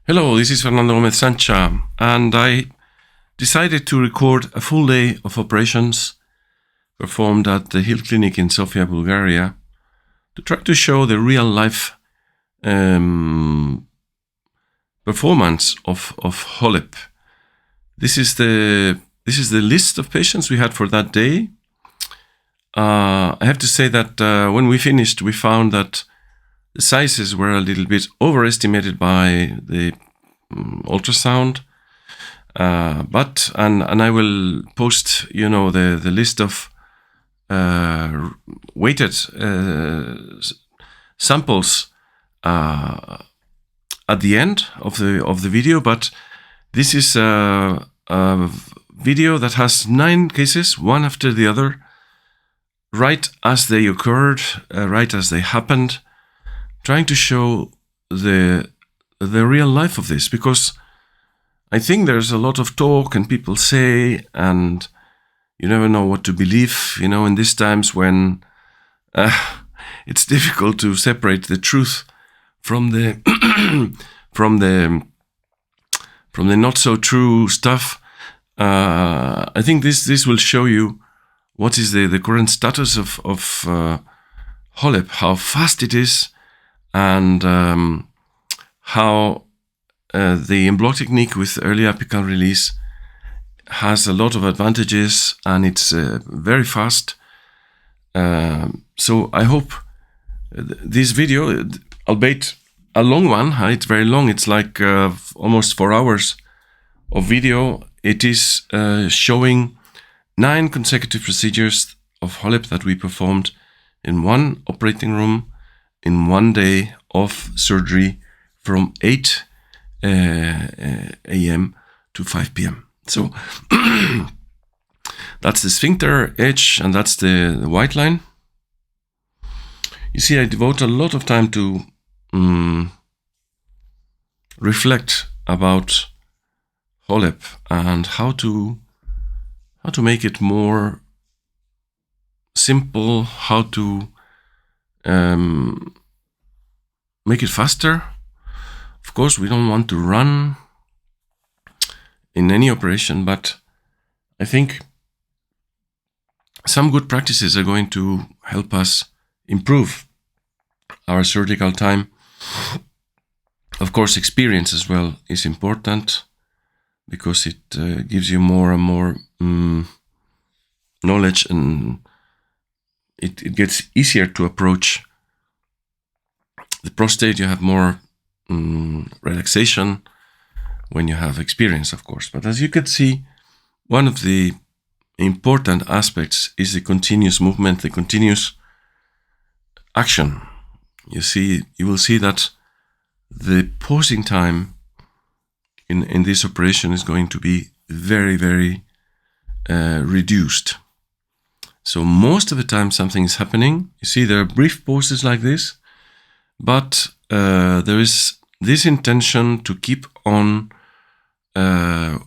Hello, this is Fernando Gómez Sancha, and I decided to record a full day of operations performed at the Hill Clinic in Sofia, Bulgaria, to try to show the real-life performance of HoLEP. This is the list of patients we had for that day. I have to say that when we finished, we found that the sizes were a little bit overestimated by the ultrasound, but I will post, the list of weighted samples at the end of the video. But this is a video that has 9 cases, one after the other, right as they occurred, right as they happened, trying to show the real life of this, because I think there's a lot of talk and people say, and you never know what to believe, in these times when it's difficult to separate the truth from the from the not so true stuff. I think this will show you what is the current status of HoLEP, how fast it is, and how the Bloc technique with early apical release has a lot of advantages, and it's very fast. So I hope this video, albeit a long one, it's very long, it's like almost 4 hours of video. It is showing 9 consecutive procedures of HoLEP that we performed in one operating room in one day of surgery from 8 a.m. to 5 p.m. So that's the sphincter edge, and that's the white line. You see, I devote a lot of time to reflect about HoLEP and how to make it more simple, how to make it faster. Of course, we don't want to run in any operation, but I think some good practices are going to help us improve our surgical time. Of course, experience as well is important, because it gives you more and more knowledge, and it gets easier to approach the prostate. You have more relaxation when you have experience, of course. But as you can see, one of the important aspects is the continuous movement, the continuous action. You will see that the pausing time in this operation is going to be very, very reduced. So most of the time something is happening. You see, there are brief pauses like this, but there is this intention to keep on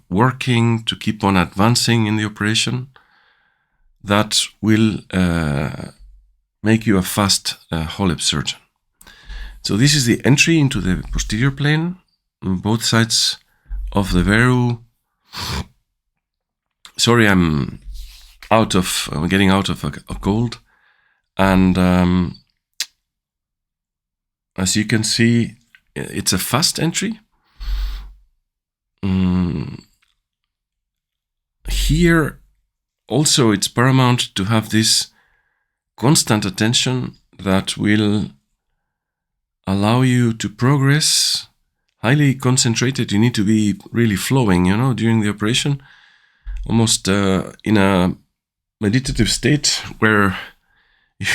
working, to keep on advancing in the operation, that will make you a fast HoLEP surgeon. So this is the entry into the posterior plane on both sides of the veru. Sorry, I'm getting out of a cold, and as you can see, it's a fast entry. Here also it's paramount to have this constant attention that will allow you to progress. Highly concentrated, you need to be really flowing, during the operation, almost in a meditative state where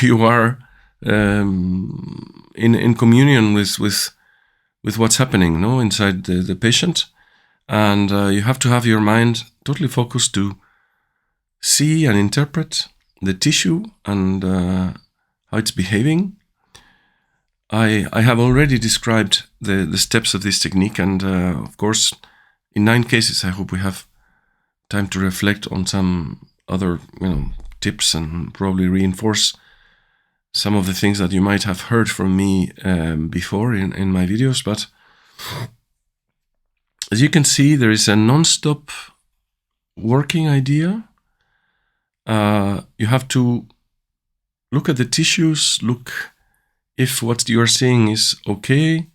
you are in communion with what's happening, inside the patient, and you have to have your mind totally focused to see and interpret the tissue and how it's behaving. I have already described the steps of this technique, and of course, in 9 cases, I hope we have time to reflect on some other tips and probably reinforce some of the things that you might have heard from me before in my videos. But As you can see, there is a non-stop working idea. You have to look at the tissues, look if what you are seeing is okay.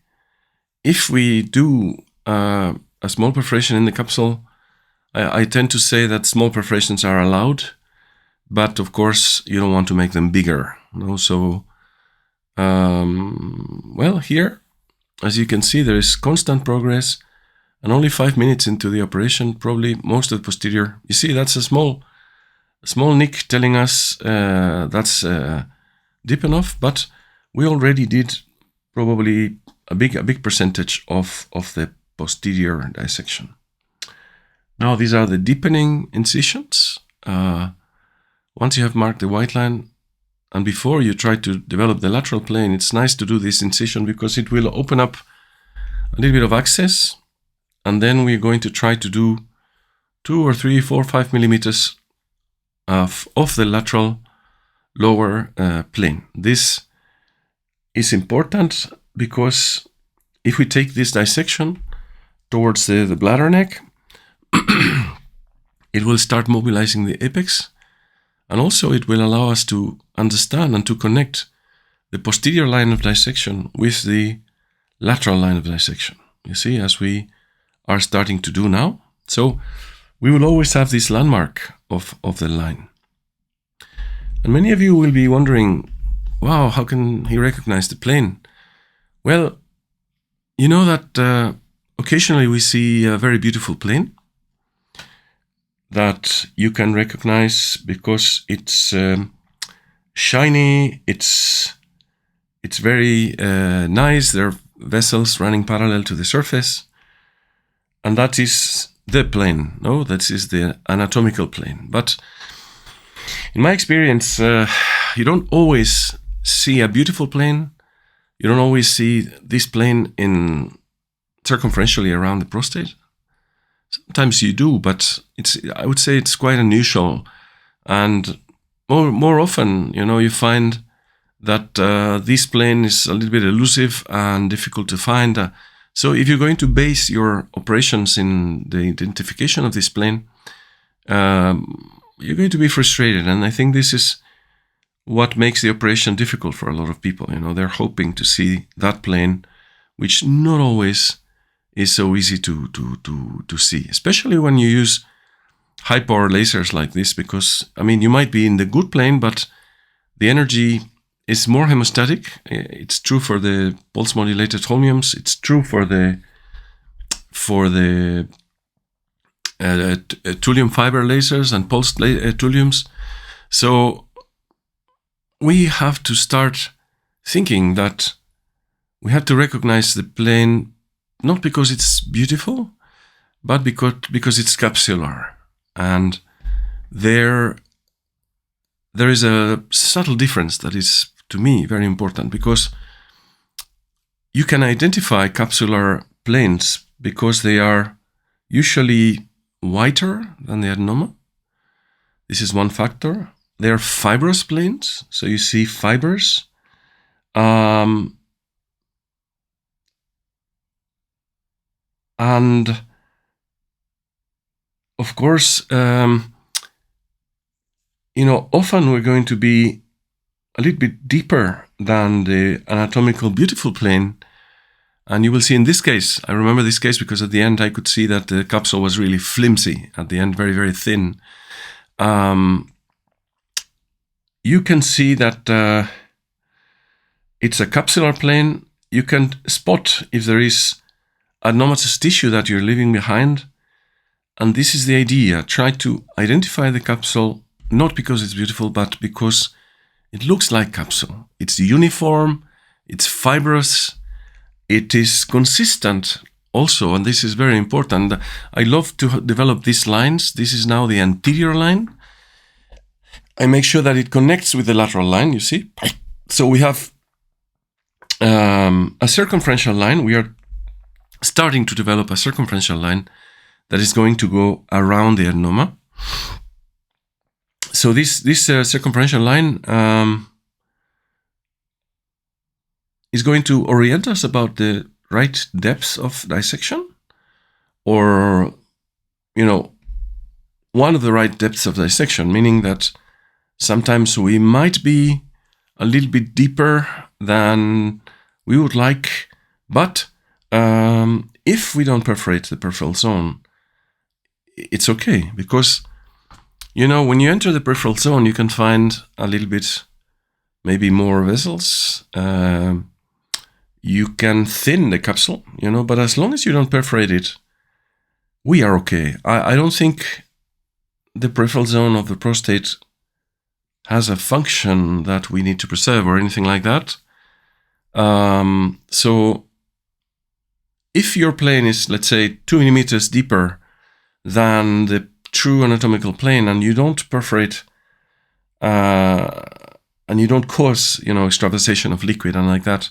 If we do a small perforation in the capsule, I tend to say that small perforations are allowed, but of course you don't want to make them bigger. No? So, well, here, as you can see, there is constant progress, and only 5 minutes into the operation, probably most of the posterior. You see, that's a small nick telling us that's deep enough, but we already did probably a big percentage of the posterior dissection. Now these are the deepening incisions. Once you have marked the white line, and before you try to develop the lateral plane, it's nice to do this incision because it will open up a little bit of access, and then we're going to try to do 2 or 3, 4, 5 millimeters of the lateral lower plane. This is important because if we take this dissection towards the bladder neck, it will start mobilizing the apex, and also it will allow us to understand and to connect the posterior line of dissection with the lateral line of dissection. You see, as we are starting to do now. So we will always have this landmark of the line. And many of you will be wondering, wow, how can he recognize the plane? Well, you know that occasionally we see a very beautiful plane that you can recognize because it's shiny, it's very nice. There are vessels running parallel to the surface, and that is the plane. No, that is the anatomical plane. But in my experience, you don't always see a beautiful plane. You don't always see this plane in circumferentially around the prostate. Sometimes you do, but I would say it's quite unusual. And more often, you find that this plane is a little bit elusive and difficult to find. So if you're going to base your operations in the identification of this plane, you're going to be frustrated. And I think this is what makes the operation difficult for a lot of people. They're hoping to see that plane, which not always is so easy to see, especially when you use high power lasers like this, because, you might be in the good plane, but the energy is more hemostatic. It's true for the pulse modulated holmiums. It's true for the thulium fiber lasers and pulsed thuliums. So we have to start thinking that we have to recognize the plane not because it's beautiful, but because it's capsular. And there is a subtle difference that is, to me, very important, because you can identify capsular planes because they are usually whiter than the adenoma. This is one factor. They are fibrous planes, so you see fibers. And of course, often we're going to be a little bit deeper than the anatomical beautiful plane. And you will see in this case, I remember this case because at the end I could see that the capsule was really flimsy, at the end very, very thin. You can see that it's a capsular plane. You can spot if there is adenomatous tissue that you're leaving behind. And this is the idea. Try to identify the capsule, not because it's beautiful, but because it looks like capsule. It's uniform, it's fibrous, it is consistent also, and this is very important. I love to develop these lines. This is now the anterior line. I make sure that it connects with the lateral line, you see. So we have a circumferential line. We are starting to develop a circumferential line that is going to go around the adenoma. So this circumferential line is going to orient us about the right depth of dissection, or, one of the right depths of dissection, meaning that sometimes we might be a little bit deeper than we would like, but if we don't perforate the peripheral zone, it's okay, because when you enter the peripheral zone, you can find a little bit, maybe more vessels. You can thin the capsule, but as long as you don't perforate it, we are okay. I don't think the peripheral zone of the prostate has a function that we need to preserve or anything like that. So if your plane is, let's say, 2 millimeters deeper than the true anatomical plane, and you don't perforate, and you don't cause, extravasation of liquid and like that,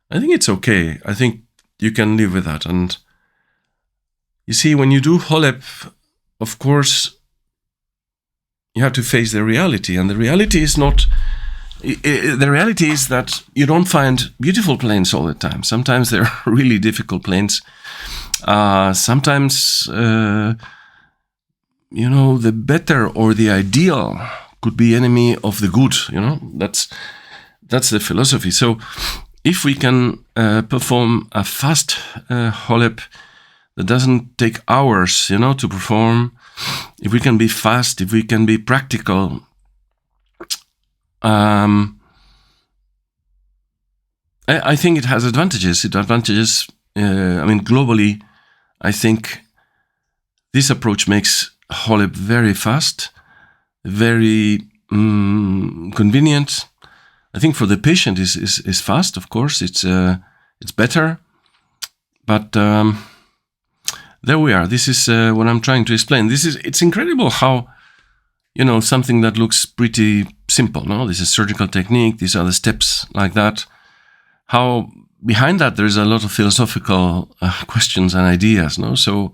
I think it's okay. I think you can live with that. And you see, when you do HoLEP, of course, you have to face the reality, and the reality is not. The reality is that you don't find beautiful planes all the time. Sometimes they're really difficult planes. Sometimes, the better or the ideal could be enemy of the good. That's the philosophy. So, if we can perform a fast HoLEP that doesn't take hours, to perform, if we can be fast, if we can be practical, I think it has advantages. Globally, I think this approach makes HoLEP very fast, very convenient. I think for the patient is fast. Of course, it's better, but there we are. This is what I'm trying to explain. It's incredible how, something that looks pretty simple. No, this is surgical technique. These are the steps like that. How behind that there's a lot of philosophical questions and ideas. No, so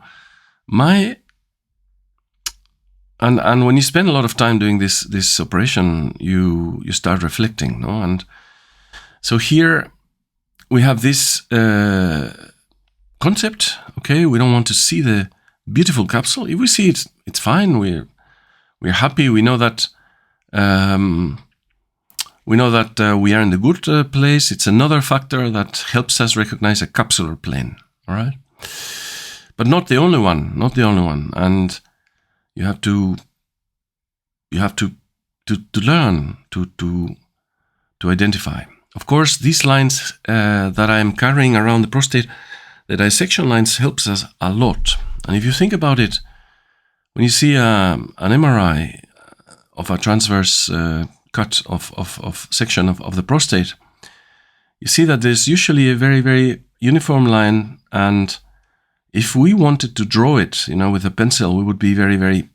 And when you spend a lot of time doing this operation, you start reflecting, no? And so here we have this concept. Okay, we don't want to see the beautiful capsule. If we see it, it's fine. We're happy. We know that we are in the good place. It's another factor that helps us recognize a capsular plane. All right, but not the only one. Not the only one. And you have to learn to identify. Of course, these lines that I am carrying around the prostate, the dissection lines, helps us a lot. And if you think about it, when you see an MRI of a transverse cut of section of the prostate, you see that there's usually a very, very uniform line, and if we wanted to draw it, with a pencil, we would be very, very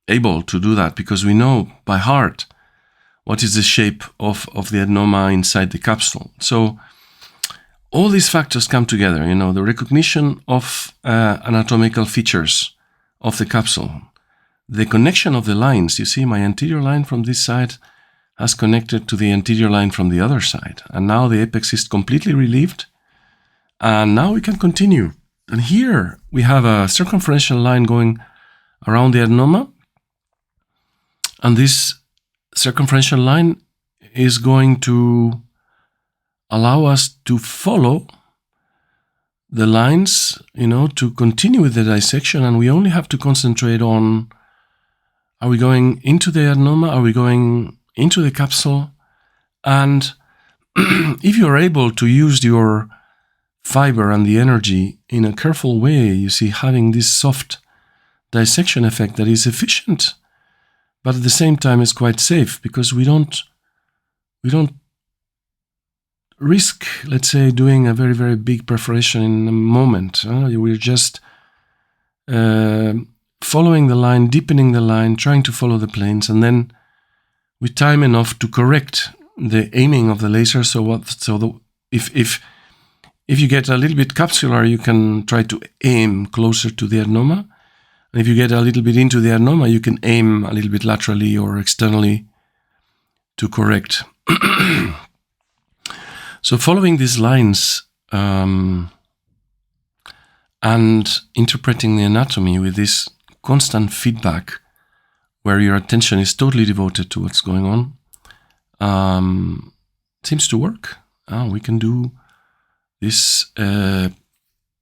able to do that, because we know by heart what is the shape of the adenoma inside the capsule. So all these factors come together, the recognition of anatomical features of the capsule, the connection of the lines. You see, my anterior line from this side has connected to the anterior line from the other side, and now the apex is completely relieved. And now we can continue. And here we have a circumferential line going around the adenoma. And this circumferential line is going to allow us to follow the lines, to continue with the dissection. And we only have to concentrate on, are we going into the adenoma? Are we going into the capsule? And if you're able to use your fiber and the energy in a careful way, you see, having this soft dissection effect that is efficient, but at the same time is quite safe, because we don't risk, let's say, doing a very, very big perforation in a moment. We're just following the line, deepening the line, trying to follow the planes, and then with time enough to correct the aiming of the laser. If you get a little bit capsular, you can try to aim closer to the adenoma. And if you get a little bit into the adenoma, you can aim a little bit laterally or externally to correct. So following these lines and and interpreting the anatomy with this constant feedback where your attention is totally devoted to what's going on, seems to work. We can do this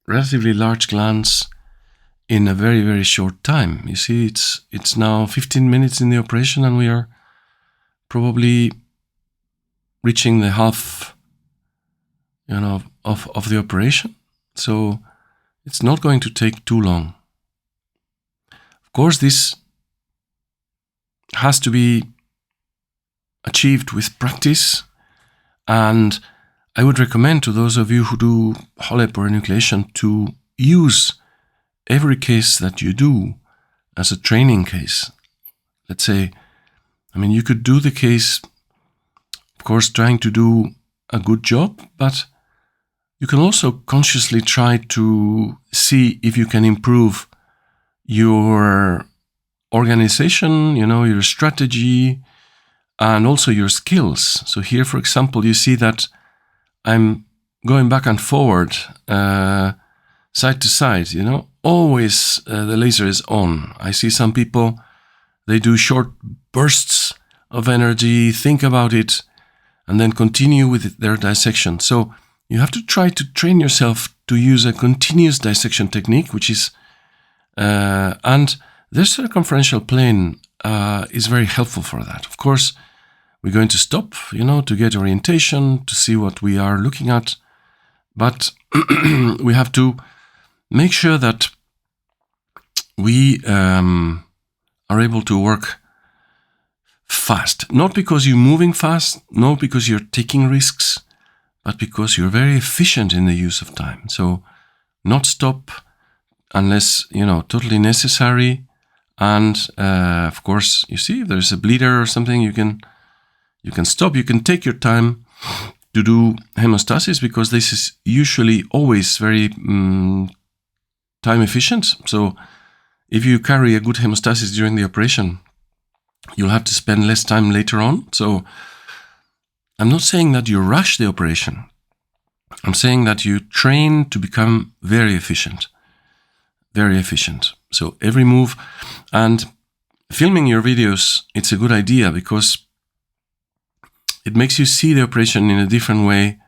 relatively large glands in a very, very short time. You see, it's now 15 minutes in the operation, and we are probably reaching the half, of the operation. So it's not going to take too long. Of course, this has to be achieved with practice, and I would recommend to those of you who do HoLEP or enucleation to use every case that you do as a training case. Let's say, you could do the case, of course, trying to do a good job, but you can also consciously try to see if you can improve your organization, your strategy, and also your skills. So here, for example, you see that I'm going back and forward, side to side, always the laser is on. I see some people, they do short bursts of energy, think about it, and then continue with their dissection. So you have to try to train yourself to use a continuous dissection technique, which is, and this circumferential plane is very helpful for that. Of course, we're going to stop, to get orientation, to see what we are looking at, but we have to make sure that we are able to work fast. Not because you're moving fast, not because you're taking risks, but because you're very efficient in the use of time. So not stop unless, totally necessary. And of course, you see, if there's a bleeder or something, you can stop. You can take your time to do hemostasis, because this is usually always very time efficient. So if you carry a good hemostasis during the operation, you'll have to spend less time later on. So I'm not saying that you rush the operation. I'm saying that you train to become very efficient. Very efficient. So every move, and filming your videos, it's a good idea because it makes you see the operation in a different way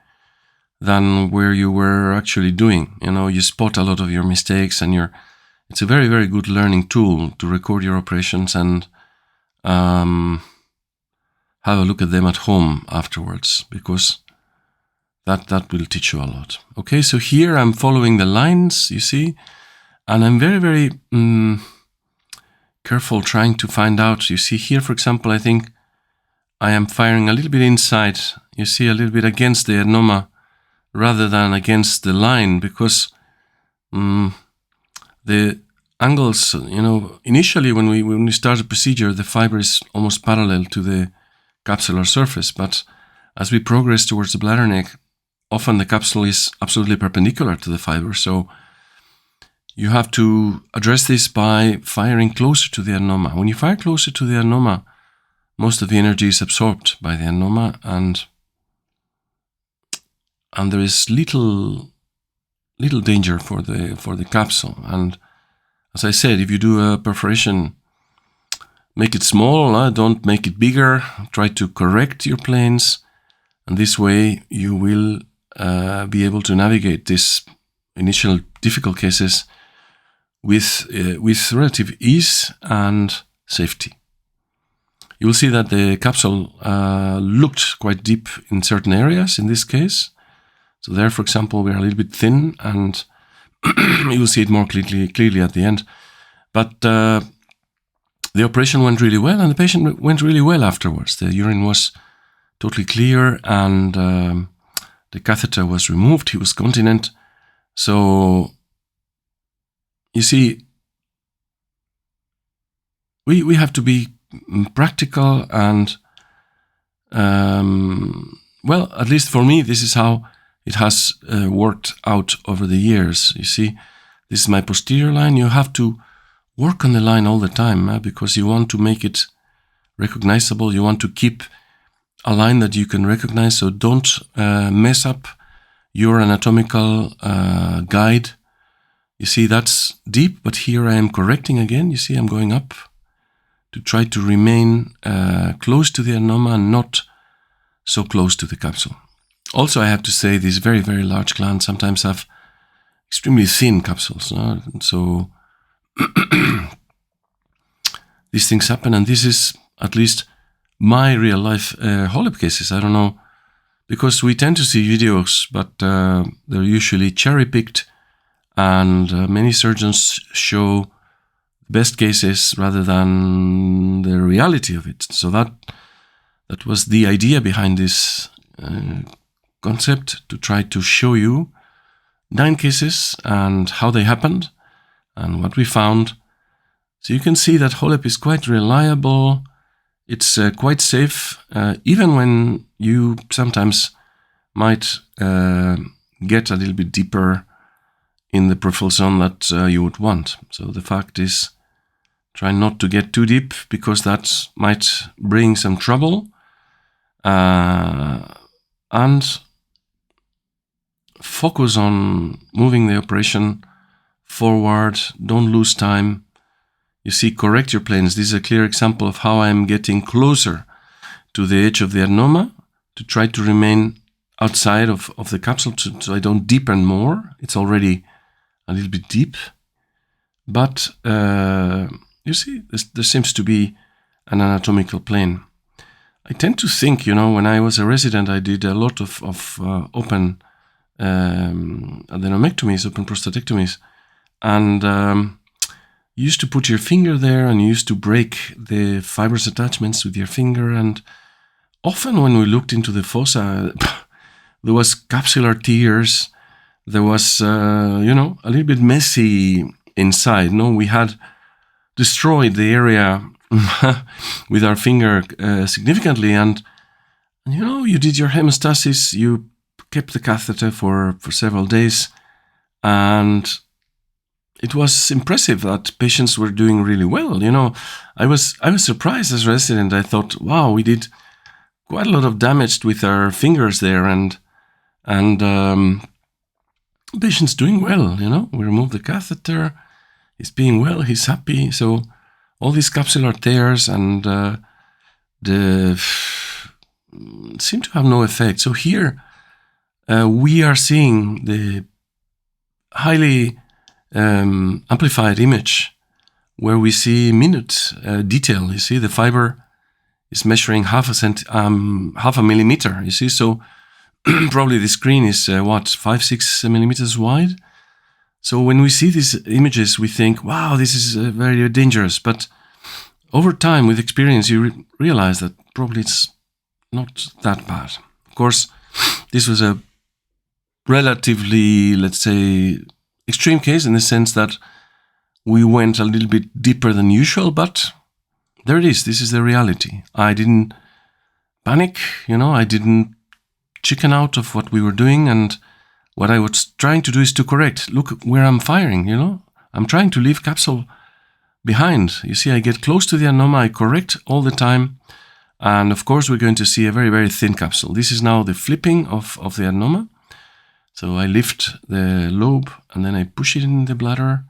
than where you were actually doing. You spot a lot of your mistakes, and it's a very, very good learning tool to record your operations and have a look at them at home afterwards, because that will teach you a lot. Okay, so here I'm following the lines, you see, and I'm very, very careful trying to find out. You see here, for example, I think I am firing a little bit inside, you see, a little bit against the adenoma rather than against the line, because the angles, initially when we start the procedure, the fiber is almost parallel to the capsular surface, but as we progress towards the bladder neck, often the capsule is absolutely perpendicular to the fiber. So you have to address this by firing closer to the adenoma. When you fire closer to the adenoma, most of the energy is absorbed by the adenoma, and there is little danger for the capsule. And as I said, if you do a perforation, make it small, don't make it bigger. Try to correct your planes, and this way you will be able to navigate these initial difficult cases with relative ease and safety. You will see that the capsule looked quite deep in certain areas in this case. So there, for example, we are a little bit thin, and you will see it more clearly at the end. But the operation went really well, and the patient went really well afterwards. The urine was totally clear, and the catheter was removed. He was continent. So you see, we have to be practical, and well, at least for me, this is how it has worked out over the years. You see, this is my posterior line. You have to work on the line all the time because you want to make it recognizable. You want to keep a line that you can recognize, so don't mess up your anatomical guide. You see, that's deep, but here I am correcting again. You see, I'm going up to try to remain close to the adenoma and not so close to the capsule. Also, I have to say these very, very large glands sometimes have extremely thin capsules. No? So these things happen, and this is at least my real life HoLEP cases. I don't know, because we tend to see videos, but they're usually cherry picked, and many surgeons show best cases rather than the reality of it. So that was the idea behind this concept, to try to show you 9 cases and how they happened and what we found. So you can see that HoLEP is quite reliable. It's quite safe, even when you sometimes might get a little bit deeper in the peripheral zone that you would want. So the fact is, try not to get too deep, because that might bring some trouble. And focus on moving the operation forward. Don't lose time. You see, correct your planes. This is a clear example of how I'm getting closer to the edge of the adenoma to try to remain outside of the capsule so I don't deepen more. It's already a little bit deep. But you see, there seems to be an anatomical plane. I tend to think, when I was a resident, I did a lot of open adenomectomies, open prostatectomies. And you used to put your finger there and you used to break the fibrous attachments with your finger. And often when we looked into the fossa, there was capsular tears. There was, a little bit messy inside. No, we had destroyed the area with our finger significantly. And, you did your hemostasis, you kept the catheter for several days. And it was impressive that patients were doing really well. I was surprised as a resident. I thought, wow, we did quite a lot of damage with our fingers there, and patient's doing well. We removed the catheter. He's being well. He's happy. So all these capsular tears and seem to have no effect. So here we are seeing the highly amplified image where we see minute detail. You see, the fiber is measuring half a millimeter. You see, so probably the screen is 5-6 millimeters wide. So when we see these images, we think, wow, this is very dangerous. But over time, with experience, you realize that probably it's not that bad. Of course, this was a relatively, let's say, extreme case in the sense that we went a little bit deeper than usual, but there it is. This is the reality. I didn't panic, I didn't chicken out of what we were doing, and what I was trying to do is to correct. Look where I'm firing, I'm trying to leave capsule behind. You see, I get close to the adenoma, I correct all the time, and of course we're going to see a very, very thin capsule. This is now the flipping of the adenoma. So I lift the lobe and then I push it in the bladder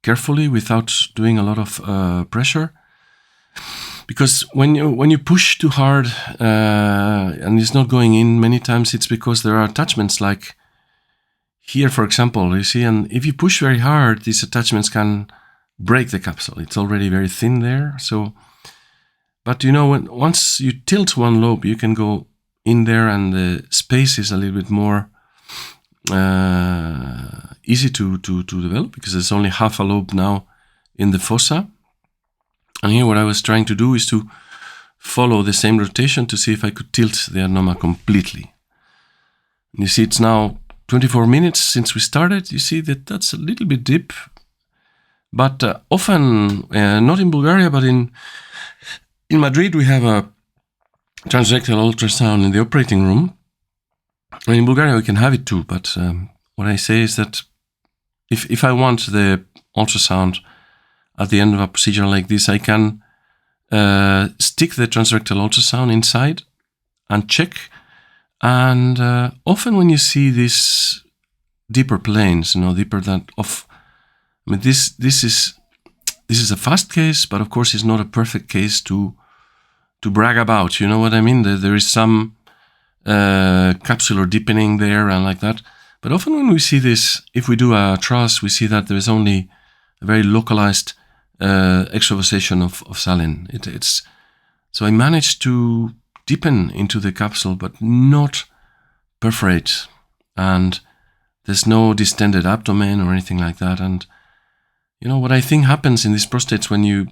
carefully without doing a lot of pressure. Because when you push too hard and it's not going in, many times it's because there are attachments like here, for example, you see, and if you push very hard, these attachments can break the capsule. It's already very thin there. So, but once you tilt one lobe, you can go in there and the space is a little bit more easy to develop, because there's only half a lobe now in the fossa. And here what I was trying to do is to follow the same rotation to see if I could tilt the adenoma completely. And you see, it's now 24 minutes since we started. You see that that's a little bit deep, but often, not in Bulgaria, but in Madrid, we have a transrectal ultrasound in the operating room. And in Bulgaria, we can have it too, but what I say is that if I want the ultrasound at the end of a procedure like this, I can stick the transrectal ultrasound inside and check. And often when you see these deeper planes, deeper than of I mean, this is a fast case, but of course it's not a perfect case to brag about. You know what I mean? There is some capsular deepening there and like that. But often when we see this, if we do a truss, we see that there is only a very localized extravasation of saline. So I managed to deepen into the capsule, but not perforate. And there's no distended abdomen or anything like that. And you know what I think happens in these prostates when you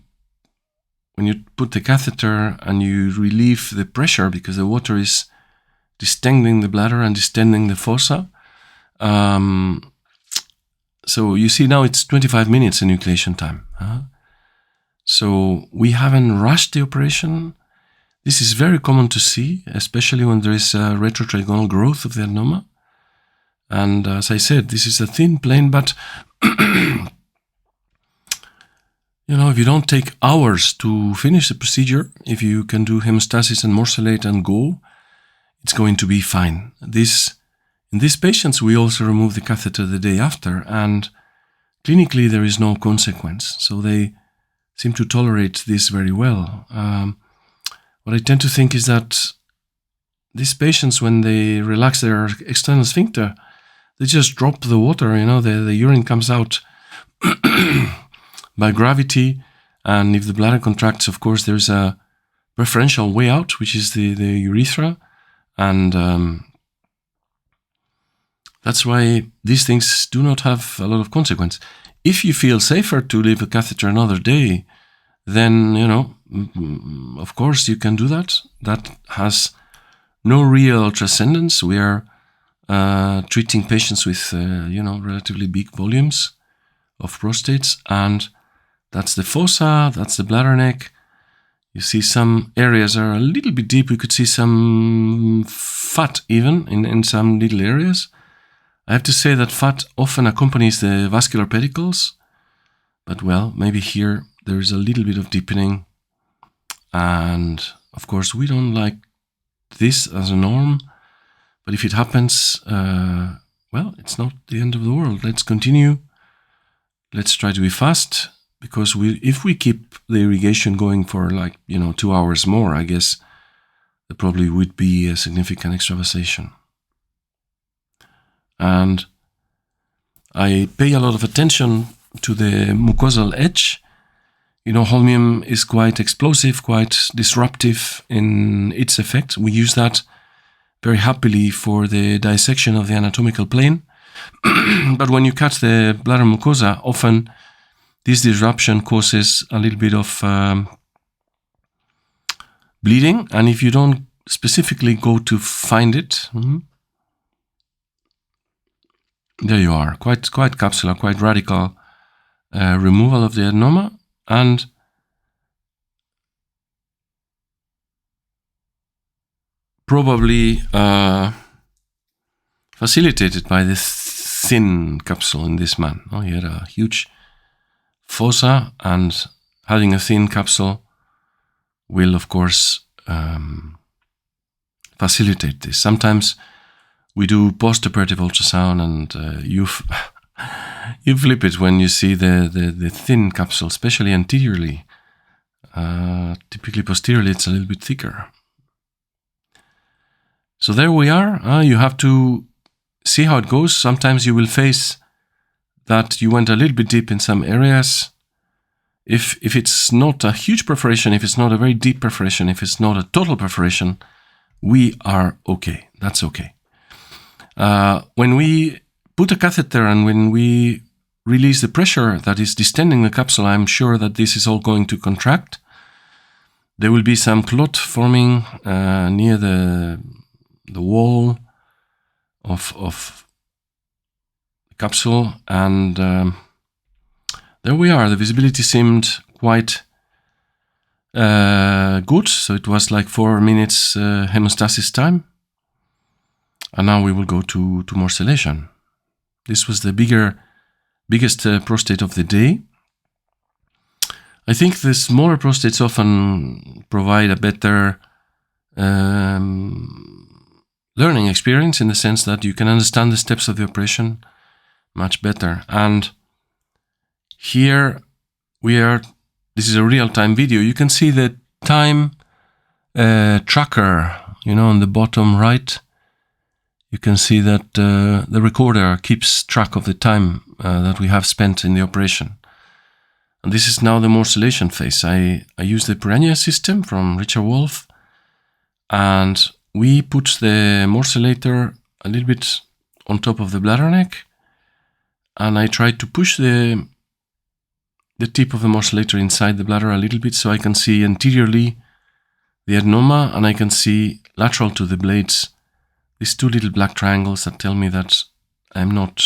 put the catheter and you relieve the pressure because the water is distending the bladder and distending the fossa. So you see now it's 25 minutes enucleation time. So we haven't rushed the operation. This is very common to see, especially when there is a retrotrigonal growth of the adenoma. And as I said, this is a thin plane, but you know, if you don't take hours to finish the procedure, if you can do hemostasis and morcellate and go, it's going to be fine. In these patients, we also remove the catheter the day after, and clinically there is no consequence. So they seem to tolerate this very well. What I tend to think is that these patients, when they relax their external sphincter, they just drop the water, you know, the urine comes out by gravity, and if the bladder contracts, of course, there's a preferential way out, which is the urethra, and that's why these things do not have a lot of consequence. If you feel safer to leave a catheter another day, then, you know, of course you can do that. That has no real transcendence. We are treating patients with, you know, relatively big volumes of prostates, and that's the fossa, that's the bladder neck. You see some areas are a little bit deep. We could see some fat even in some little areas. I have to say that fat often accompanies the vascular pedicles, but well, maybe here there is a little bit of deepening. And of course, we don't like this as a norm, but if it happens, well, it's not the end of the world. Let's continue. Let's try to be fast, because if we keep the irrigation going for 2 hours more, I guess there probably would be a significant extravasation. And I pay a lot of attention to the mucosal edge. You know, holmium is quite explosive, quite disruptive in its effect. We use that very happily for the dissection of the anatomical plane. But when you cut the bladder mucosa, often this disruption causes a little bit of bleeding. And if you don't specifically go to find it, there you are, quite capsular, quite radical removal of the adenoma, and probably facilitated by this thin capsule in this man. He had a huge fossa, and having a thin capsule will, of course, facilitate this. Sometimes we do post-operative ultrasound, and you flip it when you see the thin capsule, especially anteriorly. Typically posteriorly, it's a little bit thicker. So there we are. You have to see how it goes. Sometimes you will face that you went a little bit deep in some areas. If it's not a huge perforation, if it's not a very deep perforation, if it's not a total perforation, we are okay. That's okay. When we put a catheter and when we release the pressure that is distending the capsule, I'm sure that this is all going to contract. There will be some clot forming near the wall of the capsule, and there we are. The visibility seemed quite good, so it was like 4 minutes hemostasis time. And now we will go to morcellation. This was the biggest prostate of the day. I think the smaller prostates often provide a better learning experience, in the sense that you can understand the steps of the operation much better. And Here this is a real-time video. You can see the time tracker, on the bottom right. You can see that the recorder keeps track of the time that we have spent in the operation. And this is now the morcellation phase. I use the Piranha system from Richard Wolf, and we put the morcellator a little bit on top of the bladder neck, and I try to push the tip of the morcellator inside the bladder a little bit so I can see anteriorly the adenoma, and I can see lateral to the blades these two little black triangles that tell me that I'm not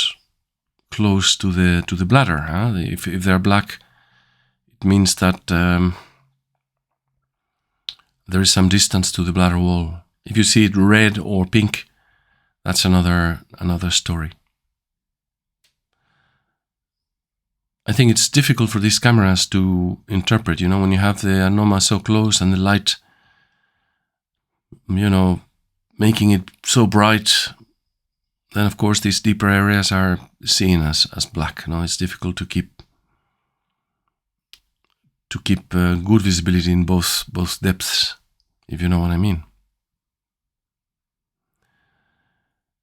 close to the bladder. If they're black, it means that there is some distance to the bladder wall. If you see it red or pink, that's another story. I think it's difficult for these cameras to interpret, when you have the adenoma so close and the light, making it so bright, then of course these deeper areas are seen as black. It's difficult to keep good visibility in both depths, if you know what I mean.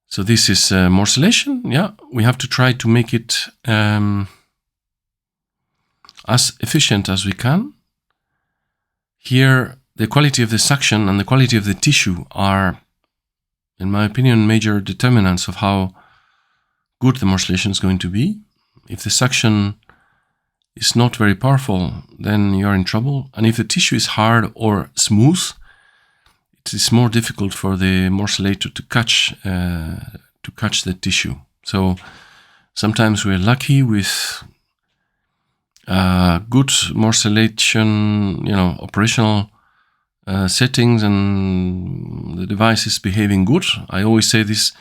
So this is morcellation. Yeah, we have to try to make it as efficient as we can. Here, the quality of the suction and the quality of the tissue are, in my opinion, major determinants of how good the morcellation is going to be. If the suction is not very powerful, then you're in trouble. And if the tissue is hard or smooth, it is more difficult for the morcellator to catch the tissue. So sometimes we're lucky with good morcellation, operational settings, and the device is behaving good. I always say these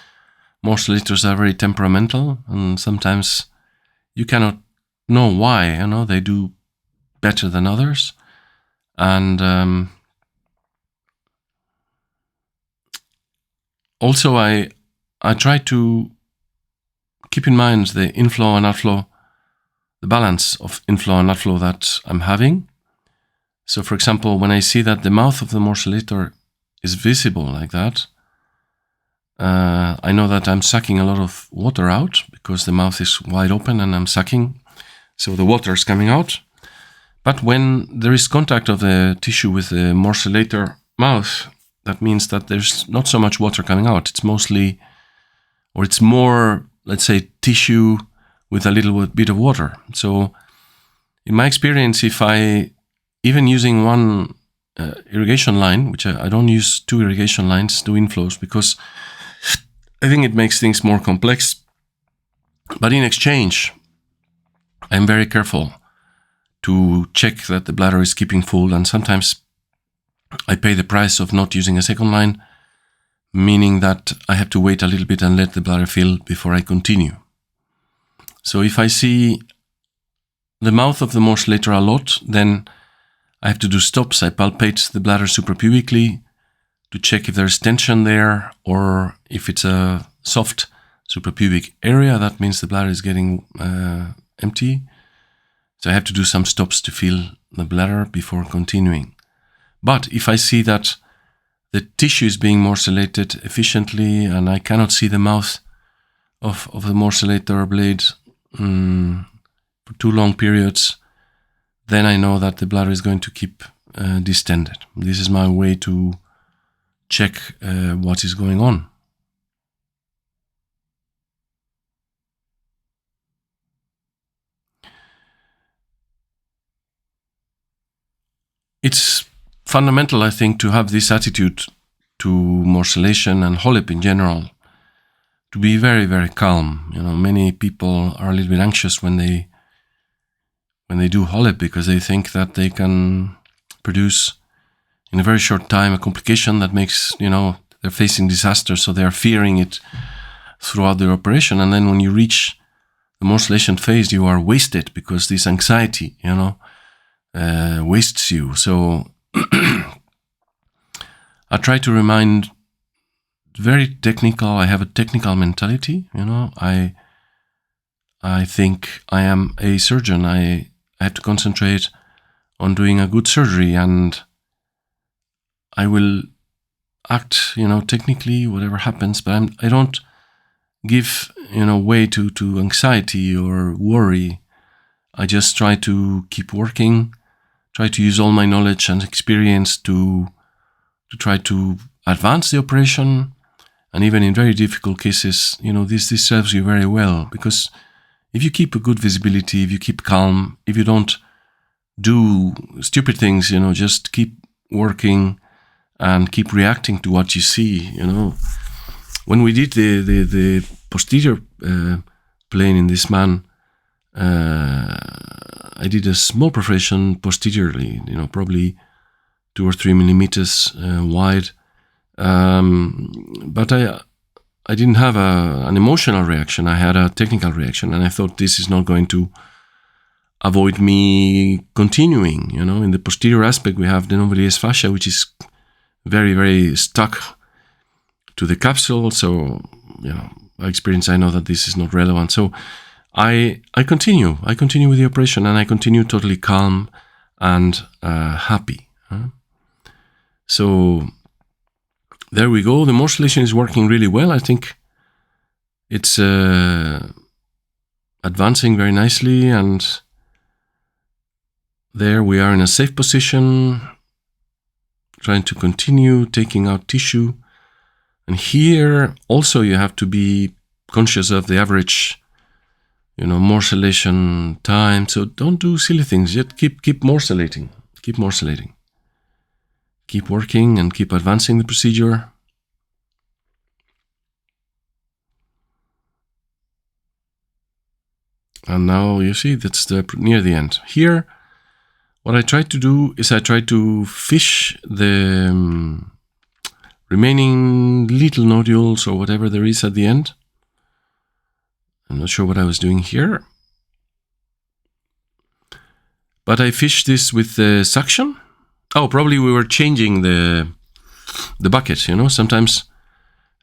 morcellators are very temperamental, and sometimes you cannot know why. They do better than others, and also I try to keep in mind the inflow and outflow, the balance of inflow and outflow that I'm having. So for example, when I see that the mouth of the morcellator is visible like that, I know that I'm sucking a lot of water out because the mouth is wide open and I'm sucking, so the water is coming out. But when there is contact of the tissue with the morcellator mouth, that means that there's not so much water coming out. It's mostly, or it's more, let's say, tissue with a little bit of water. So in my experience, if I, even using one irrigation line, which I don't use two irrigation lines, two inflows, because I think it makes things more complex. But in exchange, I'm very careful to check that the bladder is keeping full, and sometimes I pay the price of not using a second line, meaning that I have to wait a little bit and let the bladder fill before I continue. So if I see the mouth of the morcellator a lot, then I have to do stops. I palpate the bladder suprapubically to check if there's tension there, or if it's a soft suprapubic area, that means the bladder is getting empty. So I have to do some stops to fill the bladder before continuing. But if I see that the tissue is being morcellated efficiently and I cannot see the mouth of the morcellator blade for too long periods, then I know that the bladder is going to keep distended. This is my way to check what is going on. It's fundamental, I think, to have this attitude to morcellation and HoLEP in general, to be very, very calm. Many people are a little bit anxious when they do HoLEP because they think that they can produce in a very short time a complication that makes, they're facing disaster, so they're fearing it throughout their operation. And then when you reach the morcellation phase, you are wasted because this anxiety, wastes you. So I try to remind, very technical. I have a technical mentality. I think I am a surgeon. I had to concentrate on doing a good surgery, and I will act, technically, whatever happens, but I don't give, way to anxiety or worry. I just try to keep working, try to use all my knowledge and experience to try to advance the operation. And even in very difficult cases, this serves you very well, because if you keep a good visibility, if you keep calm, if you don't do stupid things, just keep working and keep reacting to what you see, When we did the posterior plane in this man, I did a small perforation posteriorly, probably 2 or 3 millimeters wide. But I didn't have an emotional reaction. I had a technical reaction, and I thought this is not going to avoid me continuing. In the posterior aspect, we have the non-villous fascia, which is very, very stuck to the capsule. So, by experience, I know that this is not relevant. So I continue. I continue with the operation, and I continue totally calm and happy. So there we go. The morcellation is working really well. I think it's advancing very nicely, and there we are in a safe position, trying to continue taking out tissue. And here also you have to be conscious of the average, morcellation time. So don't do silly things. Just keep morcellating. Keep morcellating. Keep working and keep advancing the procedure. And now you see that's near the end. Here, what I try to do is I try to fish the remaining little nodules or whatever there is at the end. I'm not sure what I was doing here. But I fished this with the suction. Oh, probably we were changing the bucket, Sometimes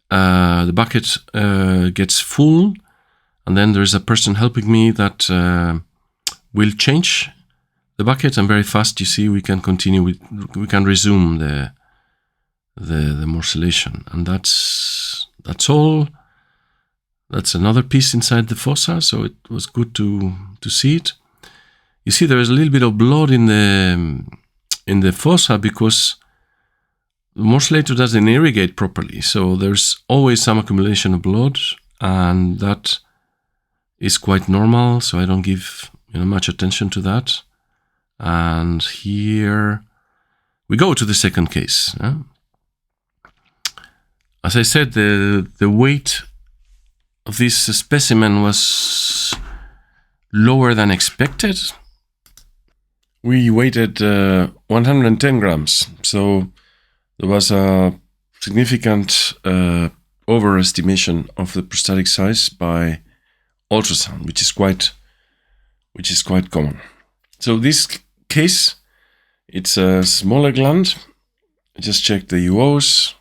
the bucket gets full, and then there's a person helping me that will change the bucket, and very fast, you see, we can continue we can resume the morcellation. And that's all. That's another piece inside the fossa, so it was good to see it. You see, there is a little bit of blood in the fossa because the morcellator doesn't irrigate properly. So there's always some accumulation of blood, and that is quite normal. So I don't give much attention to that. And here we go to the second case. As I said, the weight of this specimen was lower than expected. We weighted 110 grams, so there was a significant overestimation of the prostatic size by ultrasound, which is quite common. So this case, it's a smaller gland. I just checked the UOs.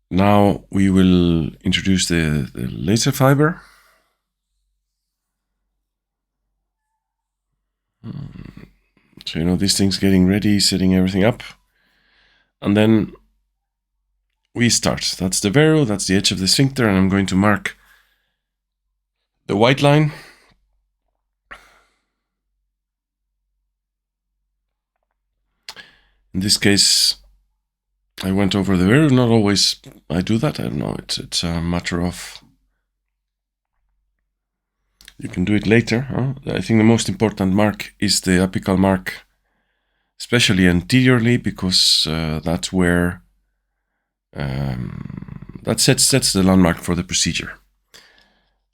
Now we will introduce the laser fiber. So, this thing's getting ready, setting everything up. And then we start. That's the vero, that's the edge of the sphincter, and I'm going to mark the white line. In this case, I went over the vero. Not always I do that. I don't know. It's a matter of... You can do it later. I think the most important mark is the apical mark, especially anteriorly, because that's where that sets the landmark for the procedure.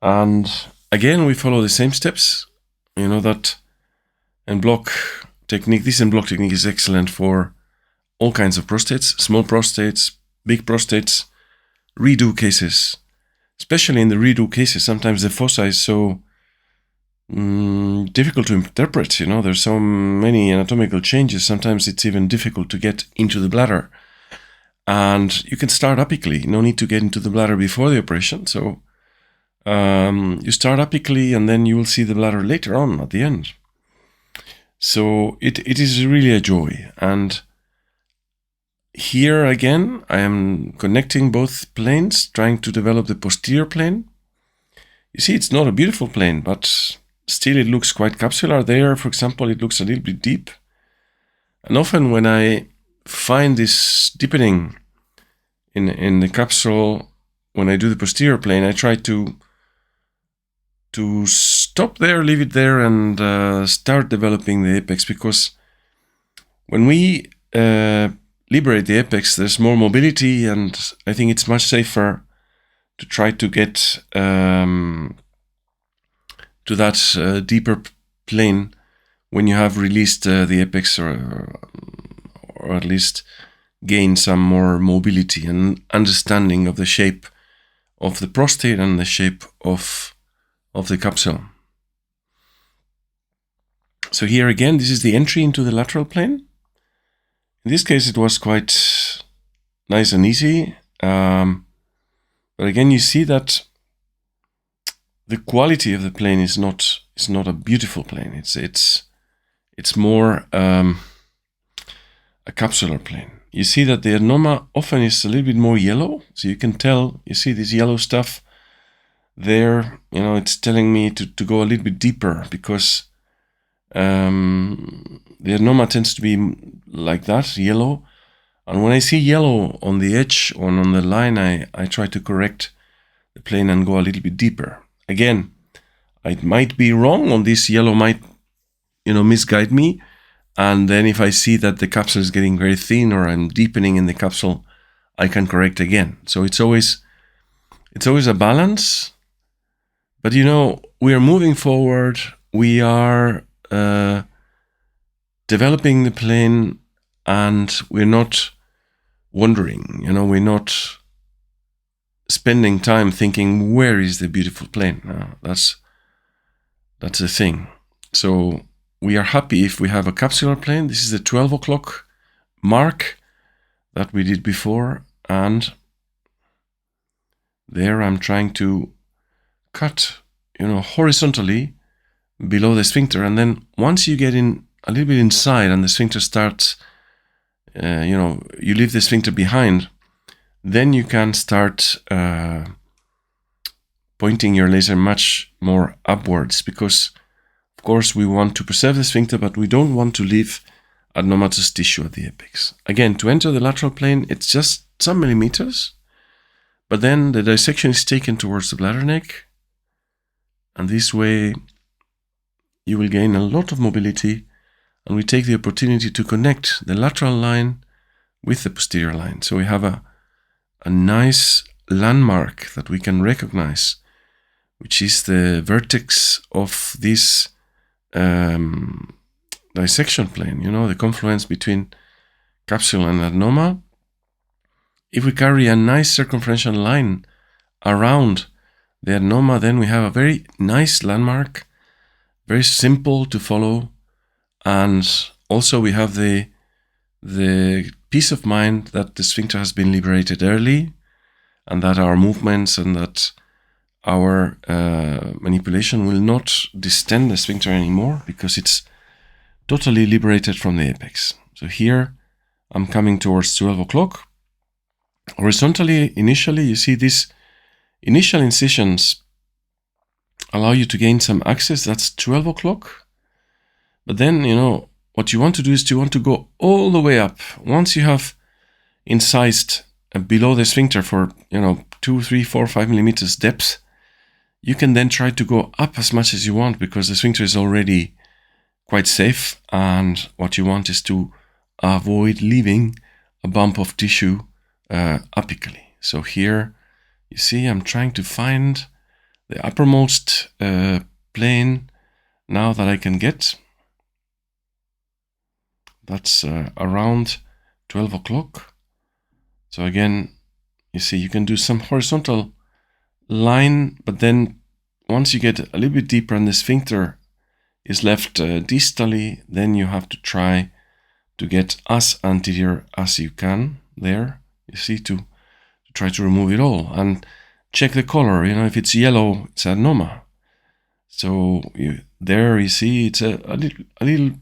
And again, we follow the same steps. That en bloc technique. This en bloc technique is excellent for all kinds of prostates, small prostates, big prostates, redo cases. Especially in the redo cases, sometimes the fossa is so difficult to interpret. There's so many anatomical changes. Sometimes it's even difficult to get into the bladder. And you can start apically. No need to get into the bladder before the operation. So you start apically and then you will see the bladder later on at the end. So it is really a joy. And here again, I am connecting both planes, trying to develop the posterior plane. You see, it's not a beautiful plane, but still it looks quite capsular. There, for example, it looks a little bit deep. And often when I find this deepening in the capsule, when I do the posterior plane, I try to stop there, leave it there, and start developing the apex, because when we liberate the apex, there's more mobility, and I think it's much safer to try to get to that deeper plane when you have released the apex, or at least gain some more mobility and understanding of the shape of the prostate and the shape of the capsule. So here again, this is the entry into the lateral plane. In this case, it was quite nice and easy. But again, you see that the quality of the plane is not a beautiful plane. It's more a capsular plane. You see that the adenoma often is a little bit more yellow. So you can tell, you see this yellow stuff there, it's telling me to go a little bit deeper, because the adenoma tends to be like that, yellow. And when I see yellow on the edge or on the line, I try to correct the plane and go a little bit deeper. Again, I might be wrong on this. Yellow might, misguide me. And then if I see that the capsule is getting very thin or I'm deepening in the capsule, I can correct again. So it's always a balance. But we are moving forward. We are developing the plane, and we're not wondering. We're not spending time thinking, where is the beautiful plane? That's the thing. So we are happy if we have a capsular plane. This is the 12 o'clock mark that we did before, and there I'm trying to cut, horizontally below the sphincter, and then once you get in a little bit inside and the sphincter starts, you leave the sphincter behind, then you can start pointing your laser much more upwards, because of course we want to preserve the sphincter, but we don't want to leave adenomatous tissue at the apex. Again, to enter the lateral plane, it's just some millimeters, but then the dissection is taken towards the bladder neck, and this way you will gain a lot of mobility, and we take the opportunity to connect the lateral line with the posterior line. So we have a nice landmark that we can recognize, which is the vertex of this dissection plane, the confluence between capsule and adenoma. If we carry a nice circumferential line around the adenoma, then we have a very nice landmark, very simple to follow, and also we have the peace of mind that the sphincter has been liberated early, and that our movements and that our manipulation will not distend the sphincter anymore, because it's totally liberated from the apex. So here I'm coming towards 12 o'clock. Horizontally, initially, you see these initial incisions allow you to gain some access. That's 12 o'clock. But then, what you want to do is you want to go all the way up. Once you have incised below the sphincter for, 2, 3, 4, 5 millimeters depth, you can then try to go up as much as you want, because the sphincter is already quite safe. And what you want is to avoid leaving a bump of tissue apically. So here, you see, I'm trying to find the uppermost plane now that I can get. That's around 12 o'clock. So again, you see, you can do some horizontal line, but then once you get a little bit deeper and the sphincter is left distally, then you have to try to get as anterior as you can there, you see, to try to remove it all. And check the color. You know, if it's yellow, it's adenoma. So there you see it's a little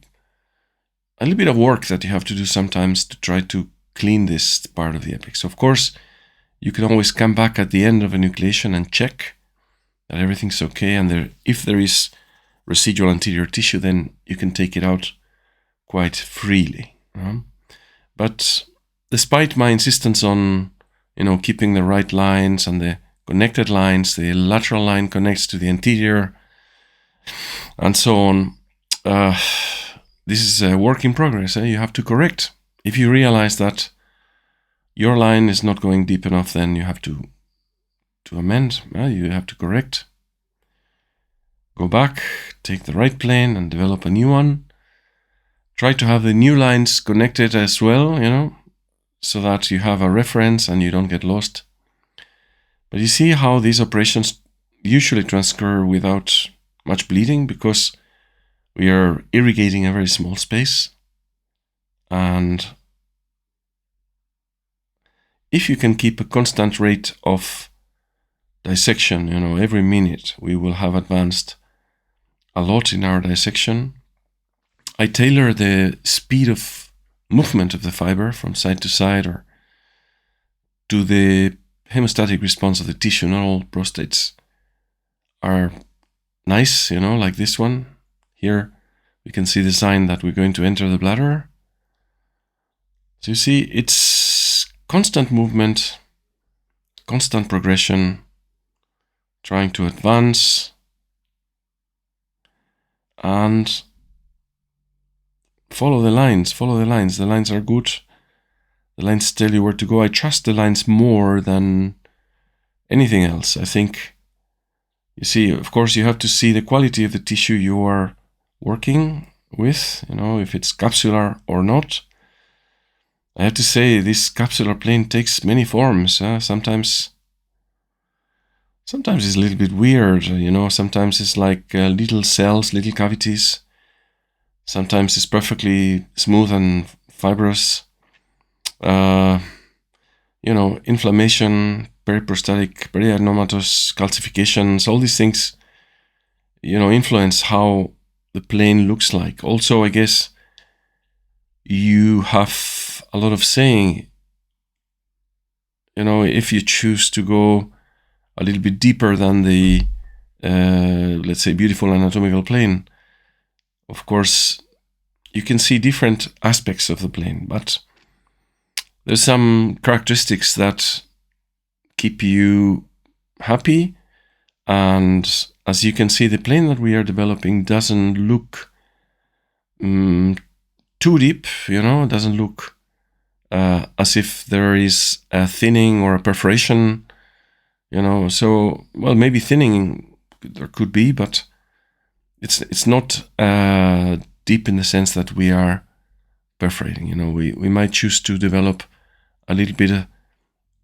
bit of work that you have to do sometimes to try to clean this part of the epic. So of course, you can always come back at the end of enucleation and check that everything's okay. And if there is residual anterior tissue, then you can take it out quite freely. But despite my insistence on, keeping the right lines and the connected lines, the lateral line connects to the anterior, and so on, this is a work in progress. You have to correct. If you realize that your line is not going deep enough, then you have to amend. You have to correct. Go back, take the right plane and develop a new one. Try to have the new lines connected as well, so that you have a reference and you don't get lost. But you see how these operations usually transfer without much bleeding, because we are irrigating a very small space. And if you can keep a constant rate of dissection, every minute, we will have advanced a lot in our dissection. I tailor the speed of movement of the fiber from side to side, or to the hemostatic response of the tissue. Not all prostates are nice, like this one. Here we can see the sign that we're going to enter the bladder. So you see, it's constant movement, constant progression, trying to advance, and follow the lines. The lines are good. The lines tell you where to go. I trust the lines more than anything else. I think, you see, of course, you have to see the quality of the tissue you are working with, if it's capsular or not. I have to say, this capsular plane takes many forms. Sometimes it's a little bit weird, sometimes it's like little cells, little cavities. Sometimes it's perfectly smooth and fibrous. Inflammation, periprostatic, periadenomatous calcifications, all these things, influence how the plane looks like. Also, I guess you have a lot of saying, if you choose to go a little bit deeper than the, let's say, beautiful anatomical plane. Of course, you can see different aspects of the plane, but there's some characteristics that keep you happy. And as you can see, the plane that we are developing doesn't look too deep, doesn't look as if there is a thinning or a perforation, so, well, maybe thinning there could be, but it's not deep in the sense that we are perforating. We might choose to develop a little bit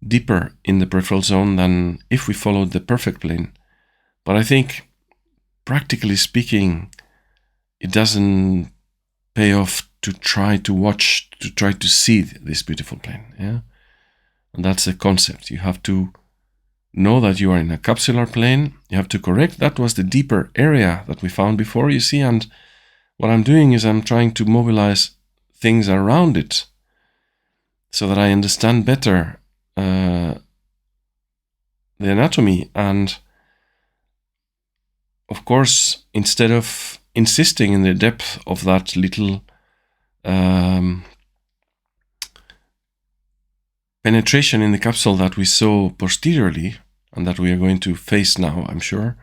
deeper in the peripheral zone than if we followed the perfect plane. But I think, practically speaking, it doesn't pay off to try to see this beautiful plane. Yeah, and that's the concept. You have to know that you are in a capsular plane. You have to correct. That was the deeper area that we found before, you see. And what I'm doing is I'm trying to mobilize things around it so that I understand better the anatomy. And of course, instead of insisting in the depth of that little penetration in the capsule that we saw posteriorly, and that we are going to face now, I'm sure,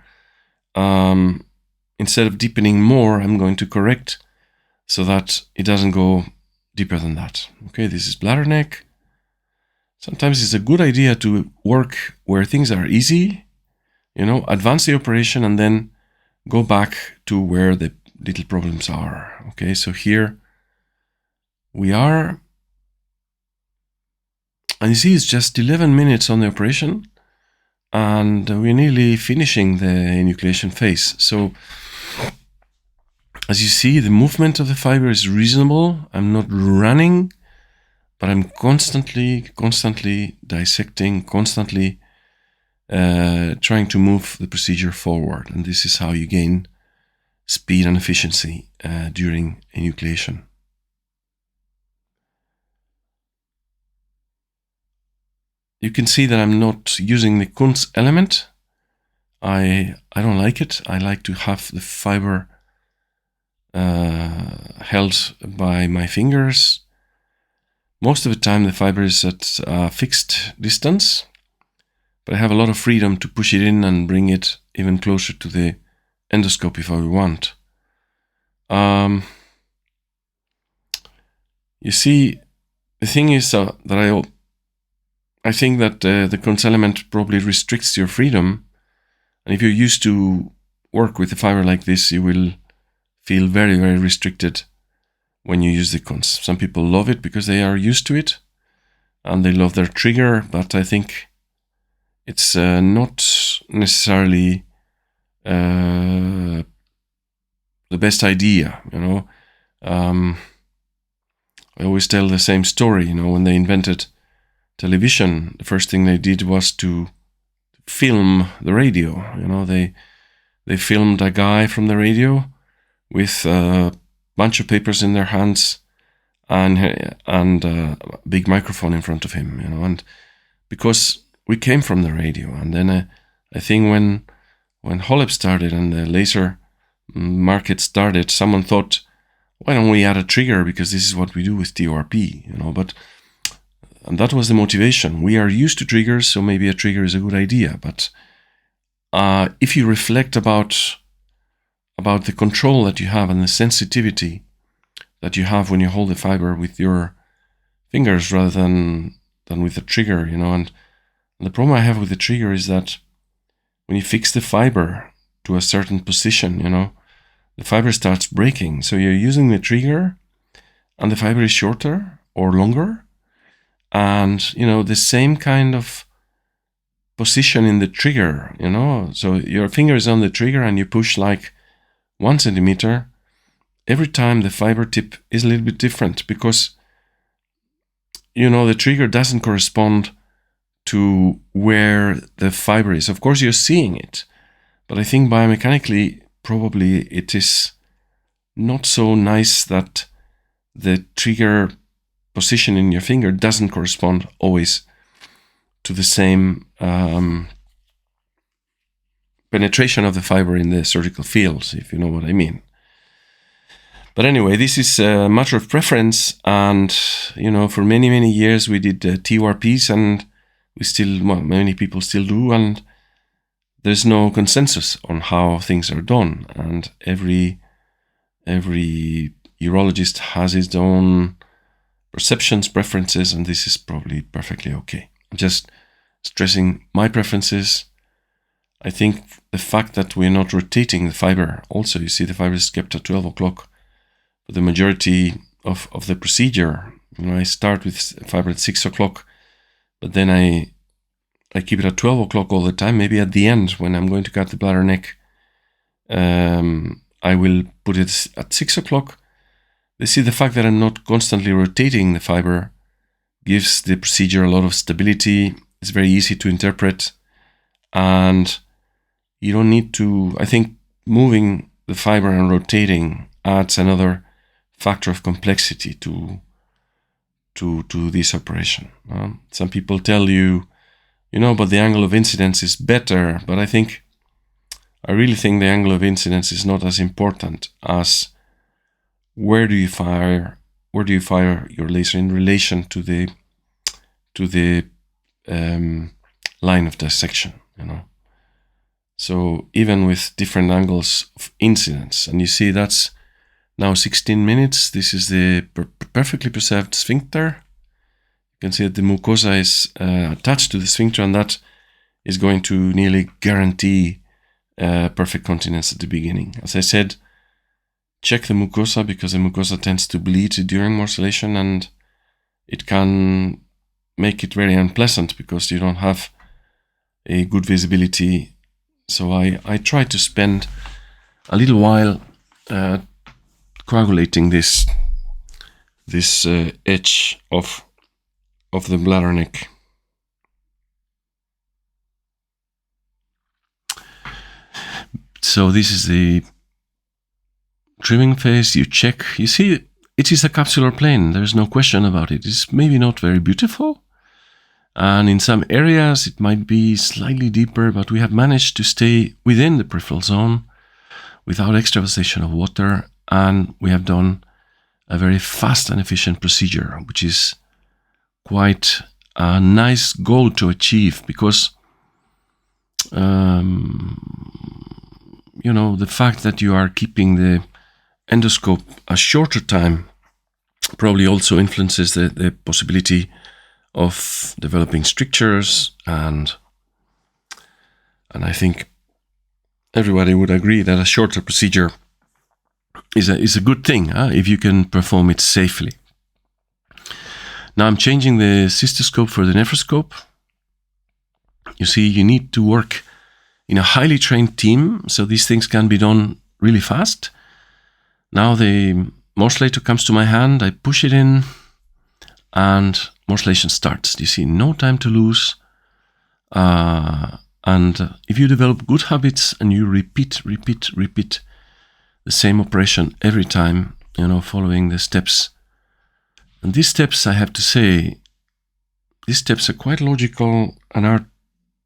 instead of deepening more, I'm going to correct so that it doesn't go deeper than that. Okay, this is bladder neck. Sometimes it's a good idea to work where things are easy, advance the operation and then go back to where the little problems are. Okay, so here we are. And you see, it's just 11 minutes on the operation, and we're nearly finishing the enucleation phase. So, as you see, the movement of the fiber is reasonable. I'm not running, but I'm constantly dissecting, constantly trying to move the procedure forward. And this is how you gain speed and efficiency during enucleation. You can see that I'm not using the Kunz element. I don't like it. I like to have the fiber held by my fingers. Most of the time the fiber is at a fixed distance, but I have a lot of freedom to push it in and bring it even closer to the endoscope if I want. You see, the thing is that I think that the Kunz element probably restricts your freedom, and if you're used to work with a fiber like this, you will feel very, very restricted when you use the Kunz. Some people love it because they are used to it, and they love their trigger, but I think it's not necessarily the best idea, you know. I always tell the same story, you know, when they invented television, the first thing they did was to film the radio. You know, they filmed a guy from the radio with a bunch of papers in their hands and a big microphone in front of him. You know, and because we came from the radio, and then I think when HoLEP started and the laser market started, someone thought, why don't we add a trigger, because this is what we do with TORP, you know. And that was the motivation. We are used to triggers, so maybe a trigger is a good idea. But if you reflect about the control that you have and the sensitivity that you have when you hold the fiber with your fingers rather than with a trigger, you know. And the problem I have with the trigger is that when you fix the fiber to a certain position, you know, the fiber starts breaking. So you're using the trigger and the fiber is shorter or longer. And, you know, the same kind of position in the trigger, you know. So your finger is on the trigger and you push like 1 centimeter. Every time the fiber tip is a little bit different because, you know, the trigger doesn't correspond to where the fiber is. Of course, you're seeing it, but I think biomechanically, probably it is not so nice that the trigger position in your finger doesn't correspond always to the same penetration of the fiber in the surgical fields, if you know what I mean. But anyway, this is a matter of preference, and, you know, for many, many years we did TORPs, and many people still do, and there's no consensus on how things are done, and every urologist has his own perceptions, preferences, and this is probably perfectly okay. I'm just stressing my preferences. I think the fact that we're not rotating the fiber, also, you see the fiber is kept at 12 o'clock for the majority of the procedure. You know, I start with fiber at 6 o'clock, but then I keep it at 12 o'clock all the time. Maybe at the end, when I'm going to cut the bladder neck, I will put it at 6 o'clock. You see, the fact that I'm not constantly rotating the fiber gives the procedure a lot of stability. It's very easy to interpret, and you don't need to, I think moving the fiber and rotating adds another factor of complexity to this operation. Some people tell you, you know, but the angle of incidence is better, but I really think the angle of incidence is not as important as where do you fire your laser in relation to the line of dissection, you know. So even with different angles of incidence, and you see that's now 16 minutes. This is the perfectly preserved sphincter. You can see that the mucosa is attached to the sphincter, and that is going to nearly guarantee perfect continence at the beginning. As I said, check the mucosa, because the mucosa tends to bleed during morcellation, and it can make it very unpleasant because you don't have a good visibility. So I try to spend a little while coagulating this edge of the bladder neck. So this is the trimming phase. You check, you see, it is a capsular plane. There's no question about it. It's maybe not very beautiful. And in some areas, it might be slightly deeper, but we have managed to stay within the peripheral zone without extravasation of water. And we have done a very fast and efficient procedure, which is quite a nice goal to achieve, because you know, the fact that you are keeping the endoscope a shorter time probably also influences the possibility of developing strictures, and I think everybody would agree that a shorter procedure is a good thing if you can perform it safely. Now I'm changing the cystoscope for the nephroscope. You see, you need to work in a highly trained team, so these things can be done really fast. Now the morcellator comes to my hand, I push it in, and morcellation starts. You see, no time to lose. And if you develop good habits and you repeat the same operation every time, you know, following the steps. And these steps, I have to say, these steps are quite logical and are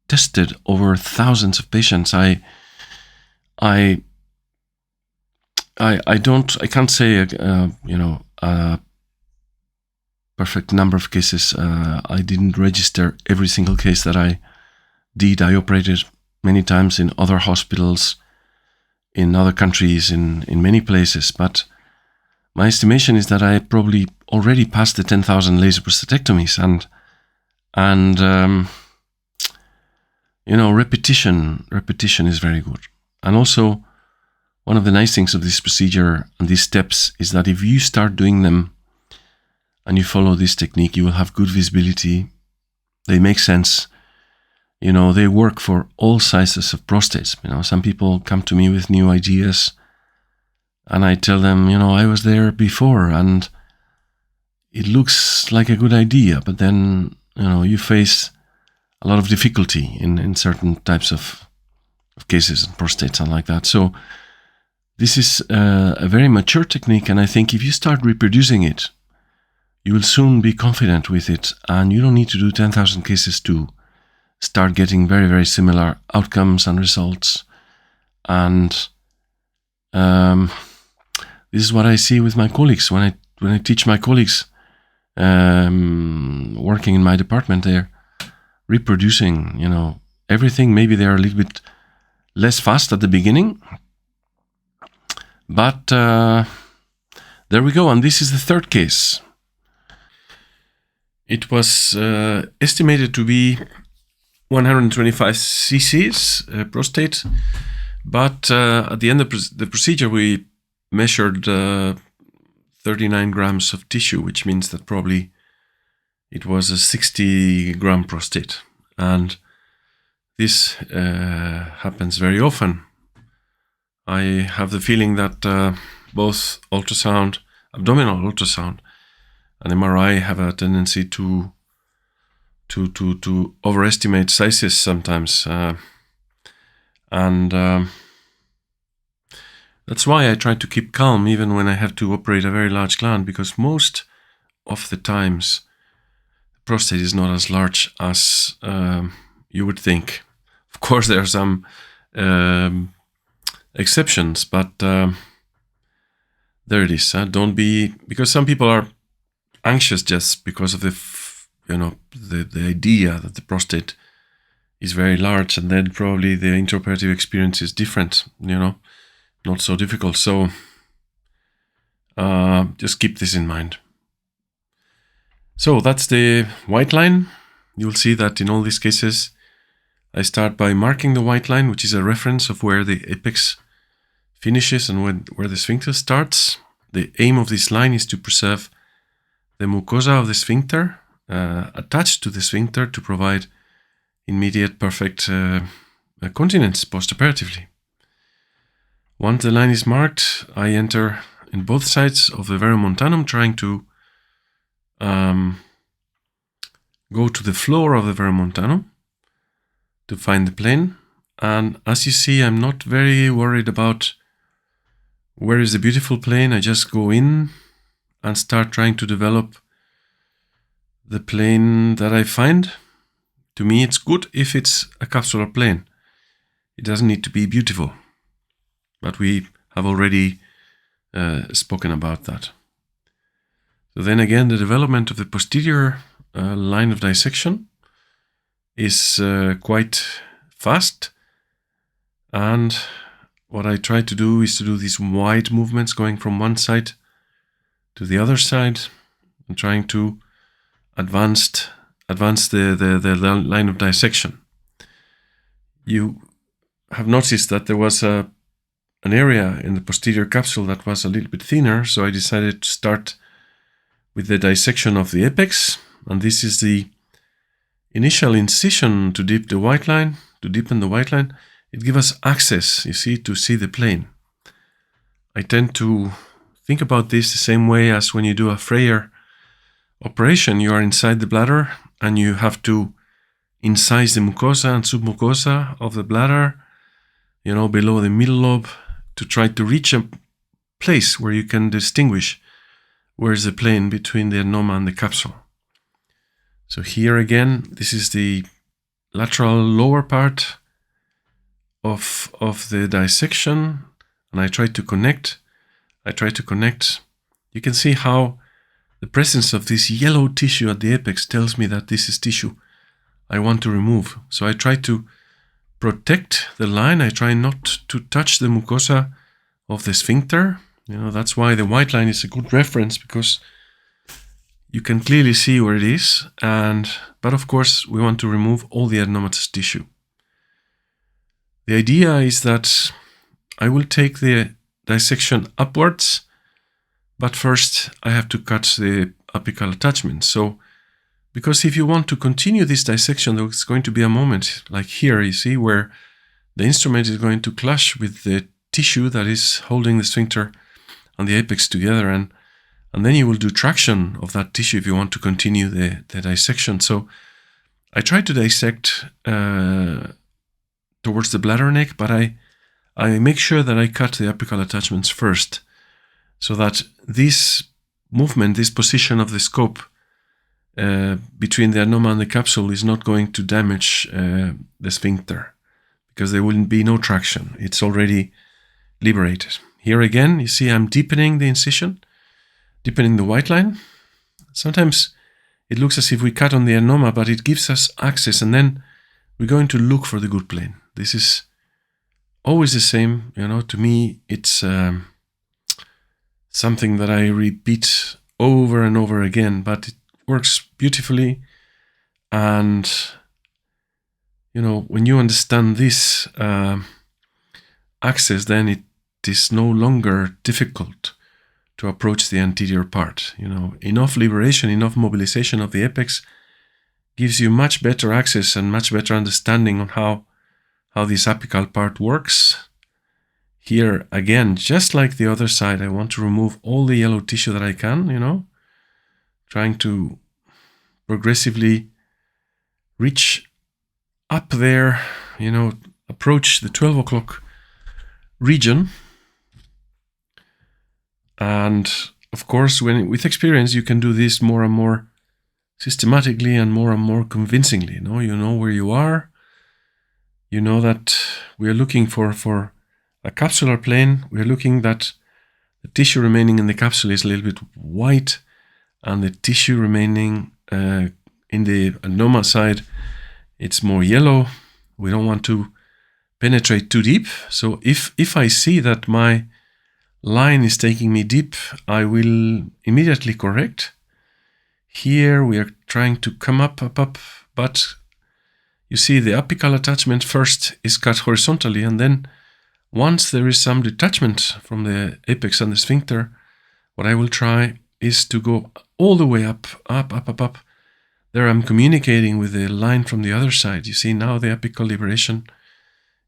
tested over thousands of patients. I can't say you know, a perfect number of cases. I didn't register every single case that I did. I operated many times in other hospitals, in other countries, in many places, but my estimation is that I probably already passed the 10,000 laser prostatectomies, and you know, repetition is very good. And also, one of the nice things of this procedure and these steps is that if you start doing them and you follow this technique, you will have good visibility. They make sense. You know, they work for all sizes of prostates. You know, some people come to me with new ideas, and I tell them, you know, I was there before and it looks like a good idea, but then, you know, you face a lot of difficulty in certain types of cases and prostates and like that. So this is a very mature technique, and I think if you start reproducing it, you will soon be confident with it, and you don't need to do 10,000 cases to start getting very, very similar outcomes and results. And this is what I see with my colleagues when I teach my colleagues working in my department. They're reproducing, you know, everything. Maybe they're a little bit less fast at the beginning, but there we go. And this is the third case. It was estimated to be 125 cc's prostate, but at the end of the procedure we measured 39 grams of tissue, which means that probably it was a 60-gram prostate. And this happens very often. I have the feeling that both ultrasound, abdominal ultrasound, and MRI have a tendency to overestimate sizes sometimes, and that's why I try to keep calm even when I have to operate a very large gland, because most of the times the prostate is not as large as you would think. Of course, there are some exceptions, but there it is. Don't be, because some people are anxious just because of the idea that the prostate is very large, and then probably the intraoperative experience is different, you know, not so difficult. So just keep this in mind. So that's the white line. You'll see that in all these cases, I start by marking the white line, which is a reference of where the apex finishes and where the sphincter starts. The aim of this line is to preserve the mucosa of the sphincter attached to the sphincter to provide immediate perfect continence postoperatively. Once the line is marked, I enter in both sides of the verumontanum, trying to go to the floor of the verumontanum to find the plane, And as you see, I'm not very worried about where is the beautiful plane. I just go in and start trying to develop the plane that I find. To me, it's good if it's a capsular plane. It doesn't need to be beautiful, but we have already spoken about that. So then again, the development of the posterior line of dissection is quite fast, and what I try to do is to do these wide movements going from one side to the other side and trying to advance the line of dissection. You have noticed that there was an area in the posterior capsule that was a little bit thinner, so I decided to start with the dissection of the apex, and this is the initial incision to deepen the white line. It gives us access, you see, to see the plane. I tend to think about this the same way as when you do a Freyer operation. You are inside the bladder and you have to incise the mucosa and submucosa of the bladder, below the middle lobe, to try to reach a place where you can distinguish where is the plane between the adenoma and the capsule. So here again, this is the lateral lower part of the dissection, and I try to connect. You can see how the presence of this yellow tissue at the apex tells me that this is tissue I want to remove. So I try to protect the line. I try not to touch the mucosa of the sphincter. That's why the white line is a good reference, because you can clearly see where it is. But of course, we want to remove all the adenomatous tissue. The idea is that I will take the dissection upwards, but first I have to cut the apical attachment. So, because if you want to continue this dissection, there's going to be a moment like here, you see, where the instrument is going to clash with the tissue that is holding the sphincter and the apex together, and then you will do traction of that tissue if you want to continue the dissection. So I try to dissect towards the bladder neck, but I make sure that I cut the apical attachments first, so that this movement, this position of the scope between the adenoma and the capsule is not going to damage the sphincter, because there will be no traction. It's already liberated. Here again, you see I'm deepening the incision, deepening the white line. Sometimes it looks as if we cut on the adenoma, but it gives us access, and then we're going to look for the good plane. This is always the same. To me, it's something that I repeat over and over again, but it works beautifully. And, when you understand this access, then it is no longer difficult to approach the anterior part. Enough liberation, enough mobilization of the apex gives you much better access and much better understanding on how this apical part works. Here again, just like the other side, I want to remove all the yellow tissue that I can, trying to progressively reach up there, approach the 12 o'clock region. And of course, with experience, you can do this more and more systematically and more convincingly. You know where you are. You know that we are looking for a capsular plane. We are looking that the tissue remaining in the capsule is a little bit white, and the tissue remaining in the adenoma side, it's more yellow. We don't want to penetrate too deep. So if I see that my line is taking me deep, I will immediately correct. Here we are trying to come up, but you see the apical attachment first is cut horizontally, and then once there is some detachment from the apex and the sphincter, what I will try is to go all the way up. There I'm communicating with the line from the other side. You see now the apical liberation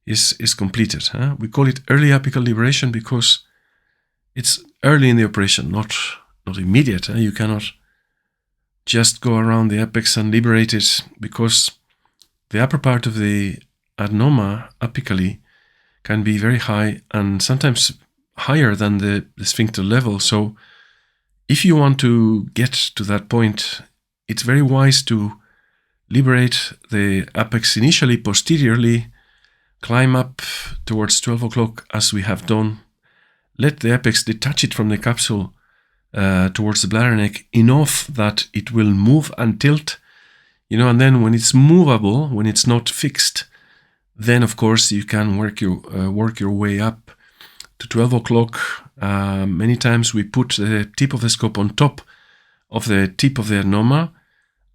is completed. We call it early apical liberation because it's early in the operation, not immediate. You cannot just go around the apex and liberate it, because the upper part of the adenoma apically can be very high and sometimes higher than the sphincter level. So if you want to get to that point, it's very wise to liberate the apex initially posteriorly, climb up towards 12 o'clock as we have done, let the apex detach it from the capsule towards the bladder neck enough that it will move and tilt, and then when it's movable, when it's not fixed, then of course you can work your way up to 12 o'clock. Many times we put the tip of the scope on top of the tip of the adenoma,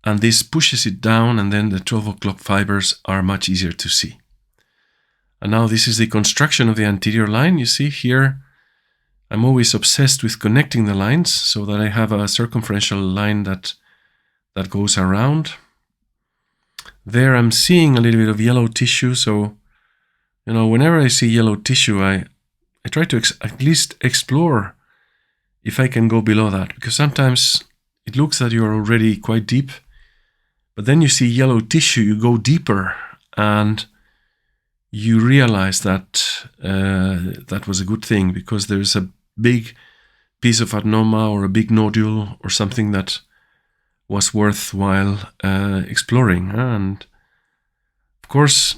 and this pushes it down, and then the 12 o'clock fibers are much easier to see. And now this is the construction of the anterior line. You see here, I'm always obsessed with connecting the lines so that I have a circumferential line that goes around. There I'm seeing a little bit of yellow tissue, so whenever I see yellow tissue, I try to at least explore if I can go below that, because sometimes it looks that you are already quite deep, but then you see yellow tissue, you go deeper, and you realize that that was a good thing, because there's a big piece of adenoma or a big nodule or something that was worthwhile exploring. And of course,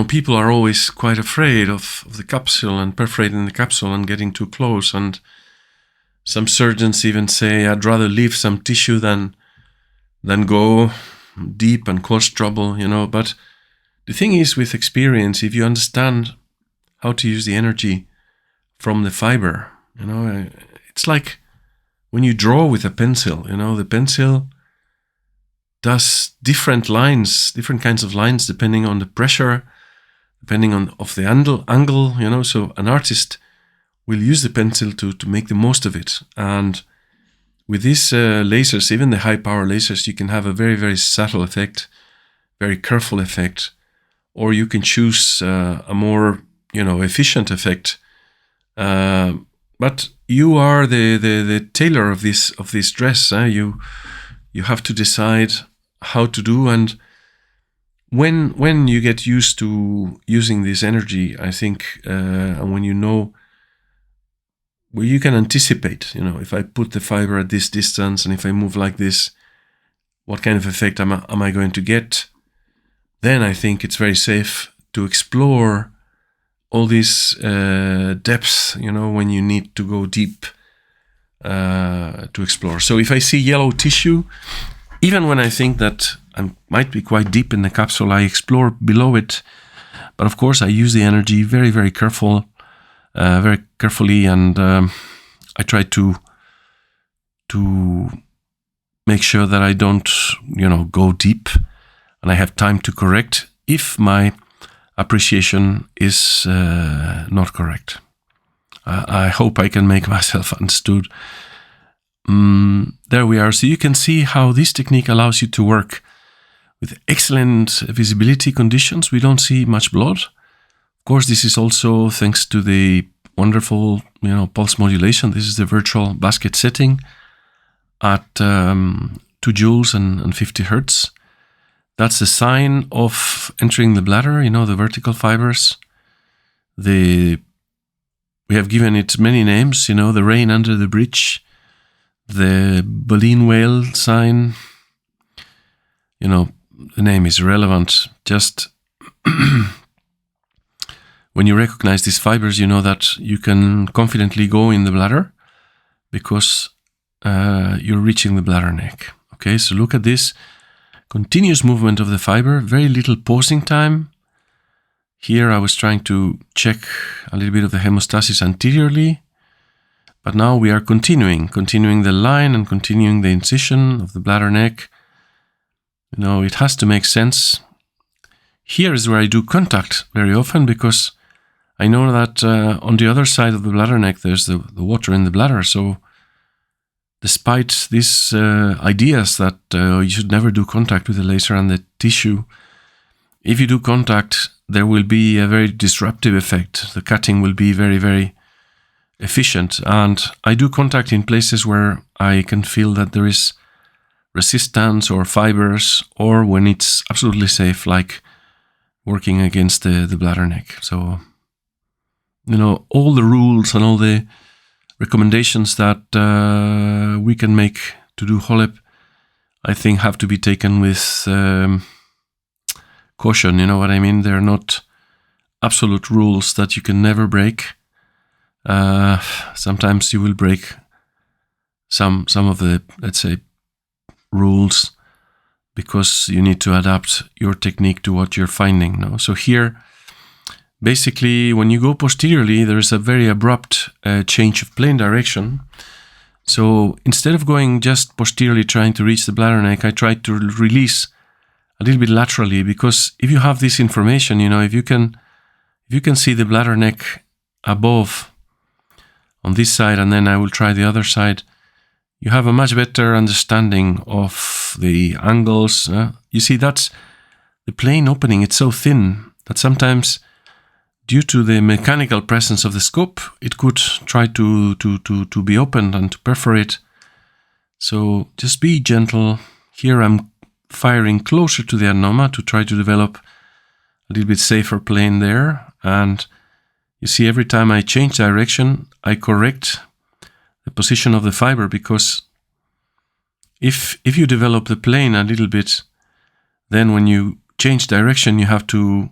people are always quite afraid of the capsule and perforating the capsule and getting too close. And some surgeons even say, I'd rather leave some tissue than go deep and cause trouble, But the thing is, with experience, if you understand how to use the energy from the fiber, it's like when you draw with a pencil, the pencil does different lines, different kinds of lines, depending on the pressure, depending on the angle, so an artist will use the pencil to make the most of it. And with these lasers, even the high power lasers, you can have a very, very subtle effect, very careful effect, or you can choose a more, efficient effect. But you are the tailor of this dress. You have to decide how to do, and when you get used to using this energy, I think, and when where you can anticipate, if I put the fiber at this distance and if I move like this, what kind of effect am I going to get? Then I think it's very safe to explore all these depths, when you need to go deep to explore. So if I see yellow tissue, even when I think that I might be quite deep in the capsule, I explore below it. But of course, I use the energy very, very carefully, and I try to make sure that I don't, go deep, and I have time to correct if my appreciation is not correct. I hope I can make myself understood. There we are. So you can see how this technique allows you to work with excellent visibility conditions. We don't see much blood. Of course, this is also thanks to the wonderful, pulse modulation. This is the virtual basket setting at 2 joules and 50 hertz. That's the sign of entering the bladder, the vertical fibers. We have given it many names, the rain under the bridge, the baleen whale sign. The name is irrelevant. Just when you recognize these fibers, you know that you can confidently go in the bladder because you're reaching the bladder neck. Okay, so look at this. Continuous movement of the fiber, very little pausing time. Here I was trying to check a little bit of the hemostasis anteriorly, but now we are continuing the line and continuing the incision of the bladder neck. It has to make sense. Here is where I do contact very often, because I know that on the other side of the bladder neck there's the water in the bladder. So despite these ideas that you should never do contact with the laser and the tissue, if you do contact, there will be a very disruptive effect. The cutting will be very, very efficient. And I do contact in places where I can feel that there is resistance or fibers, or when it's absolutely safe, like working against the bladder neck. So, all the rules and all the recommendations that we can make to do HoLEP, I think, have to be taken with caution. You know what I mean? They're not absolute rules that you can never break. Sometimes you will break some of the, let's say, rules because you need to adapt your technique to what you're finding. No? So here, basically, when you go posteriorly, there is a very abrupt change of plane direction. So instead of going just posteriorly trying to reach the bladder neck, I tried to release a little bit laterally, because if you have this information, if you can see the bladder neck above on this side, and then I will try the other side, you have a much better understanding of the angles. You see, that's the plane opening. It's so thin that sometimes, due to the mechanical presence of the scope, it could try to be opened and to perforate. So just be gentle. Here I'm firing closer to the adenoma to try to develop a little bit safer plane there. And you see, every time I change direction, I correct the position of the fiber, because if you develop the plane a little bit, then when you change direction, you have to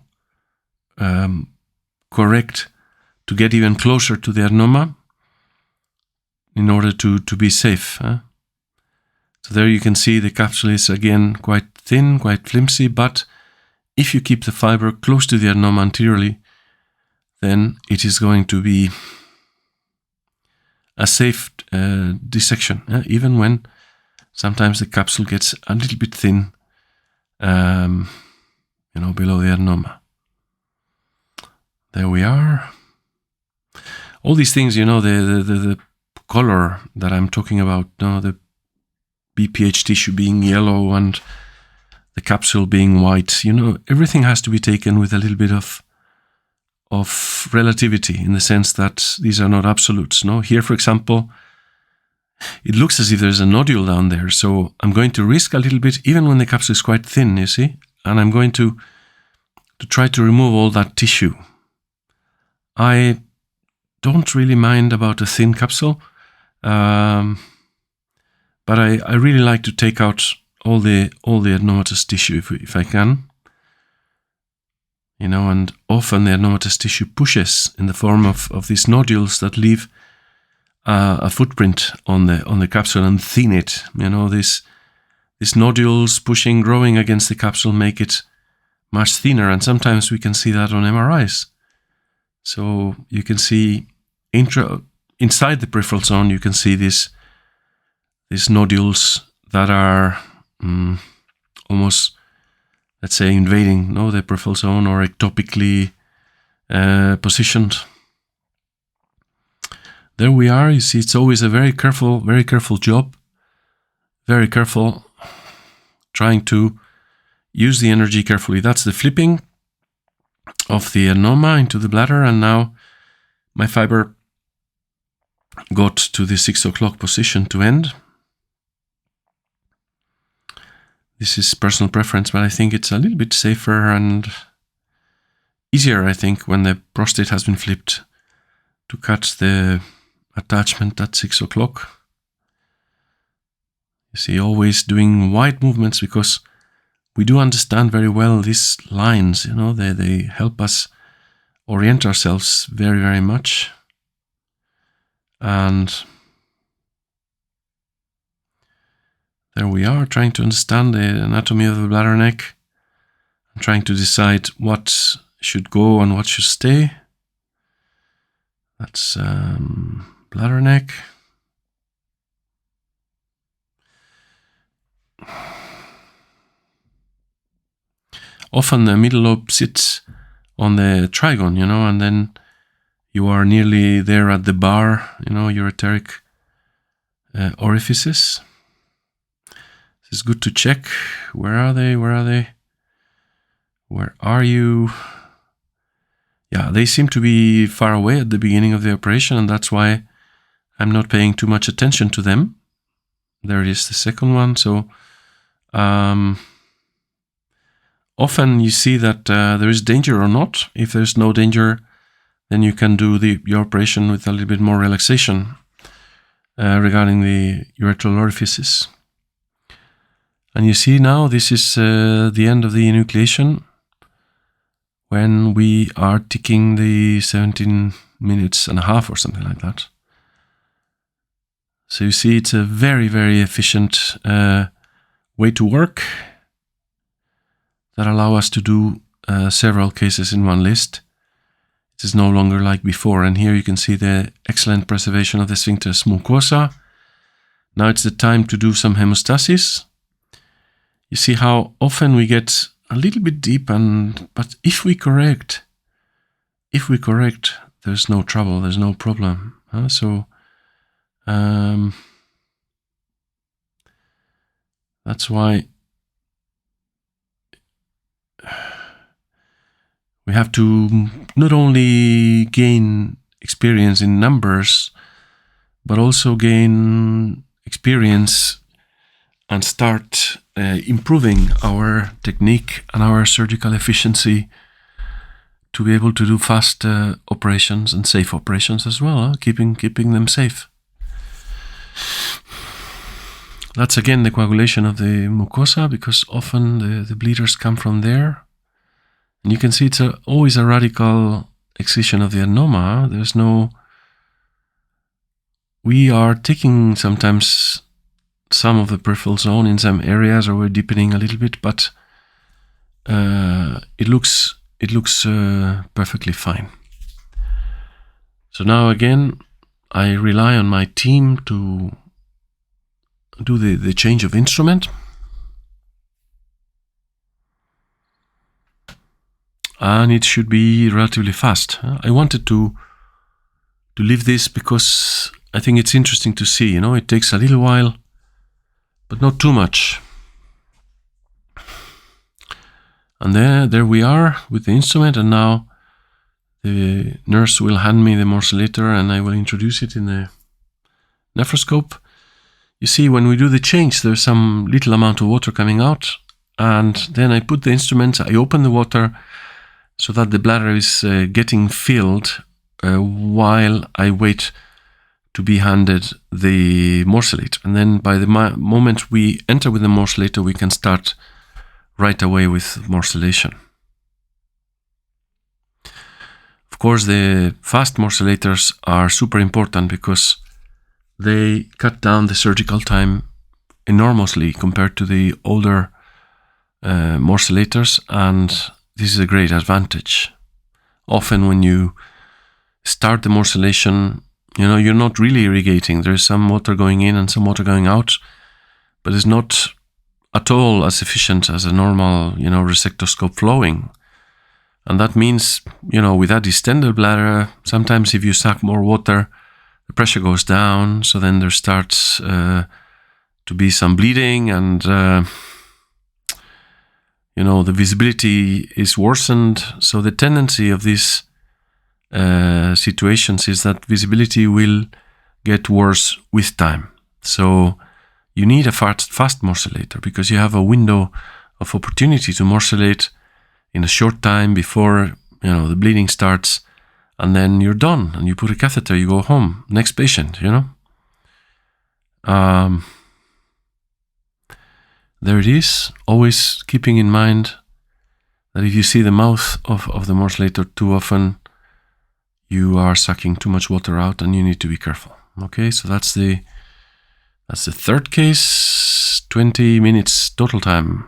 correct to get even closer to the adenoma in order to be safe. So there you can see the capsule is again quite thin, quite flimsy, but if you keep the fiber close to the adenoma anteriorly, then it is going to be a safe dissection, even when sometimes the capsule gets a little bit thin, below the adenoma. There we are. All these things, the color that I'm talking about, the BPH tissue being yellow and the capsule being white, everything has to be taken with a little bit of relativity, in the sense that these are not absolutes. No, here, for example, it looks as if there's a nodule down there. So I'm going to risk a little bit, even when the capsule is quite thin, you see, and I'm going to try to remove all that tissue. I don't really mind about a thin capsule, but I really like to take out all the adenomatous tissue if I can. And often the adenomatous tissue pushes in the form of these nodules that leave a footprint on the capsule and thin it. These nodules pushing, growing against the capsule make it much thinner, and sometimes we can see that on MRIs. So you can see inside the peripheral zone, you can see these nodules that are almost, let's say, invading the peripheral zone, or ectopically positioned. There we are. You see, it's always a very careful job. Very careful, trying to use the energy carefully. That's the flipping of the adenoma into the bladder, and now my fiber got to the 6 o'clock position to end. This is personal preference, but I think it's a little bit safer and easier, I think, when the prostate has been flipped, to cut the attachment at 6 o'clock. You see, always doing wide movements, because we do understand very well these lines, they help us orient ourselves very, very much. And there we are, trying to understand the anatomy of the bladder neck, and trying to decide what should go and what should stay. That's bladder neck. Often the middle lobe sits on the trigon, and then you are nearly there at the bar, ureteric orifices. It's good to check. Where are they? Where are you? Yeah, they seem to be far away at the beginning of the operation, and that's why I'm not paying too much attention to them. There it is, the second one. So Often you see that there is danger or not. If there's no danger, then you can do your operation with a little bit more relaxation regarding the urethral orifices. And you see now this is the end of the enucleation when we are ticking the 17 minutes and a half or something like that. So you see it's a very, very efficient way to work that allow us to do several cases in one list. It is no longer like before. And here you can see the excellent preservation of the sphincter's mucosa. Now it's the time to do some hemostasis. You see how often we get a little bit deep, but if we correct, there's no trouble, there's no problem. That's why we have to not only gain experience in numbers, but also gain experience and start improving our technique and our surgical efficiency to be able to do fast operations and safe operations as well, keeping them safe. That's again the coagulation of the mucosa, because often the bleeders come from there. And you can see it's always a radical excision of the adenoma. We are taking sometimes some of the peripheral zone in some areas, or we're deepening a little bit, but it looks perfectly fine. So now again, I rely on my team to do the change of instrument. And it should be relatively fast. I wanted to leave this because I think it's interesting to see. It takes a little while, but not too much. And there we are with the instrument, and now the nurse will hand me the morcellator and I will introduce it in the nephroscope. You see, when we do the change, there's some little amount of water coming out, and then I put the instrument, I open the water so that the bladder is getting filled while I wait to be handed the morcellate. And then by the moment we enter with the morcellator, we can start right away with morcellation. Of course, the fast morcellators are super important because they cut down the surgical time enormously compared to the older morcellators, and this is a great advantage. Often when you start the morcellation, you're not really irrigating. There is some water going in and some water going out, but it's not at all as efficient as a normal, resectoscope flowing. And that means, with that distended bladder, sometimes if you suck more water, the pressure goes down, so then there starts to be some bleeding, and the visibility is worsened. So the tendency of these situations is that visibility will get worse with time. So you need a fast morcellator because you have a window of opportunity to morcellate in a short time before the bleeding starts, and then you're done and you put a catheter, you go home, next patient. There it is, always keeping in mind that if you see the mouth of the morcellator too often, you are sucking too much water out and you need to be careful. Okay, so that's the third case, 20 minutes total time.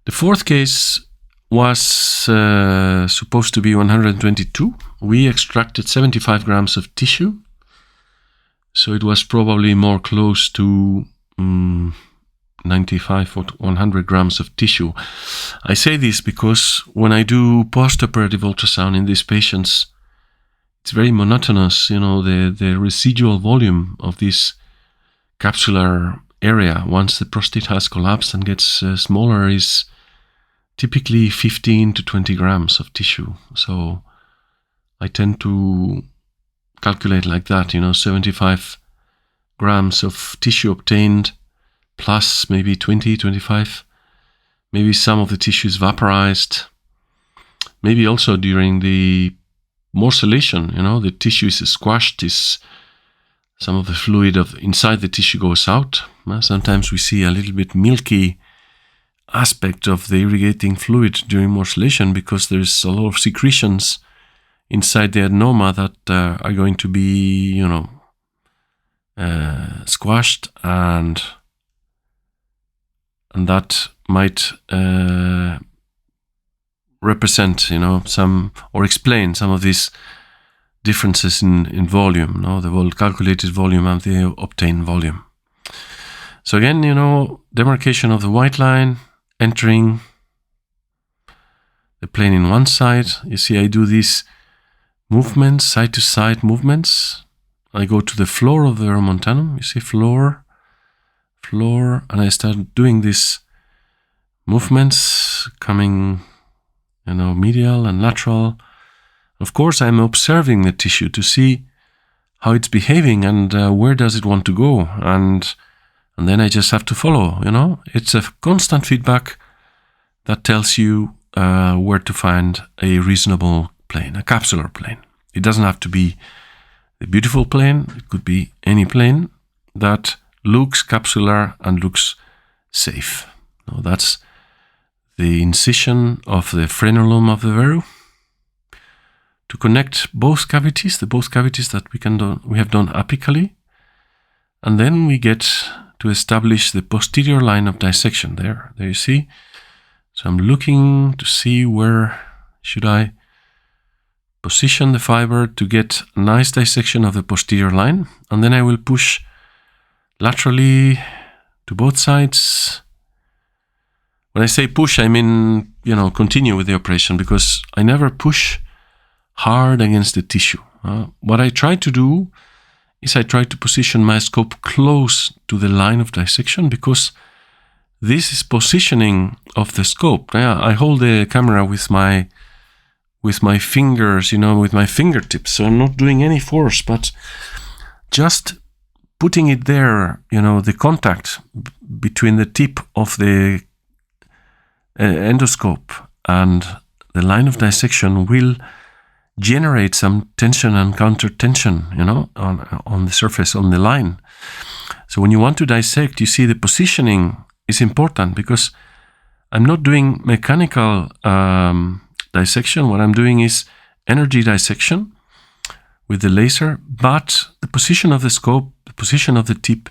The fourth case was supposed to be 122. We extracted 75 grams of tissue, so it was probably more close to 95 or 100 grams of tissue. I say this because when I do post-operative ultrasound in these patients, it's very monotonous. The residual volume of this capsular area, once the prostate has collapsed and gets smaller, is typically 15 to 20 grams of tissue. So I tend to calculate like that, 75 grams of tissue obtained plus maybe 20, 25. Maybe some of the tissue is vaporized. Maybe also during the morcellation, the tissue is squashed, some of the fluid inside the tissue goes out. Sometimes we see a little bit milky aspect of the irrigating fluid during morcellation because there's a lot of secretions inside the adenoma that are going to be, squashed, and that might represent, some, or explain some of these differences in volume, the calculated volume and the obtained volume. So again, demarcation of the white line, entering the plane in one side. You see, I do these movements, side-to-side movements. I go to the floor of the remontanum. You see, floor, and I start doing these movements, coming, medial and lateral. Of course, I'm observing the tissue to see how it's behaving and where does it want to go, and then I just have to follow. It's a constant feedback that tells you where to find a reasonable plane, a capsular plane. It doesn't have to be the beautiful plane. It could be any plane that looks capsular and looks safe. That's the incision of the frenulum of the verruc to connect both cavities, the both cavities that we have done apically, and then we get to establish the posterior line of dissection. There you see. So I'm looking to see where should I position the fiber to get a nice dissection of the posterior line, and then I will push laterally to both sides. When I say push, I mean, continue with the operation, because I never push hard against the tissue. What I try to do is I try to position my scope close to the line of dissection, because this is positioning of the scope. I hold the camera with my fingers, with my fingertips, so I'm not doing any force, but just putting it there, the contact between the tip of the endoscope and the line of dissection will generate some tension and counter tension, on the surface, on the line. So when you want to dissect, you see the positioning is important, because I'm not doing mechanical dissection. What I'm doing is energy dissection with the laser, but the position of the scope, the position of the tip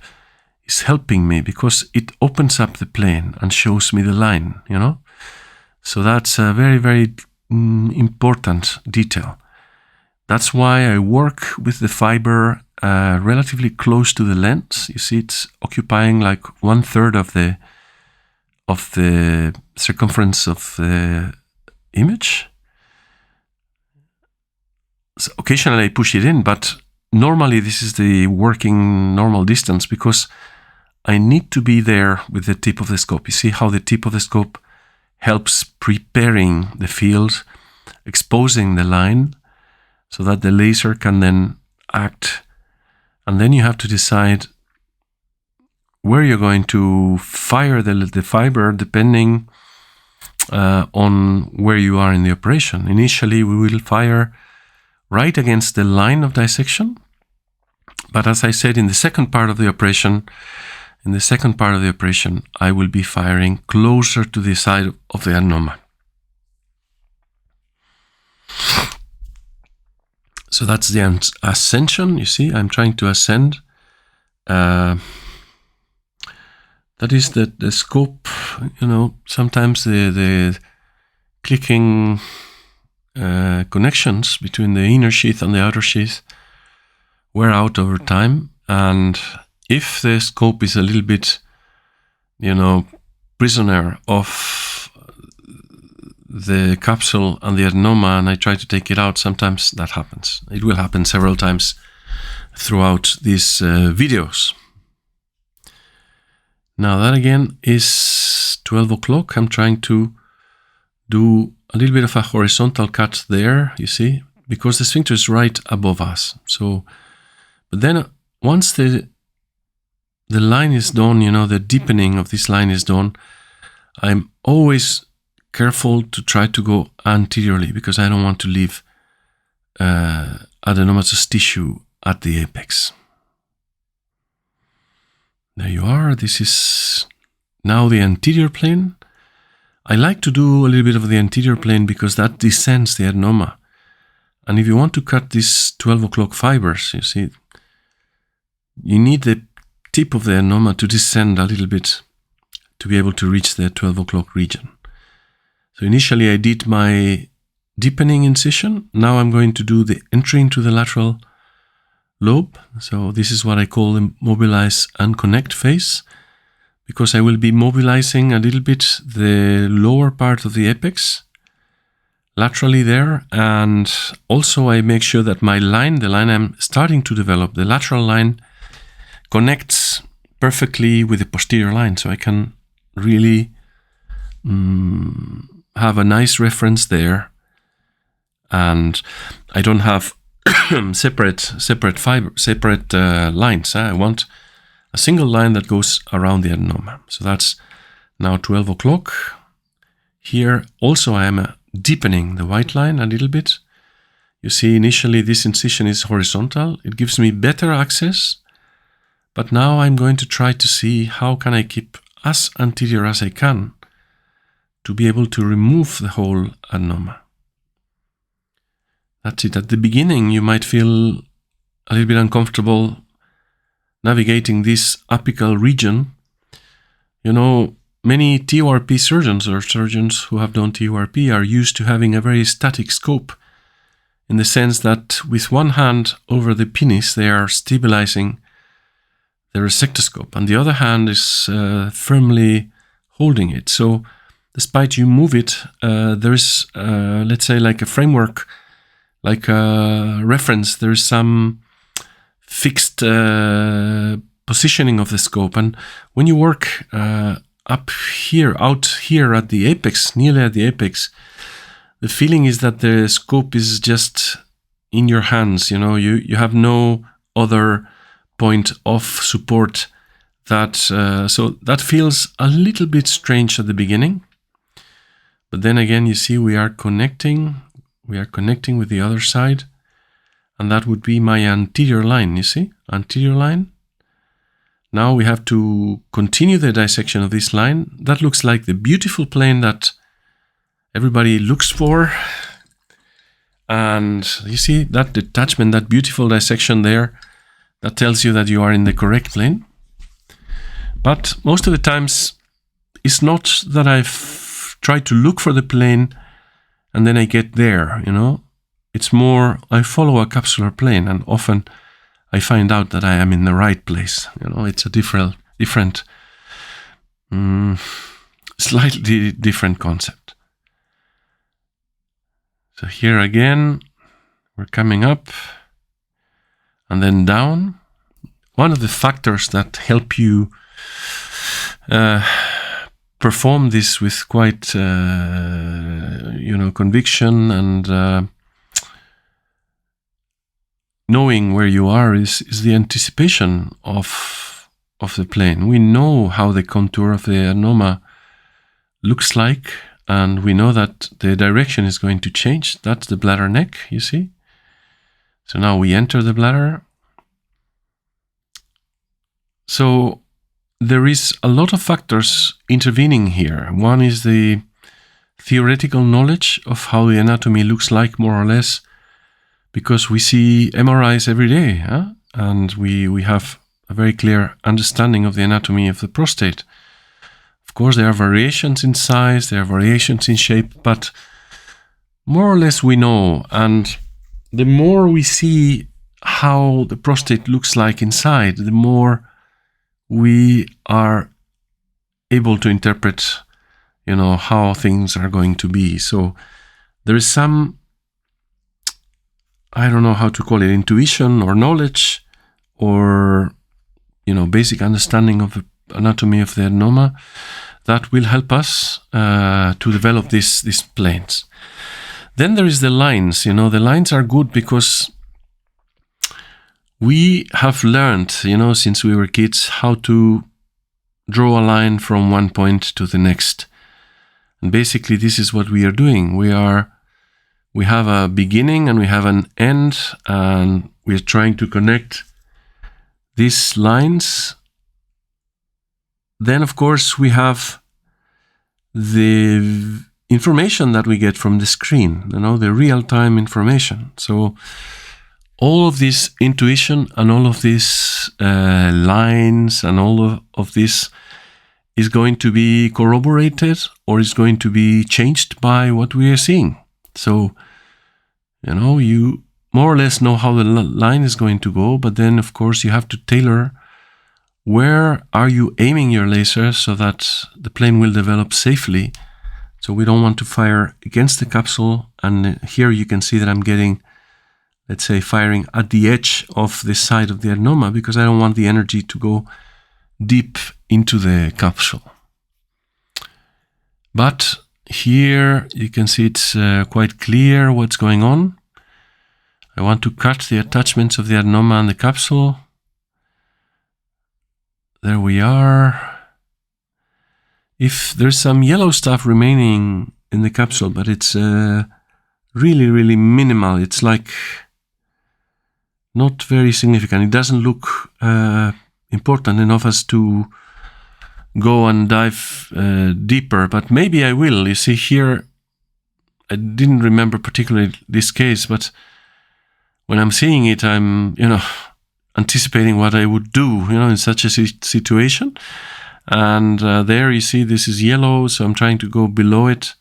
is helping me, because it opens up the plane and shows me the line, So that's a very, very important detail. That's why I work with the fiber relatively close to the lens. You see, it's occupying like 1/3 of the circumference of the image. So occasionally I push it in, but normally this is the working normal distance, because I need to be there with the tip of the scope. You see how the tip of the scope helps preparing the field, exposing the line, so that the laser can then act. And then you have to decide where you're going to fire the fiber, depending on where you are in the operation. Initially, we will fire right against the line of dissection. But as I said, in the second part of the operation, I will be firing closer to the side of the adenoma. So that's the ascension. You see, I'm trying to ascend. That is the scope, sometimes the clicking connections between the inner sheath and the outer sheath wear out over time. And if the scope is a little bit, prisoner of the capsule and the adenoma, and I try to take it out, sometimes that happens. It will happen several times throughout these videos. Now that again is 12 o'clock. I'm trying to do a little bit of a horizontal cut there, you see, because the sphincter is right above us. So, but then once the the line is done, you know, the deepening of this line is done, I'm always careful to try to go anteriorly because I don't want to leave adenomatous tissue at the apex. There you are. This is now the anterior plane. I like to do a little bit of the anterior plane because that descends the adenoma. And if you want to cut these 12 o'clock fibers, you see, you need the tip of the adenoma to descend a little bit to be able to reach the 12 o'clock region. So initially I did my deepening incision. Now I'm going to do the entry into the lateral lobe. So this is what I call the mobilize and connect phase, because I will be mobilizing a little bit the lower part of the apex laterally there, and also I make sure that my line, the line I'm starting to develop, the lateral line, connects perfectly with the posterior line, so I can really have a nice reference there, and I don't have separate lines. I want a single line that goes around the adenoma. So that's now 12 o'clock. Here also I am deepening the white line a little bit. You see, initially this incision is horizontal. It gives me better access, but now I'm going to try to see how can I keep as anterior as I can to be able to remove the whole adenoma. That's it. At the beginning, you might feel a little bit uncomfortable navigating this apical region. You know, many TURP surgeons or surgeons who have done TURP are used to having a very static scope, in the sense that with one hand over the penis, they are stabilizing the resectoscope, and the other hand is firmly holding it. So despite you move it, there is, let's say, like a framework, like a reference, there is some fixed positioning of the scope. And when you work up here, out here at the apex, nearly at the apex, the feeling is that the scope is just in your hands. You know, you have no other point of support. That so that feels a little bit strange at the beginning, but then again, you see, we are connecting with the other side, and that would be my anterior line. You see, anterior line. Now we have to continue the dissection of this line. That looks like the beautiful plane that everybody looks for. And you see that detachment, that beautiful dissection there, that tells you that you are in the correct plane. But most of the times, it's not that I've tried to look for the plane and then I get there, you know. It's more, I follow a capsular plane, and often I find out that I am in the right place. You know, it's a different, slightly different concept. So here again, we're coming up and then down. One of the factors that help you perform this with quite, conviction and knowing where you are is the anticipation of the plane. We know how the contour of the adenoma looks like, and we know that the direction is going to change. That's the bladder neck, you see. So now we enter the bladder. So there is a lot of factors intervening here. One is the theoretical knowledge of how the anatomy looks like, more or less, because we see MRIs every day, and we have a very clear understanding of the anatomy of the prostate. Of course, there are variations in size, there are variations in shape, but more or less we know. And the more we see how the prostate looks like inside, the more we are able to interpret, how things are going to be. So there is some, I don't know how to call it, intuition or knowledge or, basic understanding of the anatomy of the adenoma that will help us to develop these planes. Then there is the lines. The lines are good because We have learned, since we were kids, how to draw a line from one point to the next. And basically, this is what we are doing. We have a beginning and we have an end, and we're trying to connect these lines. Then, of course, we have the information that we get from the screen, the real-time information. So all of this intuition and all of these lines and all of this is going to be corroborated or is going to be changed by what we are seeing. So, you more or less know how the line is going to go, but then, of course, you have to tailor where are you aiming your laser so that the plane will develop safely. So we don't want to fire against the capsule. And here you can see that I'm getting, let's say, firing at the edge of the side of the adenoma because I don't want the energy to go deep into the capsule. But here you can see it's quite clear what's going on. I want to cut the attachments of the adenoma and the capsule. There we are. If there's some yellow stuff remaining in the capsule, but it's really, really minimal. It's like not very significant. It doesn't look important enough as to go and dive deeper, but maybe I will. You see here, I didn't remember particularly this case, but when I'm seeing it, I'm, anticipating what I would do, in such a situation. And there you see this is yellow, so I'm trying to go below it.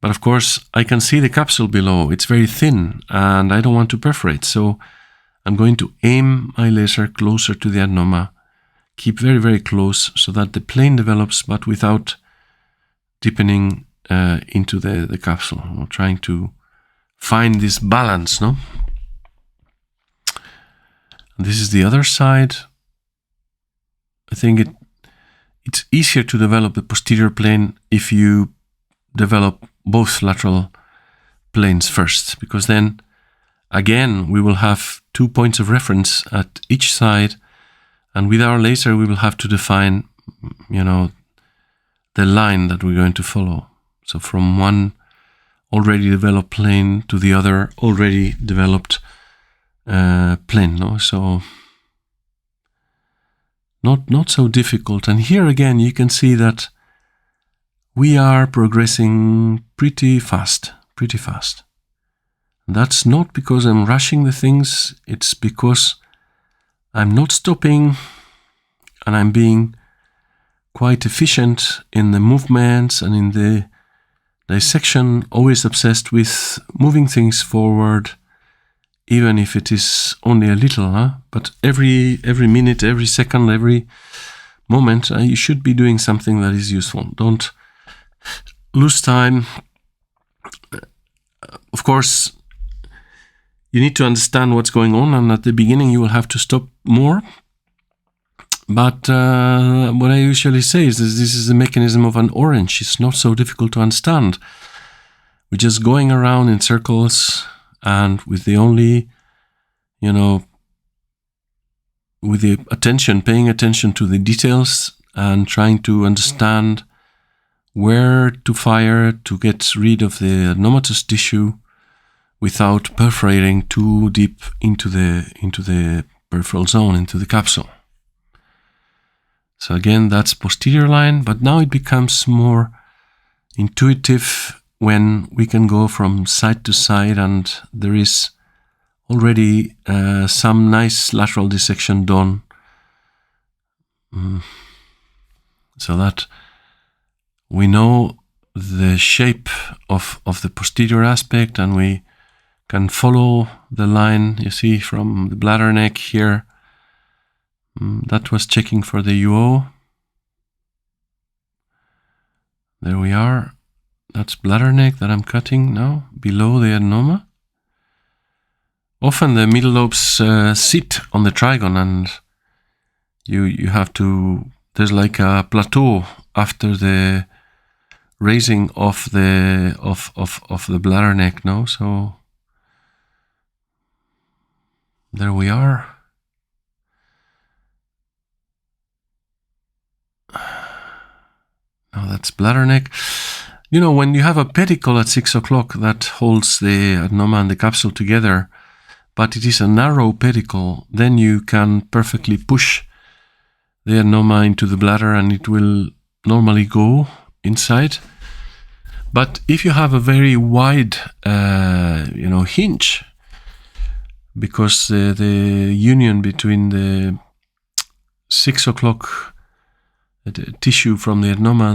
But of course, I can see the capsule below. It's very thin, and I don't want to perforate. So I'm going to aim my laser closer to the adenoma, keep very, very close so that the plane develops, but without deepening into the capsule. I'm trying to find this balance, no? This is the other side. I think it's easier to develop the posterior plane if you develop both lateral planes first, because then, again, we will have 2 points of reference at each side, and with our laser, we will have to define, the line that we're going to follow. So from one already developed plane to the other already developed plane, no? So not so difficult. And here again, you can see that we are progressing pretty fast. And that's not because I'm rushing the things. It's because I'm not stopping and I'm being quite efficient in the movements and in the dissection, always obsessed with moving things forward, even if it is only a little, but every minute, every second, every moment, you should be doing something that is useful. Don't lose time. Of course, you need to understand what's going on, and at the beginning you will have to stop more. But what I usually say is this is the mechanism of an orange. It's not so difficult to understand. We're just going around in circles, and with the only, with the attention, paying attention to the details and trying to understand where to fire to get rid of the adenomatous tissue without perforating too deep into the peripheral zone, into the capsule. So again, that's posterior line, but now it becomes more intuitive when we can go from side to side, and there is already some nice lateral dissection done, so that we know the shape of the posterior aspect, and we can follow the line, you see, from the bladder neck here. That was checking for the UO. There we are. That's bladder neck that I'm cutting now, below the adenoma. Often the middle lobes sit on the trigon, and you have to, there's like a plateau after the raising of the bladder neck, no? So there we are. Now that's bladder neck. You know, when you have a pedicle at 6 o'clock that holds the adenoma and the capsule together, but it is a narrow pedicle, then you can perfectly push the adenoma into the bladder and it will normally go inside. But if you have a very wide, hinge, because the union between the 6 o'clock tissue from the adenoma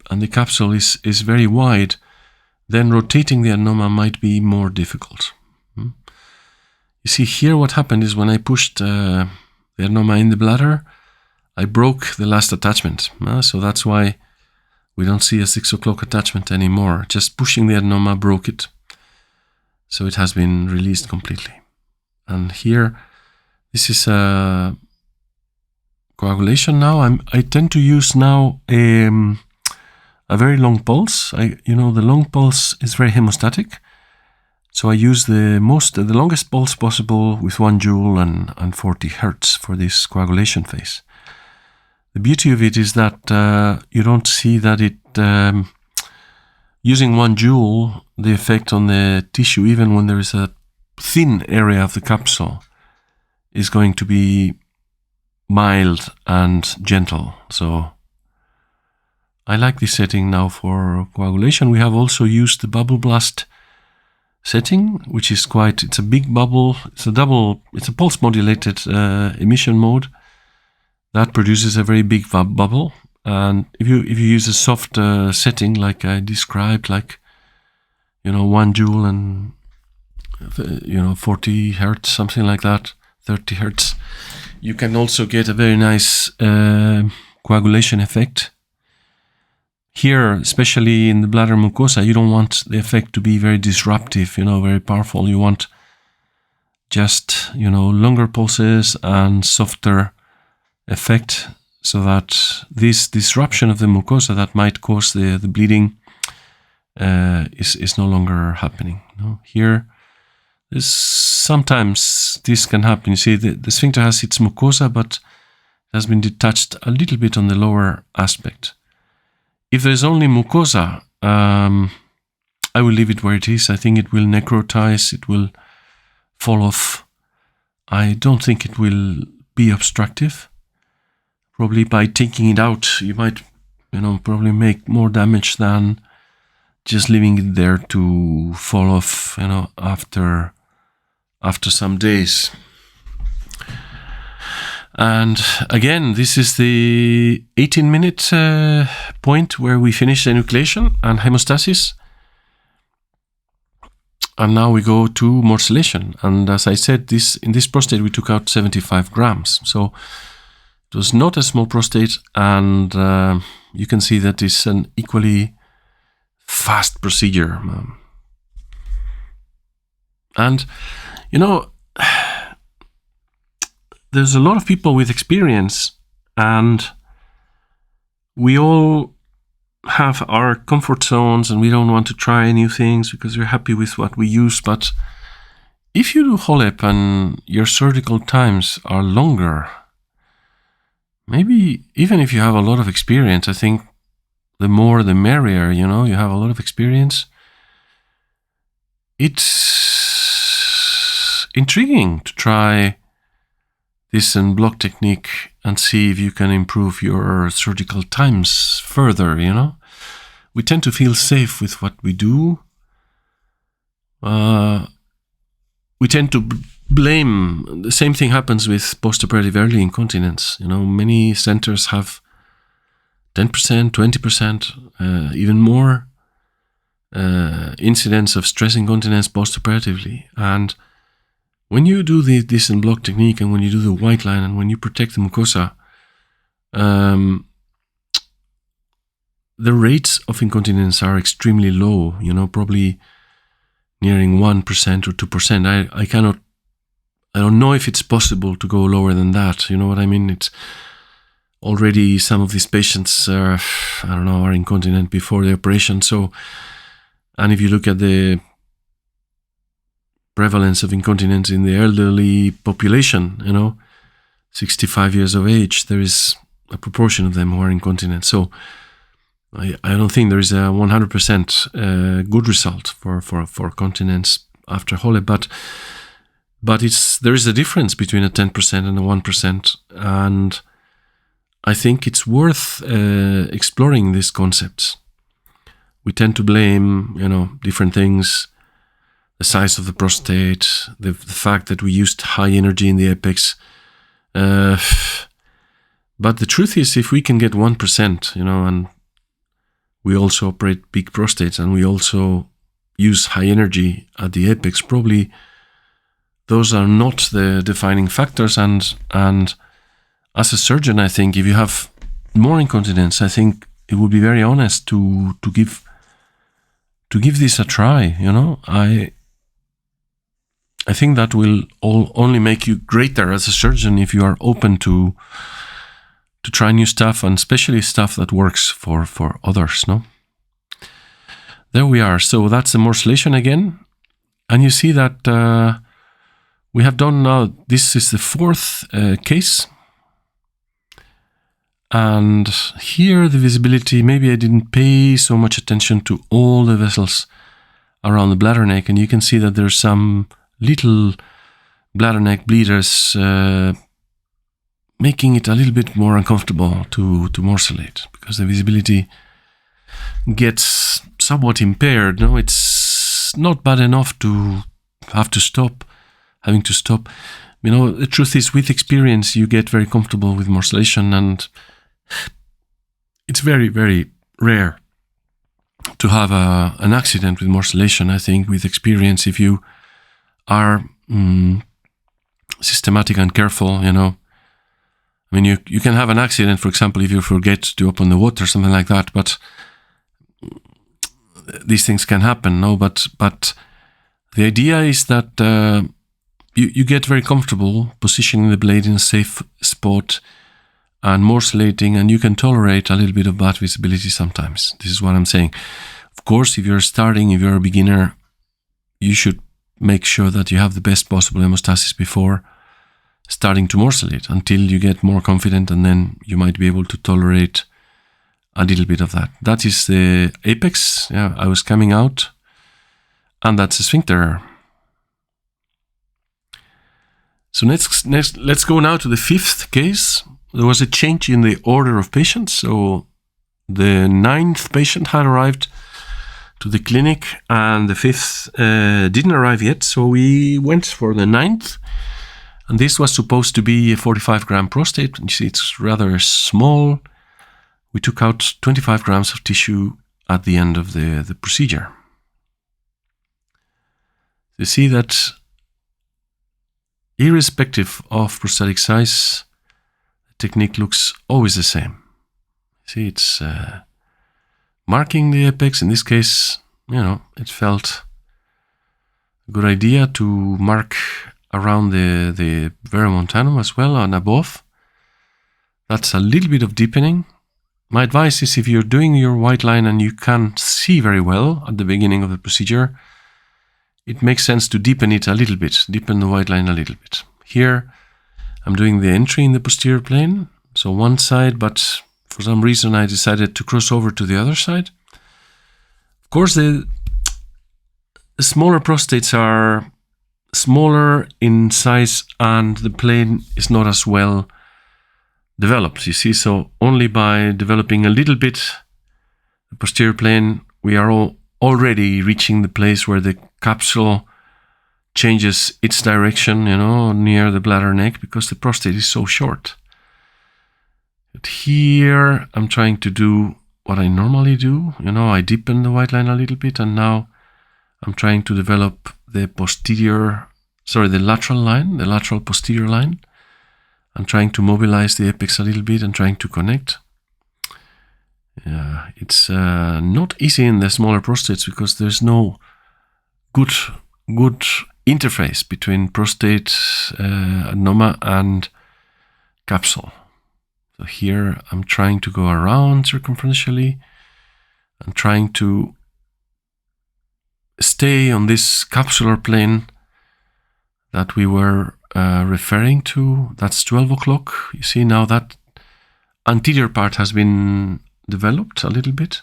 and the capsule is very wide, then rotating the adenoma might be more difficult. You see here what happened is when I pushed the adenoma in the bladder, I broke the last attachment. So that's why we don't see a 6 o'clock attachment anymore. Just pushing the adenoma broke it. So it has been released completely. And here, this is a coagulation now. I tend to use now a very long pulse. The long pulse is very hemostatic. So I use the longest pulse possible with 1 joule and 40 hertz for this coagulation phase. The beauty of it is that you don't see that it, using 1 joule, the effect on the tissue, even when there is a thin area of the capsule, is going to be mild and gentle. So I like this setting now for coagulation. We have also used the bubble blast setting, which is it's a big bubble. It's a pulse modulated emission mode that produces a very big bubble. And if you use a soft setting like I described, like 1 joule and 40 hertz, something like that, 30 hertz, you can also get a very nice coagulation effect. Here, especially in the bladder mucosa, you don't want the effect to be very disruptive, very powerful. You want just, longer pulses and softer effect, so that this disruption of the mucosa that might cause the bleeding is no longer happening. Here, sometimes this can happen. You see, the sphincter has its mucosa, but it has been detached a little bit on the lower aspect. If there's only mucosa, I will leave it where it is. I think it will necrotize, it will fall off. I don't think it will be obstructive. Probably by taking it out, you might, probably make more damage than just leaving it there to fall off, after some days. And again, this is the 18-minute point where we finish enucleation and hemostasis. And now we go to morcellation. And as I said, in this prostate, we took out 75 grams. So it was not a small prostate, and you can see that it's an equally fast procedure. And, there's a lot of people with experience, and we all have our comfort zones, and we don't want to try new things because we're happy with what we use. But if you do HoLEP and your surgical times are longer, maybe even if you have a lot of experience, I think the more the merrier, you have a lot of experience. It's intriguing to try this and Bloc technique and see if you can improve your surgical times further, We tend to feel safe with what we do. We tend to blame. The same thing happens with postoperative early incontinence. Many centers have 10%, 20%, even more incidence of stress incontinence postoperatively. And when you do the distant Bloc technique, and when you do the white line, and when you protect the mucosa, the rates of incontinence are extremely low, probably nearing 1% or 2%. I don't know if it's possible to go lower than that. You know what I mean? It's already some of these patients are incontinent before the operation. So, and if you look at the prevalence of incontinence in the elderly population, 65 years of age, there is a proportion of them who are incontinent. So I don't think there is a 100% good result for continence after HoLEP, but there is a difference between a 10% and a 1%, and I think it's worth exploring these concepts. We tend to blame, different things, the size of the prostate, the fact that we used high energy in the apex. But the truth is, if we can get 1%, and we also operate big prostates and we also use high energy at the apex, probably those are not the defining factors. And as a surgeon, I think if you have more incontinence, I think it would be very honest to give this a try. I think that will only make you greater as a surgeon if you are open to try new stuff, and especially stuff that works for others. No. There we are. So that's the morcellation again, and you see that we have done now. This is the fourth case. And here the visibility, maybe I didn't pay so much attention to all the vessels around the bladder neck, and you can see that there's some little bladder neck bleeders making it a little bit more uncomfortable to morcellate, because the visibility gets somewhat impaired. No, it's not bad enough to having to stop. The truth is, with experience, you get very comfortable with morcellation, and it's very, very rare to have an accident with morcellation. I think with experience, if you are systematic and careful, you can have an accident, for example, if you forget to open the water, something like that, but these things can happen, no? But the idea is that you get very comfortable positioning the blade in a safe spot and morcellating, and you can tolerate a little bit of bad visibility sometimes. This is what I'm saying. Of course, if you're a beginner, you should make sure that you have the best possible hemostasis before starting to morcellate until you get more confident, and then you might be able to tolerate a little bit of that. That is the apex. Yeah, I was coming out, and that's the sphincter. So let's go now to the fifth case. There was a change in the order of patients. So the 9th patient had arrived to the clinic, and the 5th didn't arrive yet. So we went for the 9th, and this was supposed to be a 45-gram prostate. You see, it's rather small. We took out 25 grams of tissue at the end of the procedure. You see that irrespective of prostatic size, the technique looks always the same. See, it's marking the apex. In this case, it felt a good idea to mark around the verumontanum as well and above. That's a little bit of deepening. My advice is, if you're doing your white line and you can see very well at the beginning of the procedure, it makes sense to deepen it a little bit, deepen the white line a little bit. Here, I'm doing the entry in the posterior plane, so one side, but for some reason I decided to cross over to the other side. Of course, the smaller prostates are smaller in size, and the plane is not as well developed, you see. So only by developing a little bit the posterior plane, we are already reaching the place where the capsule changes its direction, near the bladder neck, because the prostate is so short. But here I'm trying to do what I normally do. I deepen the white line a little bit, and now I'm trying to develop the lateral line, the lateral posterior line. I'm trying to mobilize the apex a little bit and trying to connect. It's not easy in the smaller prostates, because there's no good interface between prostate adenoma and capsule. So here I'm trying to go around circumferentially. I'm trying to stay on this capsular plane that we were referring to. That's 12 o'clock. You see now that anterior part has been developed a little bit.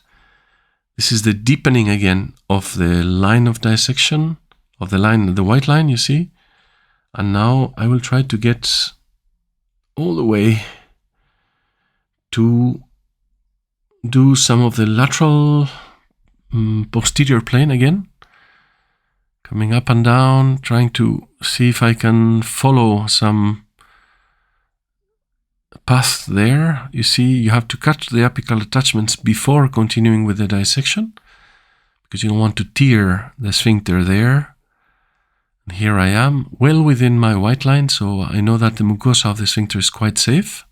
This is the deepening again of the line of dissection, of the line, the white line, you see. And now I will try to get all the way to do some of the lateral posterior plane again. Coming up and down, trying to see if I can follow some path there. You see, you have to cut the apical attachments before continuing with the dissection, because you don't want to tear the sphincter there. And here I am, well within my white line, so I know that the mucosa of the sphincter is quite safe.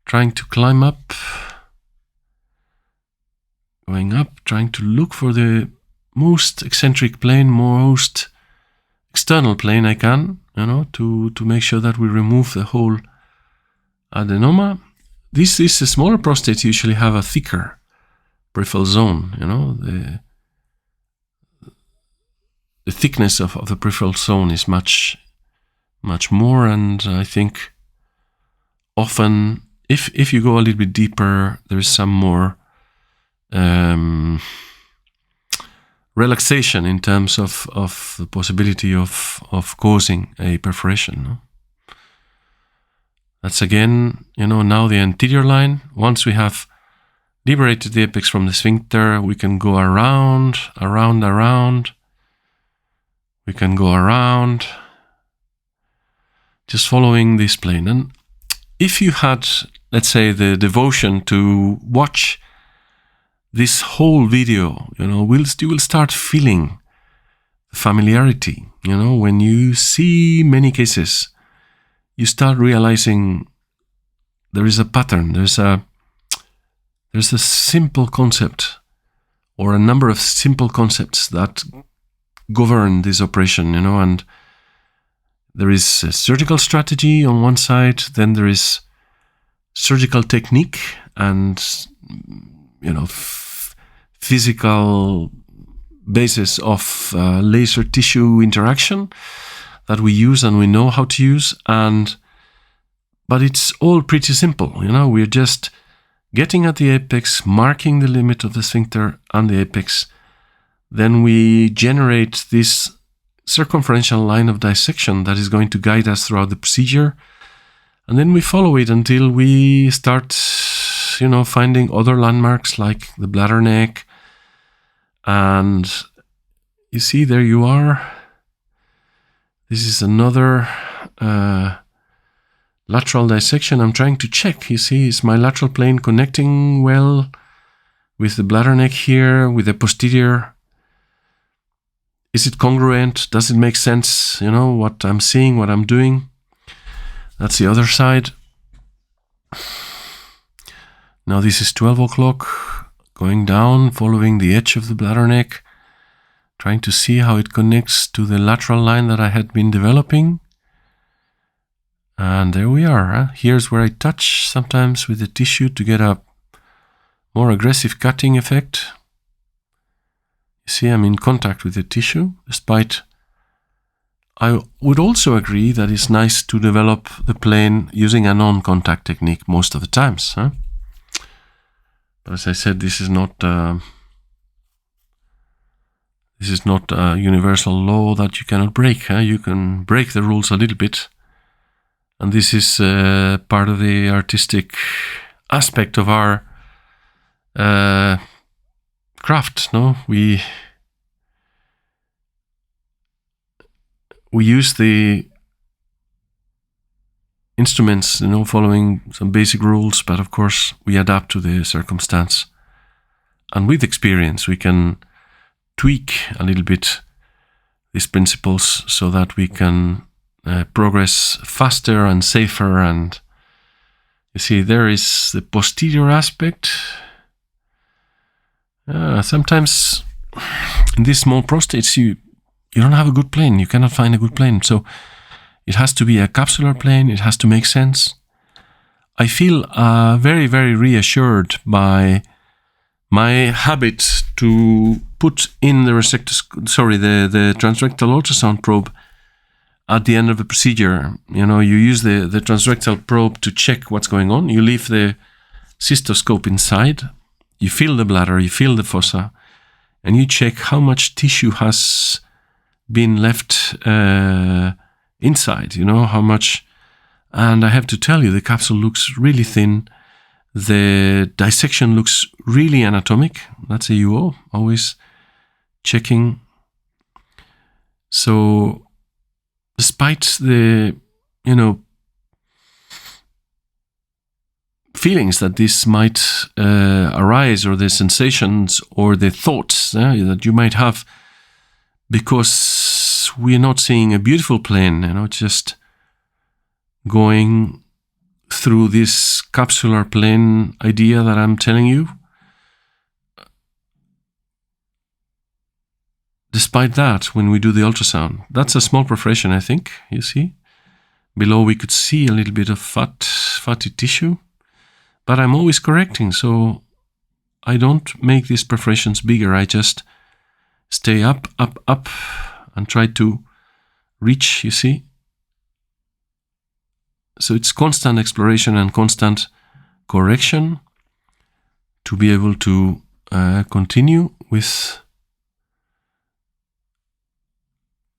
Trying to climb up, going up, trying to look for the most eccentric plane, most external plane I can, to make sure that we remove the whole adenoma. This is a smaller prostates usually have a thicker peripheral zone, the thickness of the peripheral zone is much more, and I think often if you go a little bit deeper, there is some more relaxation in terms of the possibility of causing a perforation. No? That's again, now the anterior line. Once we have liberated the apex from the sphincter, we can go around. We can go around, just following this plane. And if you had, let's say, the devotion to watch this whole video, you will start feeling familiarity. When you see many cases, you start realizing there is a pattern. There's a simple concept, or a number of simple concepts that govern this operation, and there is a surgical strategy on one side, then there is surgical technique and, physical basis of laser tissue interaction that we use and we know how to use, but it's all pretty simple. We're just getting at the apex, marking the limit of the sphincter and the apex. Then we generate this circumferential line of dissection that is going to guide us throughout the procedure, and then we follow it until we start finding other landmarks like the bladder neck. And you see, there you are. This is another lateral dissection. I'm trying to check. You see, is my lateral plane connecting well with the bladder neck here, with the posterior? Is it congruent? Does it make sense? What I'm seeing, what I'm doing? That's the other side. Now this is 12 o'clock, going down, following the edge of the bladder neck, trying to see how it connects to the lateral line that I had been developing. And there we are. Here's where I touch sometimes with the tissue to get a more aggressive cutting effect. You see, I'm in contact with the tissue, despite I would also agree that it's nice to develop the plane using a non-contact technique most of the times. But as I said, this is not a universal law that you cannot break. You can break the rules a little bit, and this is part of the artistic aspect of our craft. No, we use the instruments, following some basic rules, but of course we adapt to the circumstance. And with experience, we can tweak a little bit these principles so that we can progress faster and safer. And you see, there is the posterior aspect. Sometimes in these small prostates, you don't have a good plane. You cannot find a good plane. So it has to be a capsular plane. It has to make sense. I feel very, very reassured by my habit to put in the transrectal ultrasound probe at the end of the procedure, you use the transrectal probe to check what's going on. You leave the cystoscope inside, you feel the bladder, you feel the fossa, and you check how much tissue has been left inside, how much. And I have to tell you, the capsule looks really thin. The dissection looks really anatomic. That's a UO, always checking. So despite the, feelings that this might arise, or the sensations or the thoughts that you might have, because we're not seeing a beautiful plane, just going through this capsular plane idea that I'm telling you. Despite that, when we do the ultrasound, that's a small perforation, I think, you see. Below we could see a little bit of fatty tissue, but I'm always correcting, so I don't make these perforations bigger. I just stay up, and try to reach, you see. So it's constant exploration and constant correction to be able to continue with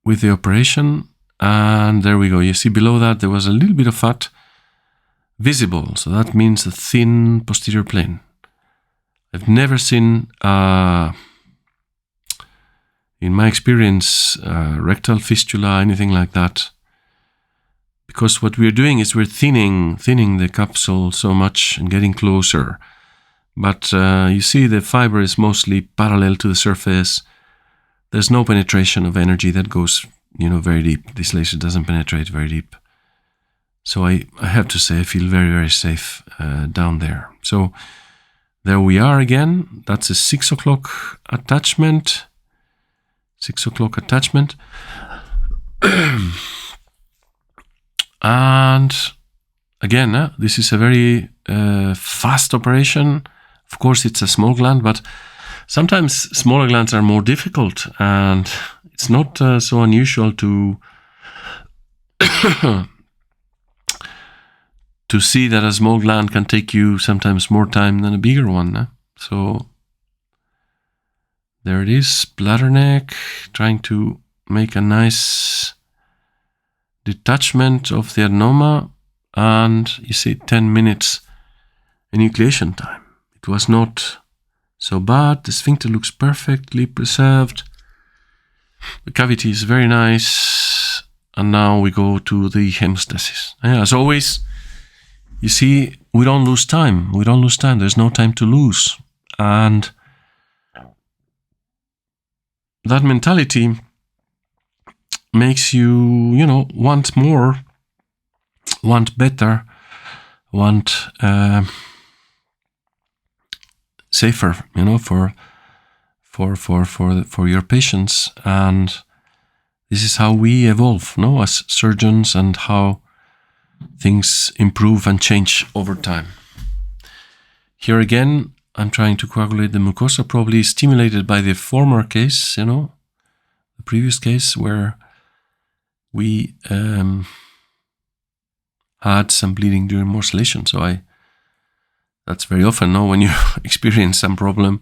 the operation. And there we go. You see below that there was a little bit of fat visible, so that means a thin posterior plane. I've never seen, in my experience, rectal fistula, anything like that, because what we're doing is we're thinning the capsule so much and getting closer. But you see the fiber is mostly parallel to the surface. There's no penetration of energy that goes, very deep. This laser doesn't penetrate very deep. So I have to say I feel very, very safe down there. So there we are again. That's a 6 o'clock attachment. 6 o'clock attachment. And again, this is a very fast operation. Of course, it's a small gland, but sometimes smaller glands are more difficult, and it's not so unusual to to see that a small gland can take you sometimes more time than a bigger one. So there it is, bladder neck, trying to make a nice detachment of the adenoma, and you see 10 minutes enucleation time. It was not so bad. The sphincter looks perfectly preserved. The cavity is very nice. And now we go to the hemostasis. As always, you see, we don't lose time. There's no time to lose. And that mentality makes you, want more, want better, want safer, for your patients. And this is how we evolve, as surgeons, and how things improve and change over time. Here again, I'm trying to coagulate the mucosa, probably stimulated by the former case, the previous case where we had some bleeding during morcellation. So that's very often, when you experience some problem,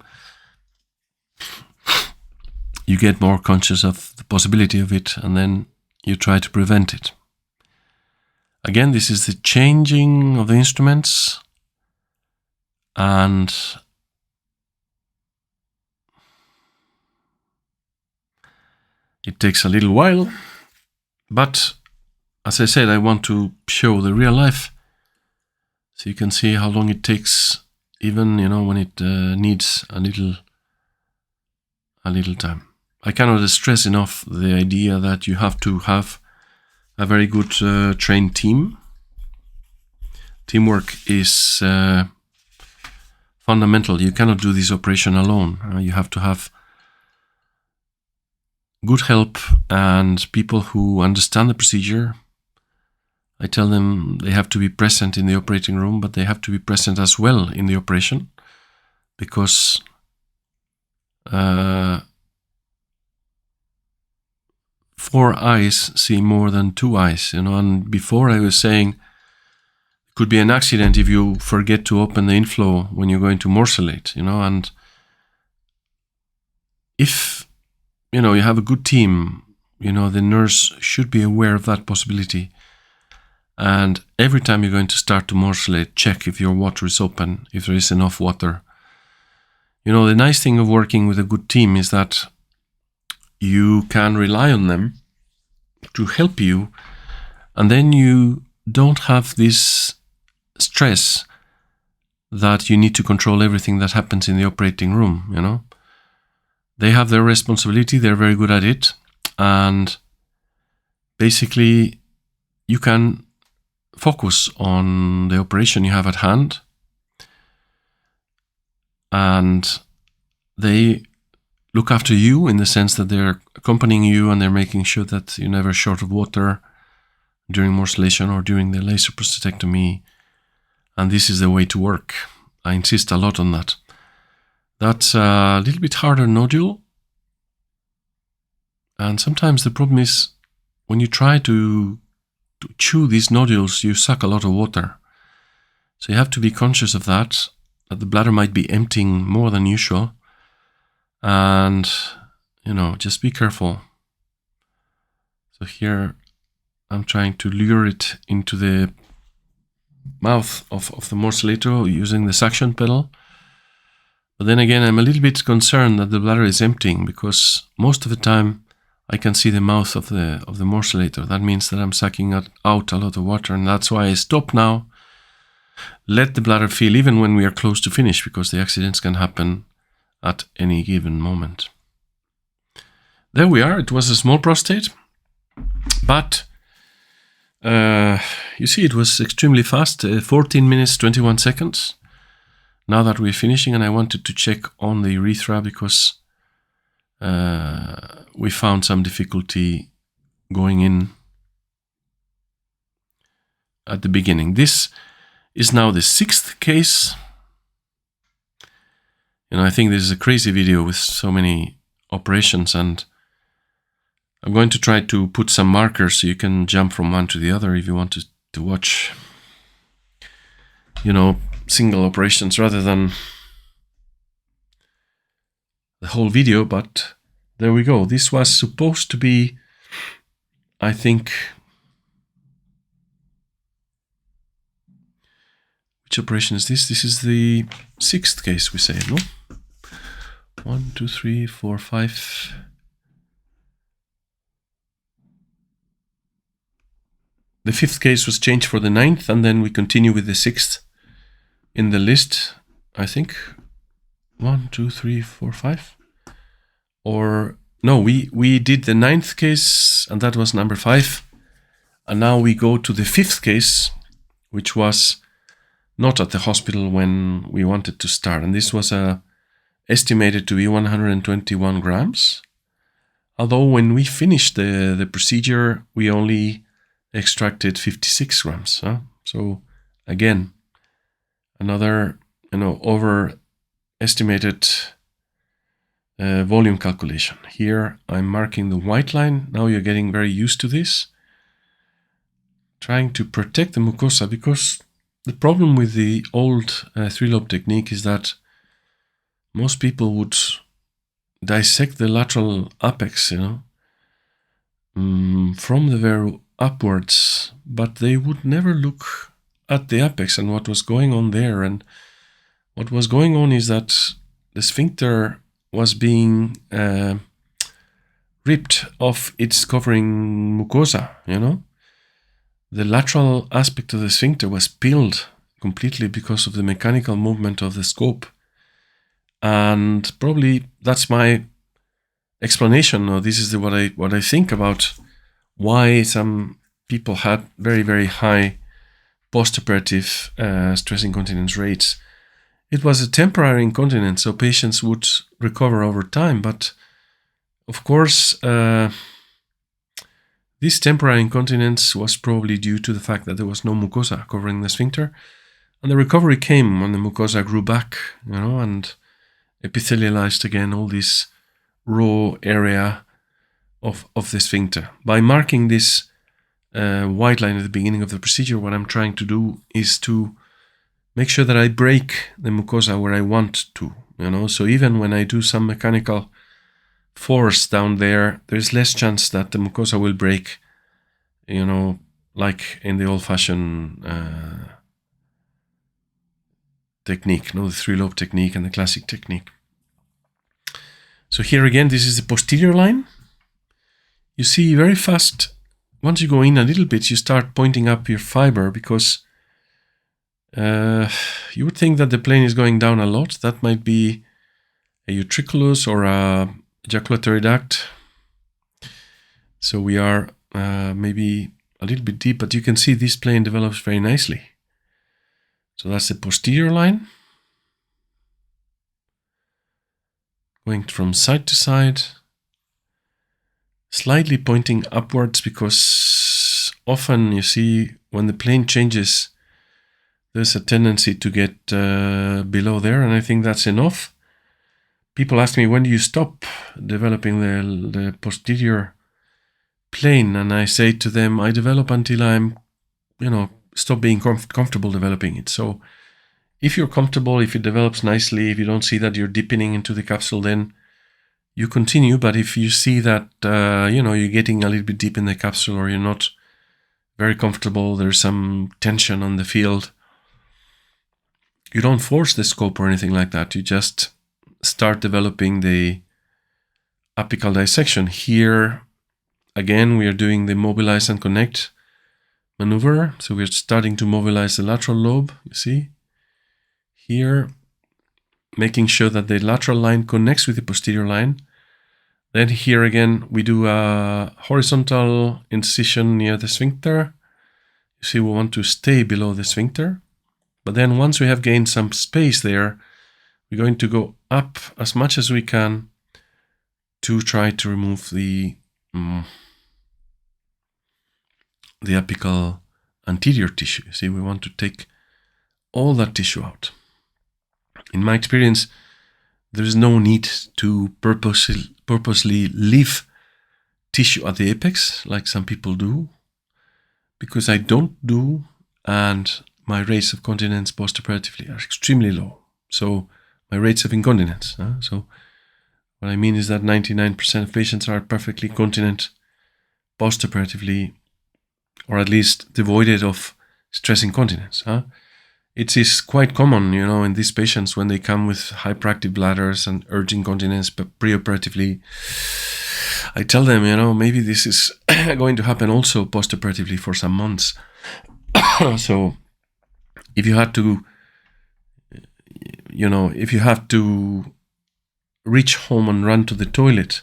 you get more conscious of the possibility of it, and then you try to prevent it. Again, this is the changing of the instruments, and it takes a little while, but as I said, I want to show the real life, so you can see how long it takes, even when it needs a little time. I cannot stress enough the idea that you have to have a very good trained team. Teamwork is fundamental. You cannot do this operation alone. You have to have good help and people who understand the procedure. I tell them they have to be present in the operating room, but they have to be present as well in the operation, because 4 eyes see more than 2 eyes, and before I was saying it could be an accident if you forget to open the inflow when you're going to morcellate, and if, you have a good team, the nurse should be aware of that possibility. And every time you're going to start to morcellate, check if your water is open, if there is enough water. The nice thing of working with a good team is that you can rely on them to help you, and then you don't have this stress that you need to control everything that happens in the operating room, They have their responsibility, they're very good at it, and basically you can focus on the operation you have at hand, and they look after you in the sense that they're accompanying you and they're making sure that you're never short of water during morcellation or during the laser prostatectomy. And this is the way to work. I insist a lot on that. That's a little bit harder nodule. And sometimes the problem is when you try to chew these nodules, you suck a lot of water. So you have to be conscious of that the bladder might be emptying more than usual. And, just be careful. So here I'm trying to lure it into the mouth of the morcellator using the suction pedal. But then again, I'm a little bit concerned that the bladder is emptying because most of the time I can see the mouth of the morcellator. That means that I'm sucking out a lot of water, and that's why I stop now. Let the bladder fill even when we are close to finish, because the accidents can happen at any given moment. There we are. It was a small prostate, but you see it was extremely fast, 14 minutes, 21 seconds. Now that we're finishing, and I wanted to check on the urethra because we found some difficulty going in at the beginning. This is now the 6th case. I think this is a crazy video with so many operations, and I'm going to try to put some markers so you can jump from one to the other if you want to watch, single operations rather than the whole video. But there we go. This was supposed to be, I think, which operation is this? This is the 6th case, we say, no? 1, 2, 3, 4, 5. The 5th case was changed for the 9th, and then we continue with the 6th in the list, I think. 1, 2, 3, 4, 5. Or no, we did the 9th case, and that was number 5. And now we go to the 5th case, which was not at the hospital when we wanted to start. And this was estimated to be 121 grams. Although when we finished the procedure, we only extracted 56 grams. So again, another overestimated volume calculation. Here I'm marking the white line. Now you're getting very used to this. Trying to protect the mucosa, because the problem with the old 3-lobe technique is that most people would dissect the lateral apex, from the very upwards, but they would never look at the apex and what was going on there. And what was going on is that the sphincter was being ripped off its covering mucosa, The lateral aspect of the sphincter was peeled completely because of the mechanical movement of the scope. And probably that's my explanation, or this is what I think about why some people had very, very high postoperative stress incontinence rates. It was a temporary incontinence, so patients would recover over time. But of course, this temporary incontinence was probably due to the fact that there was no mucosa covering the sphincter. And the recovery came when the mucosa grew back, and epithelialized again all this raw area of the sphincter. By marking this white line at the beginning of the procedure, what I'm trying to do is to make sure that I break the mucosa where I want to, so even when I do some mechanical force down there, there's less chance that the mucosa will break, like in the old-fashioned technique, the 3-lobe technique and the classic technique. So here again, this is the posterior line. You see very fast, once you go in a little bit, you start pointing up your fiber, because you would think that the plane is going down a lot. That might be a utriculus or a ejaculatory duct. So we are maybe a little bit deep, but you can see this plane develops very nicely. So that's the posterior line. Going from side to side, slightly pointing upwards, because often you see when the plane changes, there's a tendency to get below there, and I think that's enough. People ask me, when do you stop developing the posterior plane? And I say to them, I develop until I'm, stop being comfortable developing it. So if you're comfortable, if it develops nicely, if you don't see that you're deepening into the capsule, then you continue. But if you see that, you're getting a little bit deep in the capsule, or you're not very comfortable, there's some tension on the field, you don't force the scope or anything like that. You just start developing the apical dissection. Here, again, we are doing the mobilize and connect maneuver. So we're starting to mobilize the lateral lobe, you see. Here, making sure that the lateral line connects with the posterior line. Then here again, we do a horizontal incision near the sphincter. You see, we want to stay below the sphincter. But then once we have gained some space there, we're going to go up as much as we can to try to remove the apical anterior tissue. See, we want to take all that tissue out. In my experience, there is no need to purposely leave tissue at the apex like some people do, because I don't do, and my rates of continence postoperatively are extremely low. So my rates of incontinence. So what I mean is that 99% of patients are perfectly continent postoperatively, or at least devoid of stress incontinence. It is quite common, in these patients when they come with hyperactive bladders and urge incontinence preoperatively. I tell them, maybe this is going to happen also postoperatively for some months. So if you had to, if you have to reach home and run to the toilet,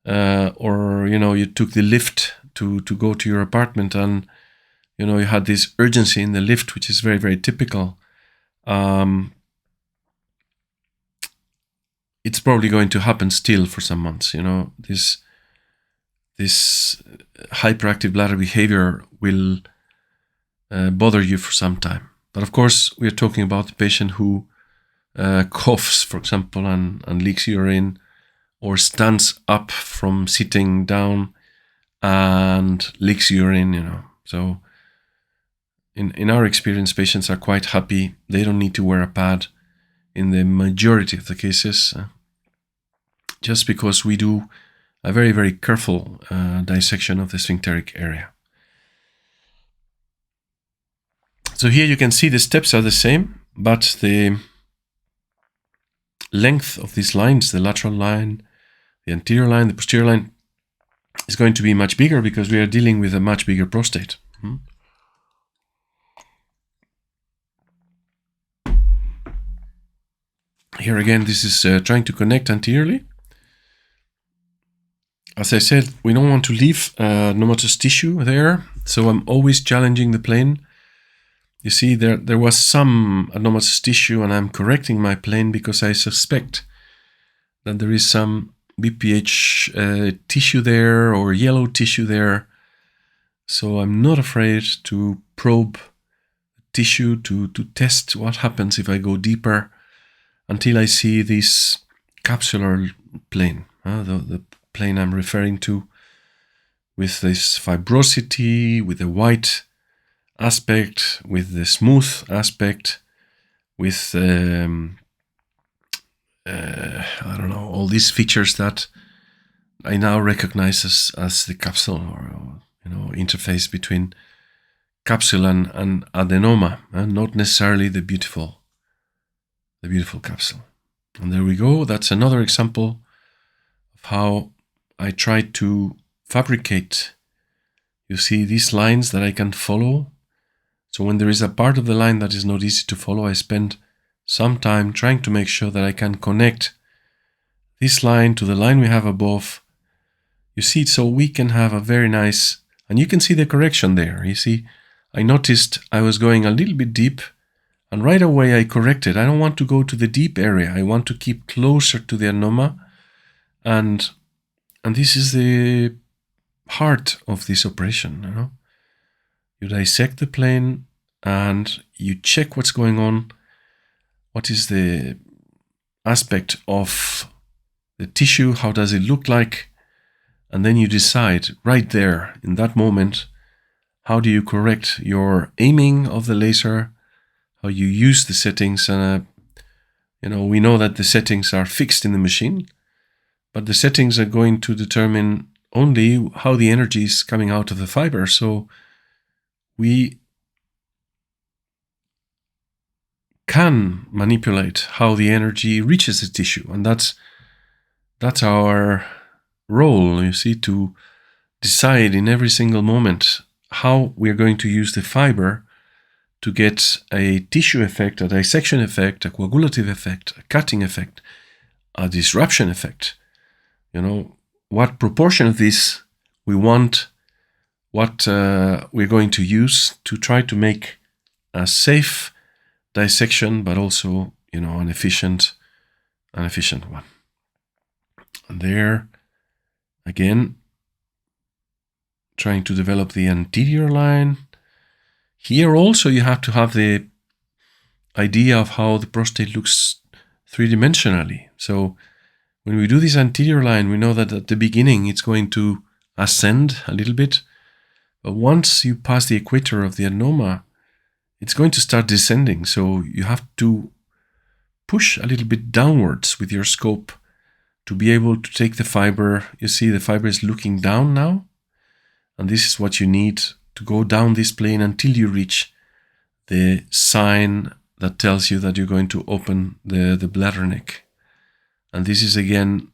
or, you took the lift to go to your apartment, and, you had this urgency in the lift, which is very, very typical, it's probably going to happen still for some months. This hyperactive bladder behavior will bother you for some time. But of course, we are talking about the patient who coughs, for example, and leaks urine, or stands up from sitting down and leaks urine, So in our experience, patients are quite happy. They don't need to wear a pad in the majority of the cases, just because we do a very, very careful dissection of the sphincteric area. So here you can see the steps are the same, but the length of these lines, the lateral line, the anterior line, the posterior line, is going to be much bigger, because we are dealing with a much bigger prostate. Here again, this is trying to connect anteriorly. As I said, we don't want to leave pneumatous tissue there, so I'm always challenging the plane. You see, there was some anomalous tissue, and I'm correcting my plane because I suspect that there is some BPH tissue there, or yellow tissue there. So I'm not afraid to probe tissue to test what happens if I go deeper, until I see this capsular plane, the plane I'm referring to, with this fibrosity, with the white aspect, with the smooth aspect, with I don't know, all these features that I now recognize as the capsule, or interface between capsule and adenoma, and not necessarily the beautiful capsule. And there we go. That's another example of how I try to fabricate. You see these lines that I can follow. So when there is a part of the line that is not easy to follow, I spend some time trying to make sure that I can connect this line to the line we have above. You see, so we can have a very nice, and you can see the correction there. You see, I noticed I was going a little bit deep, and right away I corrected. I don't want to go to the deep area. I want to keep closer to the adenoma, and this is the heart of this operation. You dissect the plane and you check what's going on. What is the aspect of the tissue? How does it look like? And then you decide right there in that moment, how do you correct your aiming of the laser, how you use the settings. And we know that the settings are fixed in the machine, but the settings are going to determine only how the energy is coming out of the fiber. So we can manipulate how the energy reaches the tissue, and that's our role, you see, to decide in every single moment how we're going to use the fiber to get a tissue effect, a dissection effect, a coagulative effect, a cutting effect, a disruption effect. What proportion of this we want, what we're going to use to try to make a safe dissection, but also, an efficient one. And there, again, trying to develop the anterior line. Here also you have to have the idea of how the prostate looks three-dimensionally. So when we do this anterior line, we know that at the beginning it's going to ascend a little bit, but once you pass the equator of the adenoma, it's going to start descending. So you have to push a little bit downwards with your scope to be able to take the fiber. You see the fiber is looking down now, and this is what you need to go down this plane until you reach the sign that tells you that you're going to open the bladder neck. And this is again,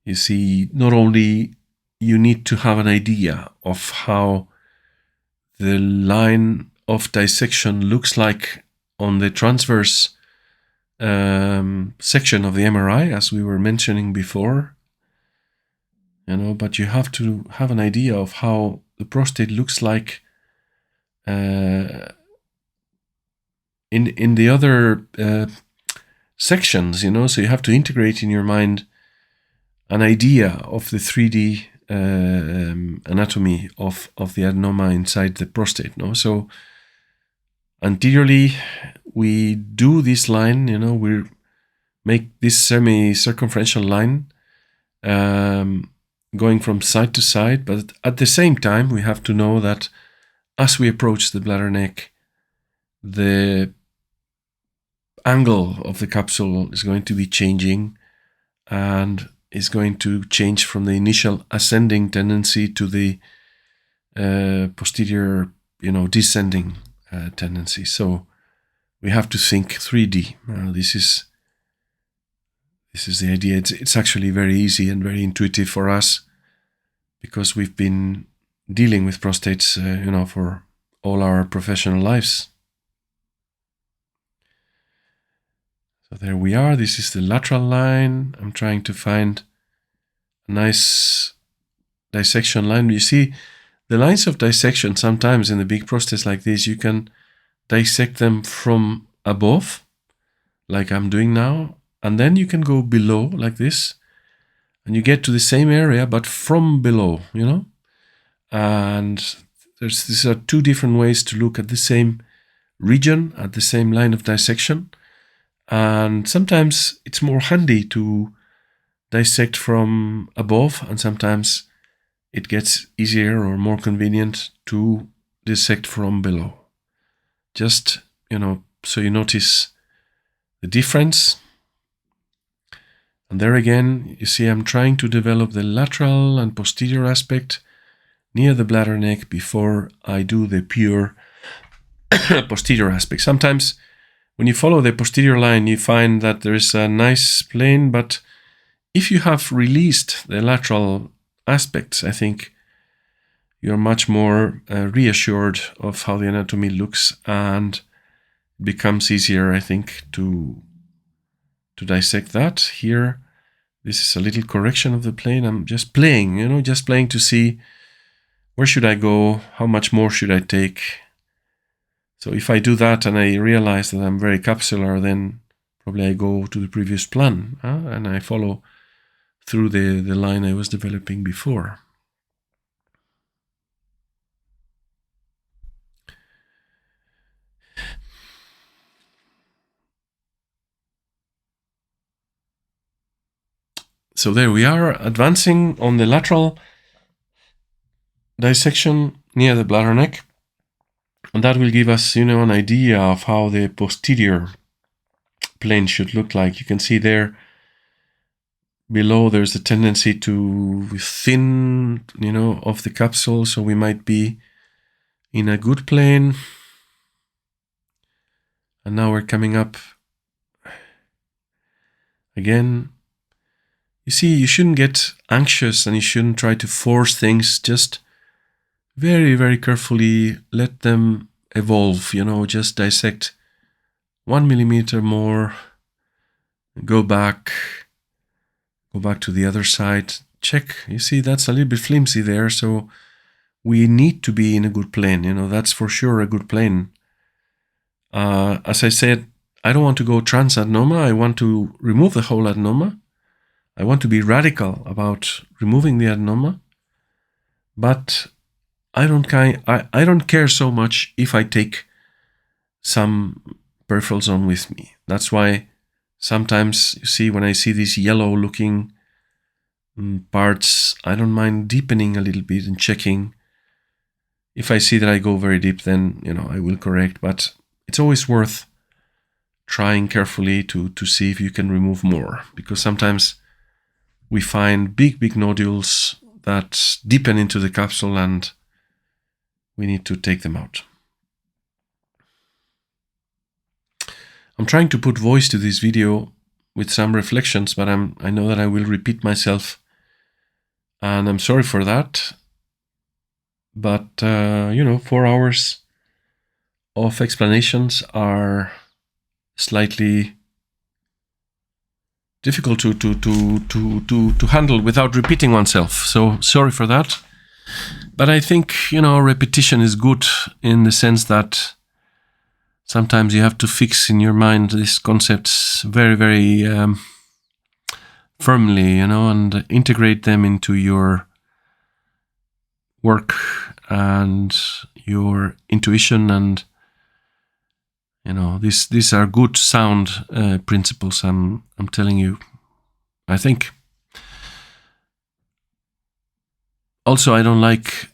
you see, not only you need to have an idea of how the line of dissection looks like on the transverse section of the MRI, as we were mentioning before, but you have to have an idea of how the prostate looks like in the other sections, so you have to integrate in your mind an idea of the 3D anatomy of the adenoma inside the prostate. So anteriorly, we do this line, we make this semi-circumferential line going from side to side, but at the same time, we have to know that as we approach the bladder neck, the angle of the capsule is going to be changing, and is going to change from the initial ascending tendency to the posterior, descending tendency. So we have to think 3D. This is the idea. It's actually very easy and very intuitive for us, because we've been dealing with prostates, for all our professional lives. So there we are. This is the lateral line. I'm trying to find a nice dissection line. You see, the lines of dissection sometimes in the big prostates like this, you can dissect them from above, like I'm doing now, and then you can go below like this, and you get to the same area, but from below, And these are two different ways to look at the same region, at the same line of dissection. And sometimes it's more handy to dissect from above, and sometimes it gets easier or more convenient to dissect from below. Just, so you notice the difference. And there again, you see I'm trying to develop the lateral and posterior aspect near the bladder neck before I do the pure posterior aspect. Sometimes when you follow the posterior line, you find that there is a nice plane, but if you have released the lateral aspects, I think you're much more reassured of how the anatomy looks, and it becomes easier, I think, to dissect that. Here, this is a little correction of the plane. I'm just playing, just playing to see where should I go, how much more should I take. So if I do that and I realize that I'm very capsular, then probably I go to the previous plan and I follow through the line I was developing before. So there we are, advancing on the lateral dissection near the bladder neck. And that will give us, an idea of how the posterior plane should look like. You can see there below there's a tendency to thin, of the capsule. So we might be in a good plane. And now we're coming up again. You see, you shouldn't get anxious and you shouldn't try to force things. Just very, very carefully let them evolve, just dissect 1 millimeter more, go back to the other side, check. You see, that's a little bit flimsy there, so we need to be in a good plane, that's for sure a good plane. As I said, I don't want to go transadenoma. I want to remove the whole adenoma. I want to be radical about removing the adenoma, but I don't care so much if I take some peripheral zone with me. That's why sometimes, you see, when I see these yellow looking parts, I don't mind deepening a little bit and checking. If I see that I go very deep, then, I will correct, but it's always worth trying carefully to see if you can remove more, because sometimes we find big nodules that deepen into the capsule and we need to take them out. I'm trying to put voice to this video with some reflections, but I know that I will repeat myself, and I'm sorry for that. But 4 hours of explanations are slightly difficult to handle without repeating oneself. So sorry for that. But I think, repetition is good in the sense that sometimes you have to fix in your mind these concepts very, very firmly, and integrate them into your work and your intuition. And, these are good sound principles, I'm telling you, I think. Also, I don't like,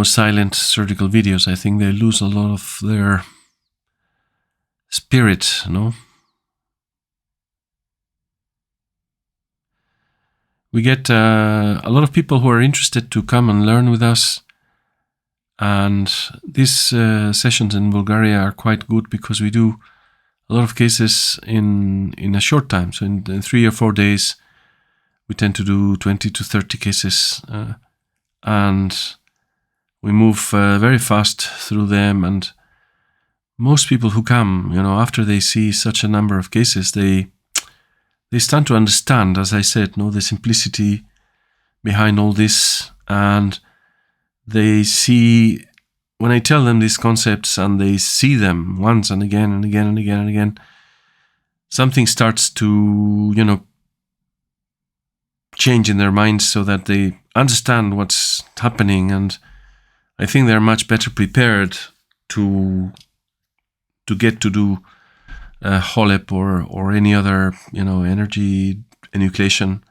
silent surgical videos. I think they lose a lot of their spirit, We get a lot of people who are interested to come and learn with us. And these sessions in Bulgaria are quite good because we do a lot of cases in a short time. So in 3 or 4 days, we tend to do 20 to 30 cases. And we move very fast through them. And most people who come, after they see such a number of cases, they start to understand, as I said, the simplicity behind all this. And they see, when I tell them these concepts and they see them once and again and again and again and again, something starts to, change in their minds so that they understand what's happening. And I think they're much better prepared to get to do HoLEP or any other, energy enucleation,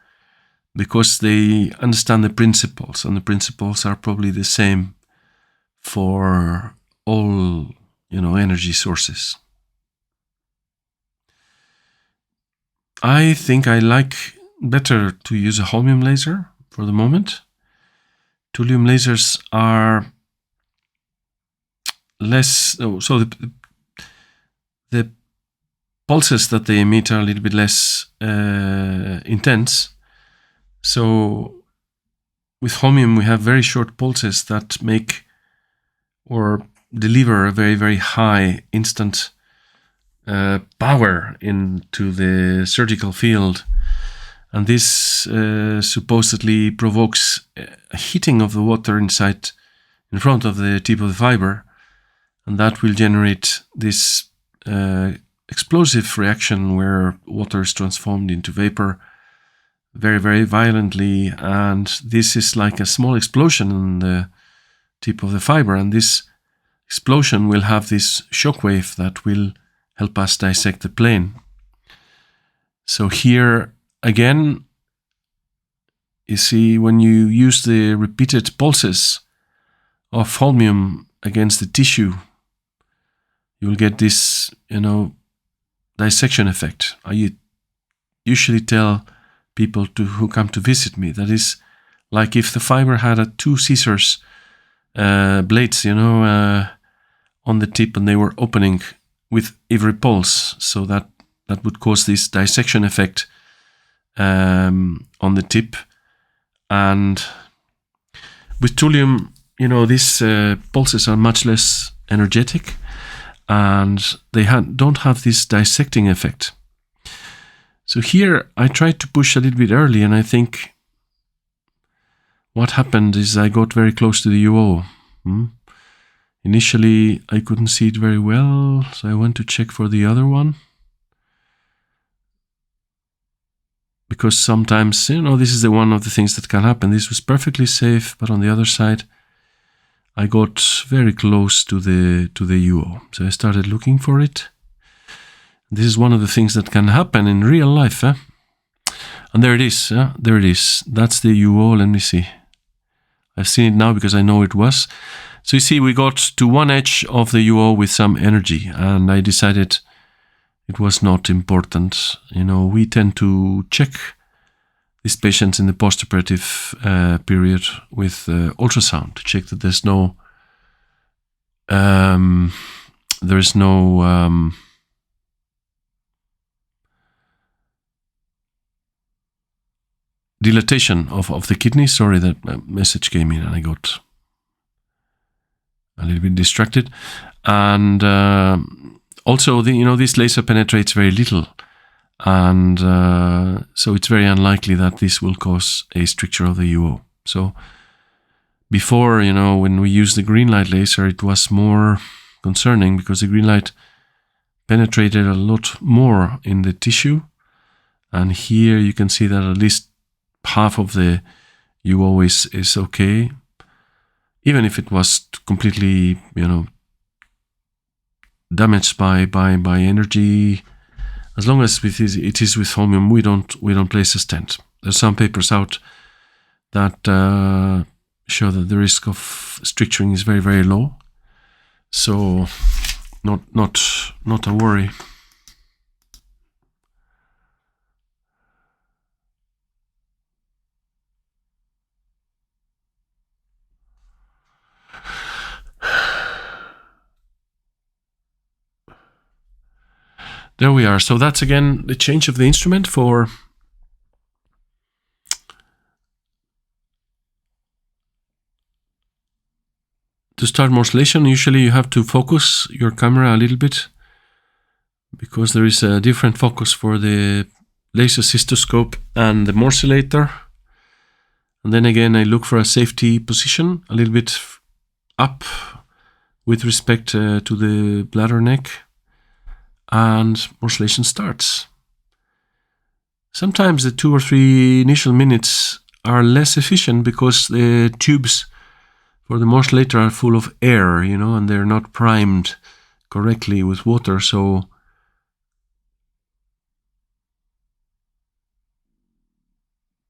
because they understand the principles, and the principles are probably the same for all, energy sources. I think I like better to use a holmium laser for the moment. Thulium lasers are less, so the pulses that they emit are a little bit less intense. So with holmium we have very short pulses that make or deliver a very, very high instant power into the surgical field, and this supposedly provokes a heating of the water in front of the tip of the fiber, and that will generate this explosive reaction where water is transformed into vapor very, very violently, and this is like a small explosion in the tip of the fiber, and this explosion will have this shock wave that will help us dissect the plane. So here again, you see, when you use the repeated pulses of holmium against the tissue, you will get this, dissection effect. I usually tell people who come to visit me that is like if the fiber had two scissors blades, on the tip, and they were opening with every pulse, so that would cause this dissection effect on the tip. And with thulium, these pulses are much less energetic, and they don't have this dissecting effect. So here I tried to push a little bit early, and I think what happened is I got very close to the UO. Initially I couldn't see it very well, so I went to check for the other one. Because sometimes, this is one of the things that can happen. This was perfectly safe, but on the other side, I got very close to the UO. So I started looking for it. This is one of the things that can happen in real life. And there it is. There it is. That's the UO. Let me see. I've seen it now because I know it was. So you see, we got to one edge of the UO with some energy, and I decided it was not important. We tend to check these patients in the postoperative period with ultrasound to check that there's no dilatation of the kidney. Sorry, that message came in and I got a little bit distracted. And also, this laser penetrates very little, and so it's very unlikely that this will cause a stricture of the UO. So before, when we used the green light laser, it was more concerning because the green light penetrated a lot more in the tissue, and here you can see that at least half of the UO is okay, even if it was completely, damaged by energy. As long as it is with holmium, we don't place a stent. There's some papers out that show that the risk of stricturing is very, very low. So not a worry. There we are. So that's again the change of the instrument for to start morcellation. Usually you have to focus your camera a little bit because there is a different focus for the laser cystoscope and the morcellator. And then again, I look for a safety position a little bit up with respect to the bladder neck. And morcellation starts. Sometimes the 2 or 3 initial minutes are less efficient because the tubes for the morcellator are full of air, and they're not primed correctly with water. So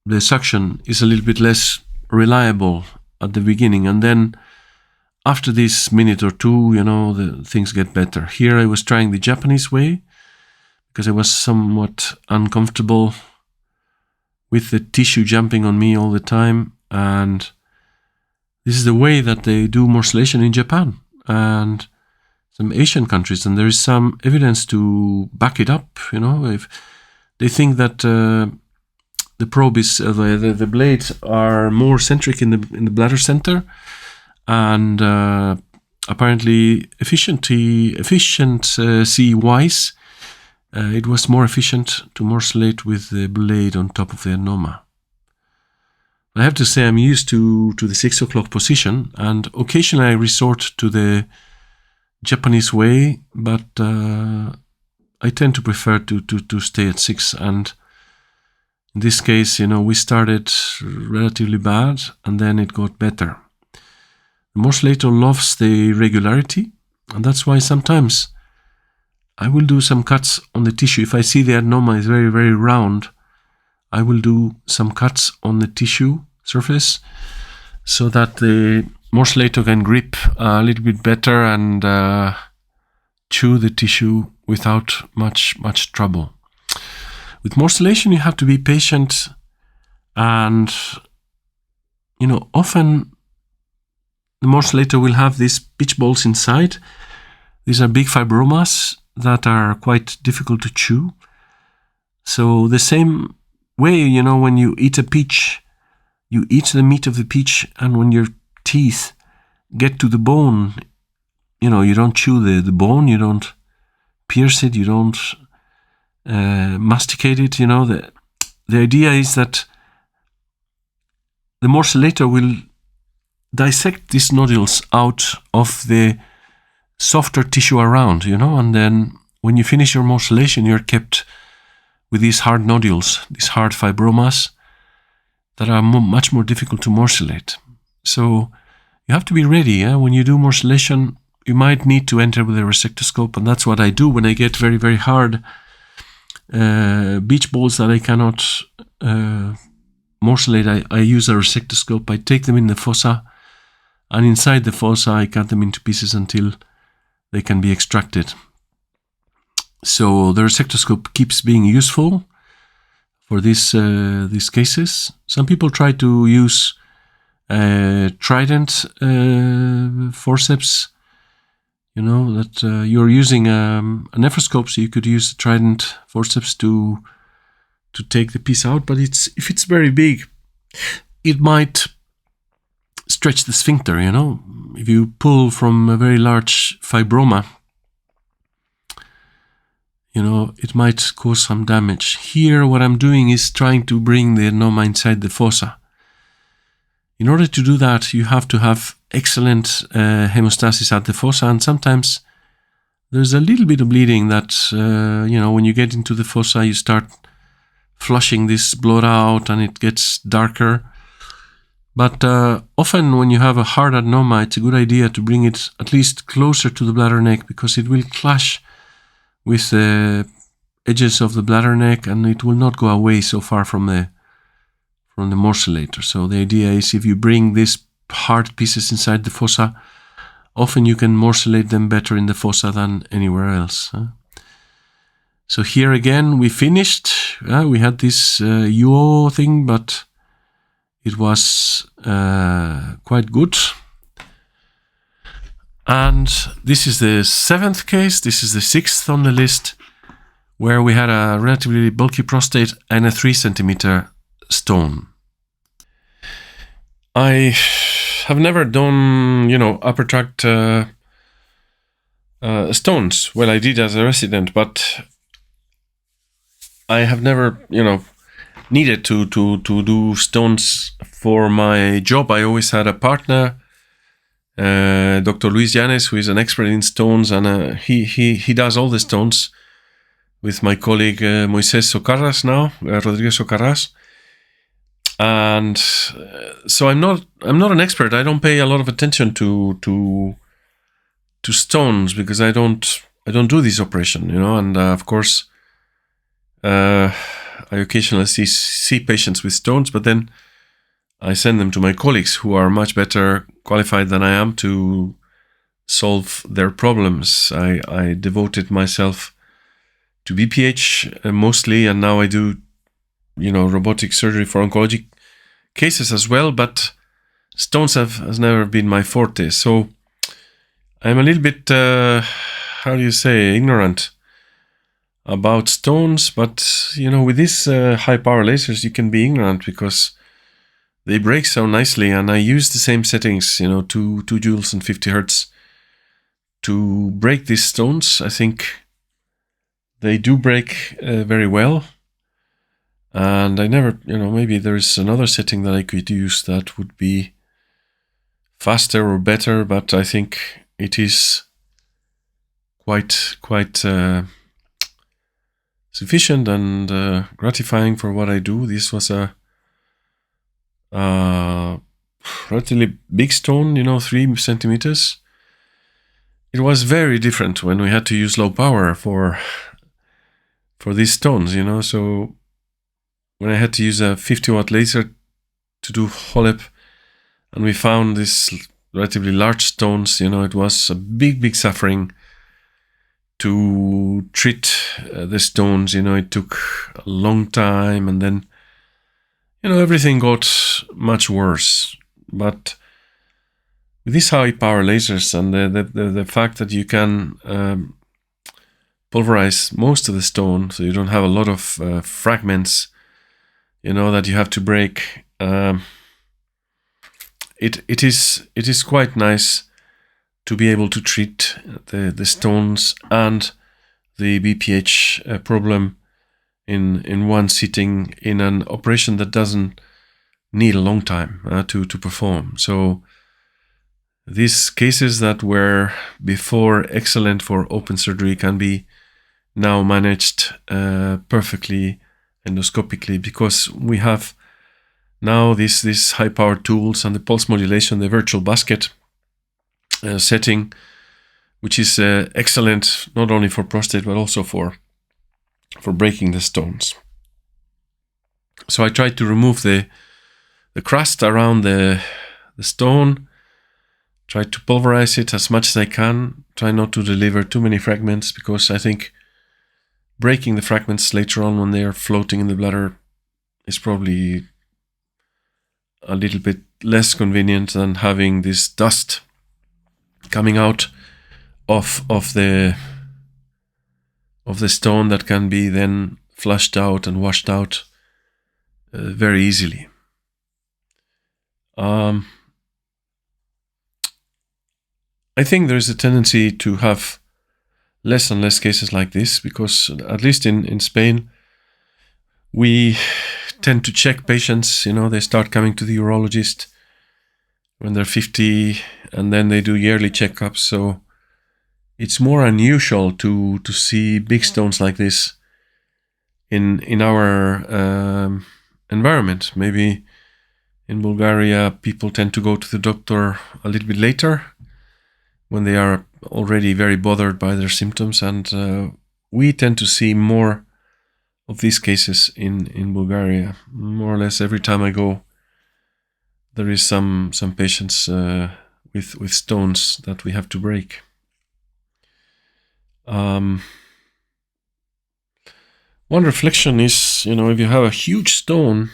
the suction is a little bit less reliable at the beginning, and then after this minute or two, the things get better. Here I was trying the Japanese way because I was somewhat uncomfortable with the tissue jumping on me all the time, and this is the way that they do morcellation in Japan and some Asian countries, and there is some evidence to back it up. If they think that the probe is the blades are more centric in the bladder center, and apparently efficiency wise, it was more efficient to morcellate with the blade on top of the adenoma. I have to say I'm used to the 6 o'clock position, and occasionally I resort to the Japanese way, but I tend to prefer to stay at 6. And in this case, we started relatively bad, and then it got better. The morcellator loves the regularity, and that's why sometimes I will do some cuts on the tissue. If I see the adenoma is very, very round, I will do some cuts on the tissue surface so that the morcellator can grip a little bit better and chew the tissue without much trouble. With morcellation, you have to be patient, and often the morcellator will have these pitch balls inside. These are big fibromas that are quite difficult to chew. So the same way, when you eat a peach, you eat the meat of the peach, and when your teeth get to the bone, you don't chew the bone, you don't pierce it, you don't masticate it. The idea is that the morcellator will dissect these nodules out of the softer tissue around, and then when you finish your morcellation, you're kept with these hard nodules, these hard fibromas that are much more difficult to morcellate. So you have to be ready. When you do morcellation, you might need to enter with a resectoscope, and that's what I do when I get very, very hard beach balls that I cannot morcellate. I use a resectoscope. I take them in the fossa, and inside the fossa I cut them into pieces until they can be extracted. So the resectoscope keeps being useful for these cases. Some people try to use trident forceps. That you're using a nephroscope, so you could use a trident forceps to take the piece out. But if it's very big, it might stretch the sphincter. If you pull from a very large fibroma, it might cause some damage. Here, what I'm doing is trying to bring the adenoma inside the fossa. In order to do that, you have to have excellent hemostasis at the fossa, and sometimes there's a little bit of bleeding that, when you get into the fossa, you start flushing this blood out and it gets darker. But often when you have a hard adenoma, it's a good idea to bring it at least closer to the bladder neck, because it will clash with the edges of the bladder neck and it will not go away so far from the morcellator. So the idea is, if you bring these hard pieces inside the fossa, often you can morcellate them better in the fossa than anywhere else. So here again we finished. We had this UO thing, but it was quite good. And this is the 7th case. This is the 6th on the list, where we had a relatively bulky prostate and a 3 centimeter stone. I have never done, upper tract stones. Well, I did as a resident, but I have never, needed to do stones for my job. I always had a partner, Dr. Luis Llanes, who is an expert in stones, and he does all the stones with my colleague Moises Socarras now, Rodriguez Socarras. And so I'm not an expert. I don't pay a lot of attention to stones because I don't do this operation, and of course I I occasionally see patients with stones, but then I send them to my colleagues who are much better qualified than I am to solve their problems. I devoted myself to BPH mostly, and now I do, robotic surgery for oncology cases as well, but stones has never been my forte. So I'm a little bit, ignorant about stones, but, with these high power lasers, you can be ignorant because they break so nicely, and I use the same settings, 2 joules and 50 hertz to break these stones. I think they do break very well. And I never, maybe there's another setting that I could use that would be faster or better, but I think it is quite sufficient and gratifying for what I do. This was a relatively big stone, 3 centimeters. It was very different when we had to use low power for these stones, so when I had to use a 50-watt laser to do HoLEP, and we found these relatively large stones, it was a big suffering to treat the stones. It took a long time, and then, everything got much worse. But with these high power lasers and the fact that you can pulverize most of the stone, so you don't have a lot of fragments, that you have to break. It is quite nice to be able to treat the stones and the BPH problem in one sitting in an operation that doesn't need a long time to perform. So these cases that were before excellent for open surgery can be now managed perfectly endoscopically, because we have now these high power tools and the pulse modulation, the virtual basket setting, which is excellent not only for prostate but also for breaking the stones. So I tried to remove the crust around the stone, try to pulverize it as much as I can, try not to deliver too many fragments, because I think breaking the fragments later on when they are floating in the bladder is probably a little bit less convenient than having this dust coming out of the stone that can be then flushed out and washed out very easily. I think there is a tendency to have less and less cases like this, because at least in Spain, we tend to check patients. They start coming to the urologist when they're 50, and then they do yearly checkups. So it's more unusual to see big stones like this in our environment. Maybe in Bulgaria, people tend to go to the doctor a little bit later, when they are already very bothered by their symptoms, and we tend to see more of these cases in Bulgaria. More or less every time I go, there is some patients with stones that we have to break. One reflection is, if you have a huge stone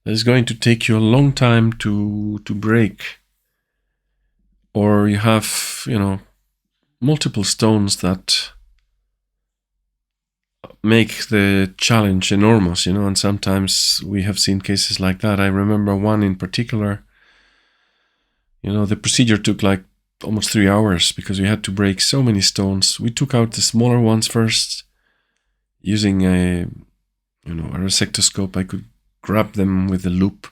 that is going to take you a long time to break, or you have, multiple stones that make the challenge enormous, and sometimes we have seen cases like that. I remember one in particular, the procedure took like almost 3 hours because we had to break so many stones. We took out the smaller ones first using a resectoscope. I could grab them with a loop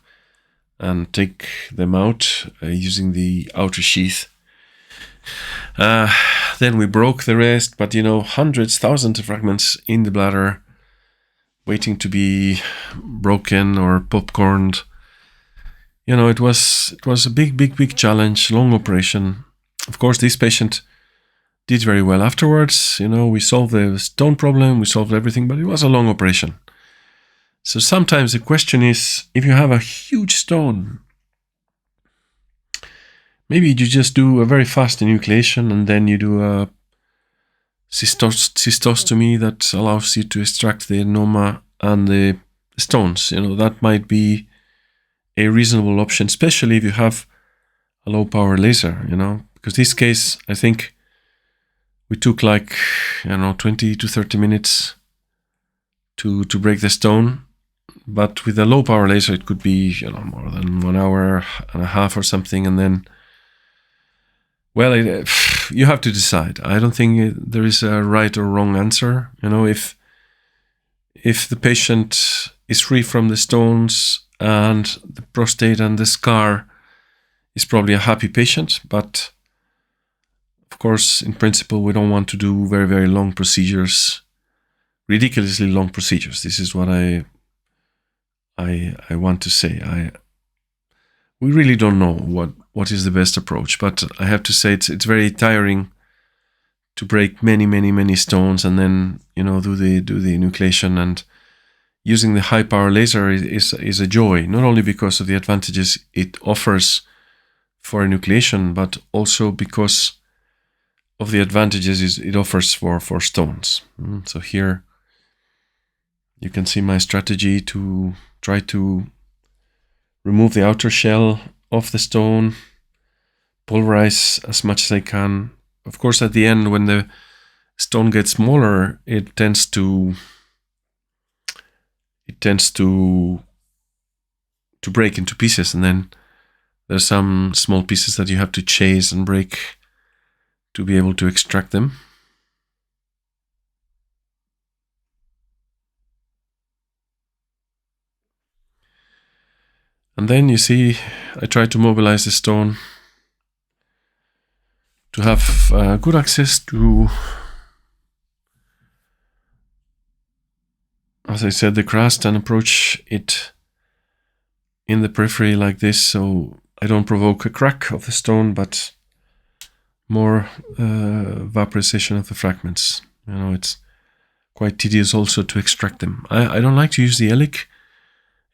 and take them out using the outer sheath. Then we broke the rest, but hundreds, thousands of fragments in the bladder waiting to be broken or popcorned. It was a big challenge, long operation. Of course, this patient did very well afterwards. We solved the stone problem, we solved everything, but it was a long operation. So sometimes the question is, if you have a huge stone, maybe you just do a very fast enucleation and then you do a cystostomy that allows you to extract the adenoma and the stones. That might be a reasonable option, especially if you have a low power laser, because this case, I think we took like, 20 to 30 minutes to break the stone. But with a low power laser, it could be, more than 1 hour and a half or something. And then, well, you have to decide. I don't think there is a right or wrong answer. If the patient is free from the stones and the prostate and the scar, is probably a happy patient. But of course, in principle, we don't want to do very, very long procedures, ridiculously long procedures. This is what I want to say. We really don't know what is the best approach, but I have to say it's very tiring to break many stones and then do the enucleation. And using the high power laser is a joy, not only because of the advantages it offers for enucleation, but also because of the advantages it offers for stones. So here you can see my strategy to try to remove the outer shell of the stone, pulverize as much as I can. Of course, at the end, when the stone gets smaller, it tends to break into pieces, and then there's some small pieces that you have to chase and break to be able to extract them. And then you see, I try to mobilize the stone to have good access to, as I said, the crust, and approach it in the periphery like this, so I don't provoke a crack of the stone, but more vaporization of the fragments. It's quite tedious also to extract them. I don't like to use the HoLEP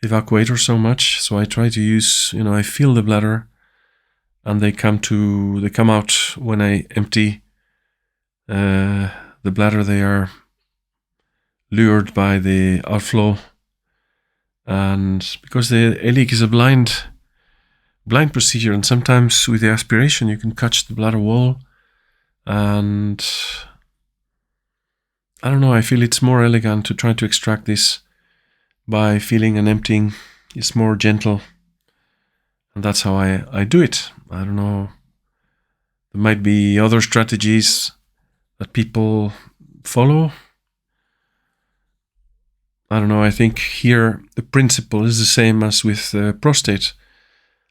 evacuator so much, so I try to use, I fill the bladder and they come out when I empty the bladder. They are lured by the outflow, and because the HoLEP is a blind procedure, and sometimes with the aspiration you can catch the bladder wall, and I don't know, I feel it's more elegant to try to extract this by filling and emptying. It's more gentle, and that's how I do it. I don't know, there might be other strategies that people follow. I don't know, I think here the principle is the same as with prostate.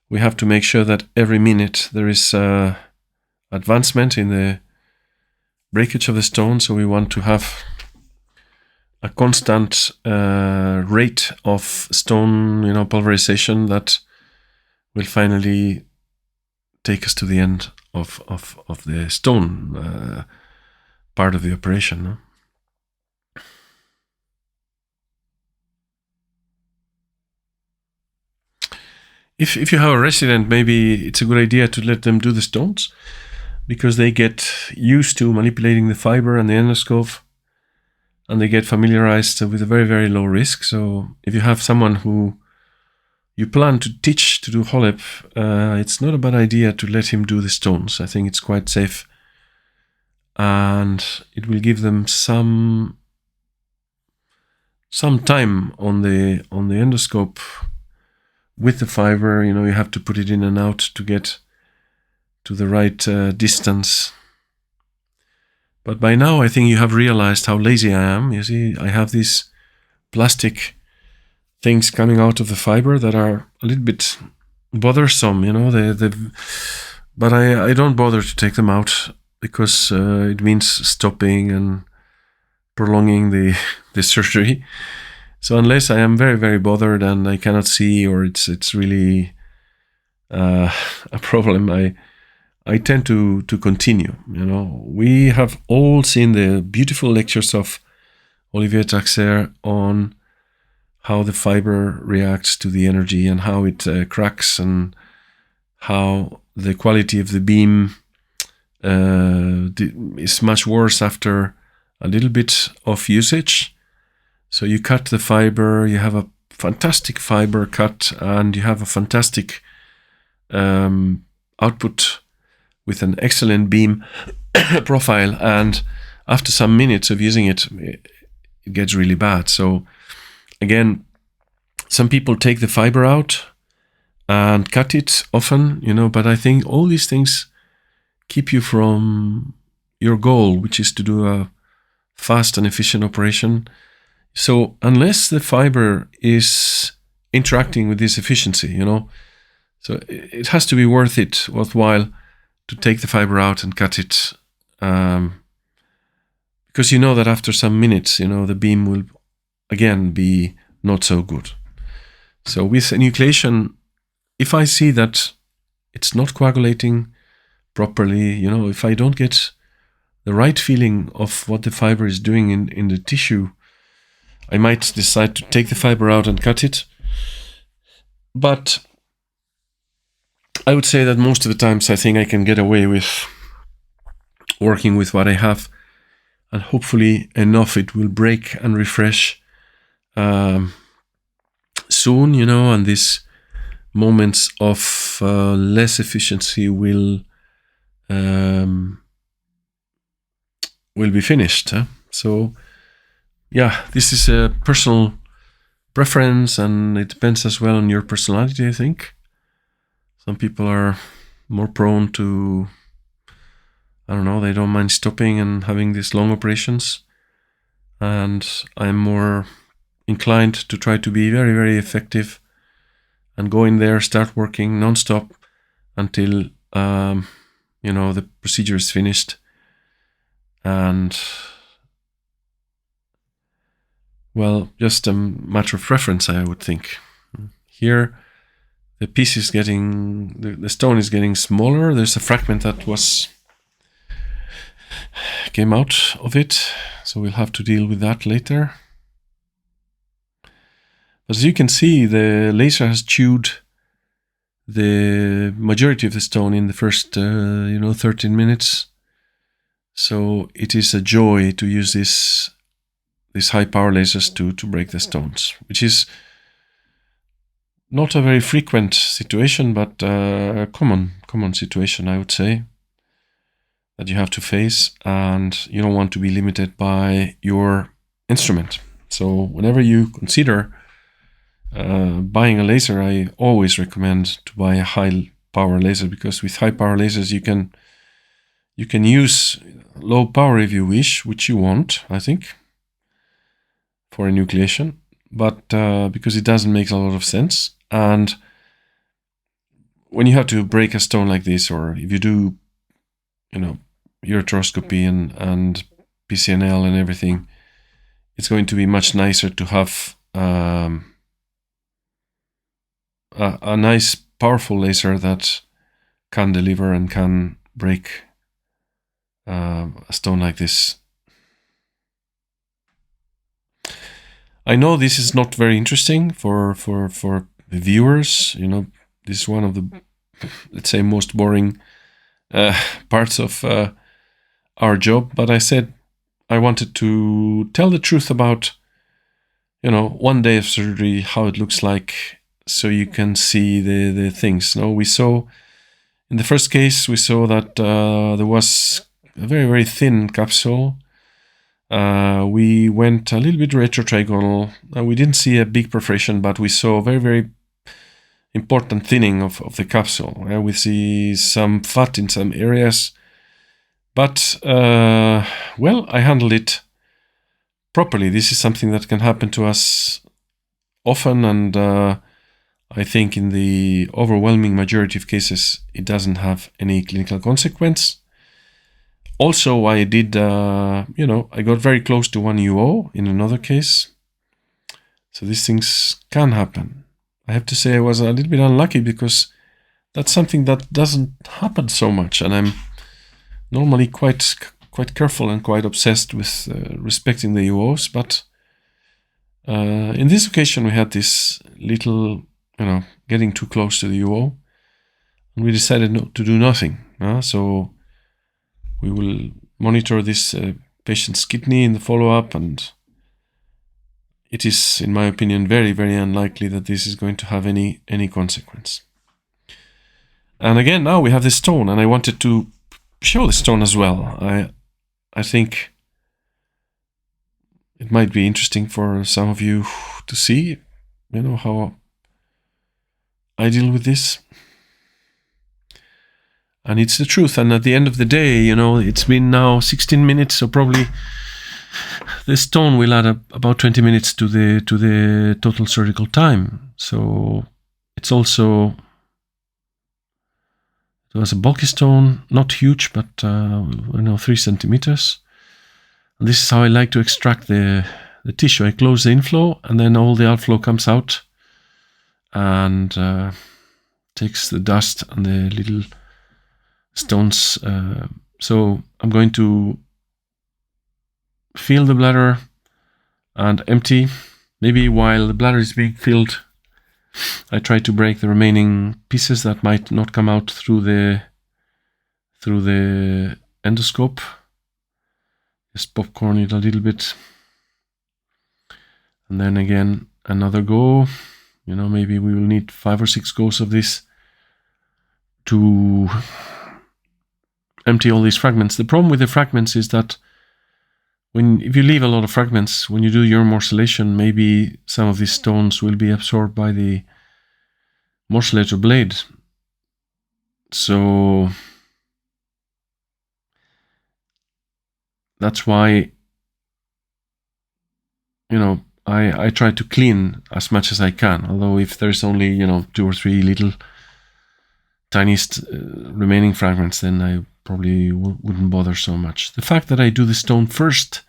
We have to make sure that every minute there is advancement in the breakage of the stone, so we want to have a constant rate of stone, pulverization that will finally take us to the end of the stone part of the operation. No? If you have a resident, maybe it's a good idea to let them do the stones, because they get used to manipulating the fiber and the endoscope, and they get familiarized with a very, very low risk. So if you have someone who you plan to teach to do HoLEP, it's not a bad idea to let him do the stones. I think it's quite safe, and it will give them some time on the endoscope with the fiber. You have to put it in and out to get to the right distance. But by now, I think you have realized how lazy I am. You see, I have these plastic things coming out of the fiber that are a little bit bothersome, but I don't bother to take them out, because it means stopping and prolonging the surgery. So unless I am very, very bothered and I cannot see, or it's really a problem, I tend to continue. We have all seen the beautiful lectures of Olivier Traxer on how the fiber reacts to the energy and how it cracks, and how the quality of the beam is much worse after a little bit of usage. So you cut the fiber, you have a fantastic fiber cut, and you have a fantastic output with an excellent beam profile. And after some minutes of using it, it gets really bad. So again, some people take the fiber out and cut it often, but I think all these things keep you from your goal, which is to do a fast and efficient operation. So unless the fiber is interacting with this efficiency, so it has to be worthwhile to take the fiber out and cut it, because you know that after some minutes, the beam will again be not so good. So with enucleation, if I see that it's not coagulating properly, if I don't get the right feeling of what the fiber is doing in the tissue, I might decide to take the fiber out and cut it. But I would say that most of the times I think I can get away with working with what I have, and hopefully enough it will break and refresh soon, and these moments of less efficiency will be finished. So yeah, this is a personal preference, and it depends as well on your personality, I think. Some people are more prone to, they don't mind stopping and having these long operations. And I'm more inclined to try to be very, very effective and go in there, start working non-stop until, the procedure is finished. And well, just a matter of preference, I would think. Here, the piece is getting, the stone is getting smaller. There's a fragment that came out of it, so we'll have to deal with that later. As you can see, the laser has chewed the majority of the stone in the first, 13 minutes. So it is a joy to use these high power lasers to break the stones, which is not a very frequent situation, but a common situation, I would say, that you have to face, and you don't want to be limited by your instrument. So whenever you consider buying a laser, I always recommend to buy a high power laser, because with high power lasers you can use low power if you wish, which you want, I think, for enucleation, but because it doesn't make a lot of sense. And when you have to break a stone like this, or if you do, ureteroscopy and PCNL and everything, it's going to be much nicer to have a nice powerful laser that can deliver and can break a stone like this. I know this is not very interesting for the viewers. This is one of the, let's say, most boring parts of our job. But I said I wanted to tell the truth about, one day of surgery, how it looks like, so you can see the things. We saw, in the first case, we saw that there was a very, very thin capsule. We went a little bit retrotrigonal. We didn't see a big perforation, but we saw very, very important thinning of the capsule. We see some fat in some areas, but I handled it properly. This is something that can happen to us often, and I think in the overwhelming majority of cases it doesn't have any clinical consequence. Also, I did, I got very close to one UO in another case. So these things can happen. I have to say I was a little bit unlucky, because that's something that doesn't happen so much. And I'm normally quite careful and quite obsessed with respecting the UOs. But In this occasion, we had this little, getting too close to the UO, and we decided to do nothing. So we will monitor this patient's kidney in the follow-up, and it is, in my opinion, very, very unlikely that this is going to have any consequence. And again, now we have this stone, and I wanted to show the stone as well. I think it might be interesting for some of you to see, how I deal with this. And it's the truth. And at the end of the day, it's been now 16 minutes, so probably the stone will add up about 20 minutes to the total surgical time. So it's also, it was a bulky stone, not huge, but 3 centimeters. And this is how I like to extract the tissue. I close the inflow, and then all the outflow comes out and takes the dust and the little stones. So I'm going to fill the bladder and empty. Maybe while the bladder is being filled, I try to break the remaining pieces that might not come out through the endoscope. Just popcorn it a little bit, and then again another go. Maybe we will need 5 or 6 goes of this to empty all these fragments. The problem with the fragments is that if you leave a lot of fragments, when you do urine morcellation, maybe some of these stones will be absorbed by the morcellator blade. So that's why, I try to clean as much as I can. Although if there's only, 2 or 3 little tiniest remaining fragments, then I probably wouldn't bother so much. The fact that I do the stone first,